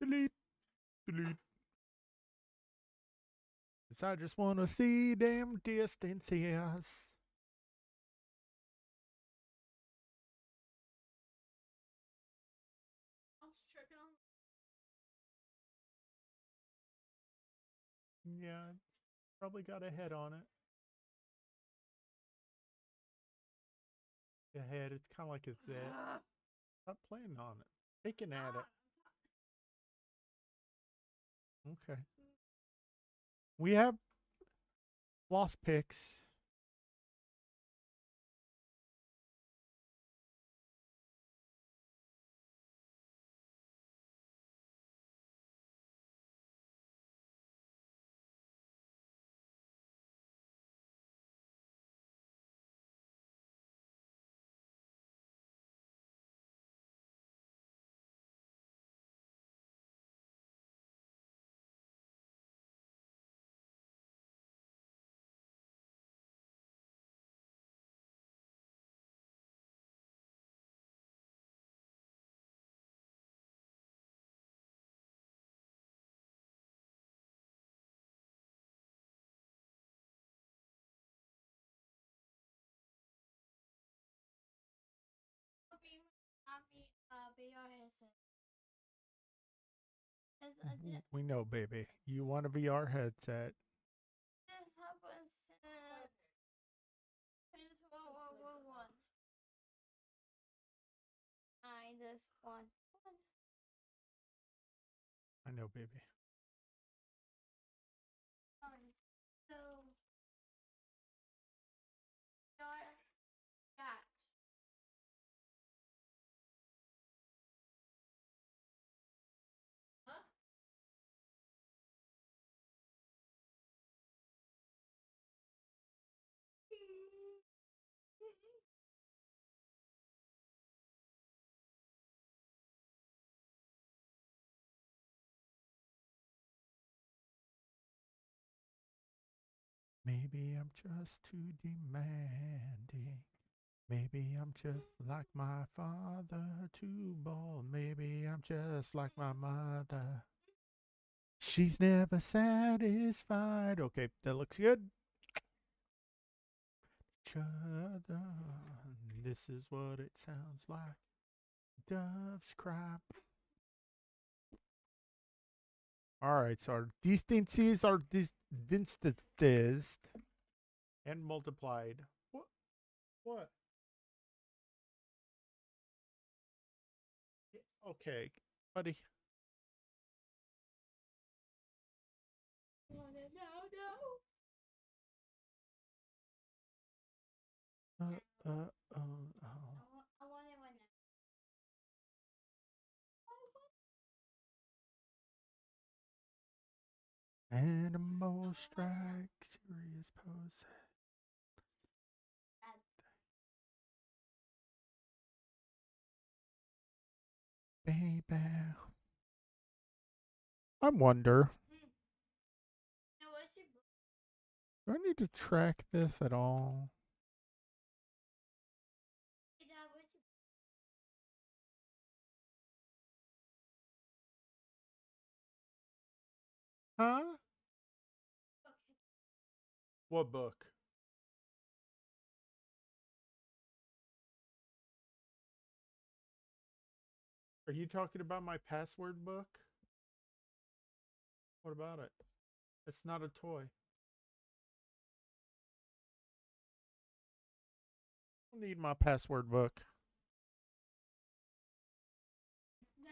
Delete. Delete. 'Cause I just want to see them distances. I was checking on. Yeah, probably got a head on it. The head, it's kind of like a Z. Stop playing on it. Picking at it. Okay. We have lost picks. Be your headset. I did We know, baby. You want a VR headset. happen since 1. I just want one. I know, baby. So your cat. Huh? Maybe I'm just too demanding. Maybe I'm just like my father, too bold. Maybe I'm just like my mother. She's never satisfied. Okay, that looks good. Other. This is what it sounds like. Doves cry. All right, so our distances are distanced and multiplied. What? What? Okay, buddy. No. Oh. I want it one now. Animal strike, serious pose. Baby. I wonder, No, what's your do I need to track this at all? what's your Huh? okay. What book? Are you talking about my password book? What about it? It's not a toy. I don't need my password book. No.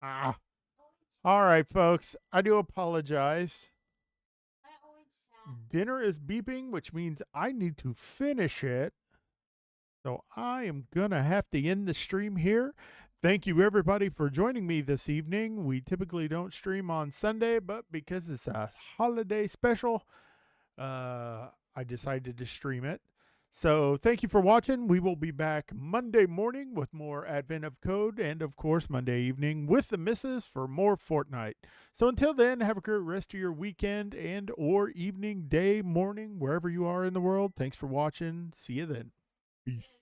Ah. All right, folks. I do apologize. Dinner is beeping, which means I need to finish it. So I am going to have to end the stream here. Thank you, everybody, for joining me this evening. We typically don't stream on Sunday, but because it's a holiday special, I decided to stream it. So thank you for watching. We will be back Monday morning with more Advent of Code, and of course Monday evening with the missus for more Fortnite. So until then, have a great rest of your weekend and or evening, day, morning, wherever you are in the world. Thanks for watching. See you then. Peace.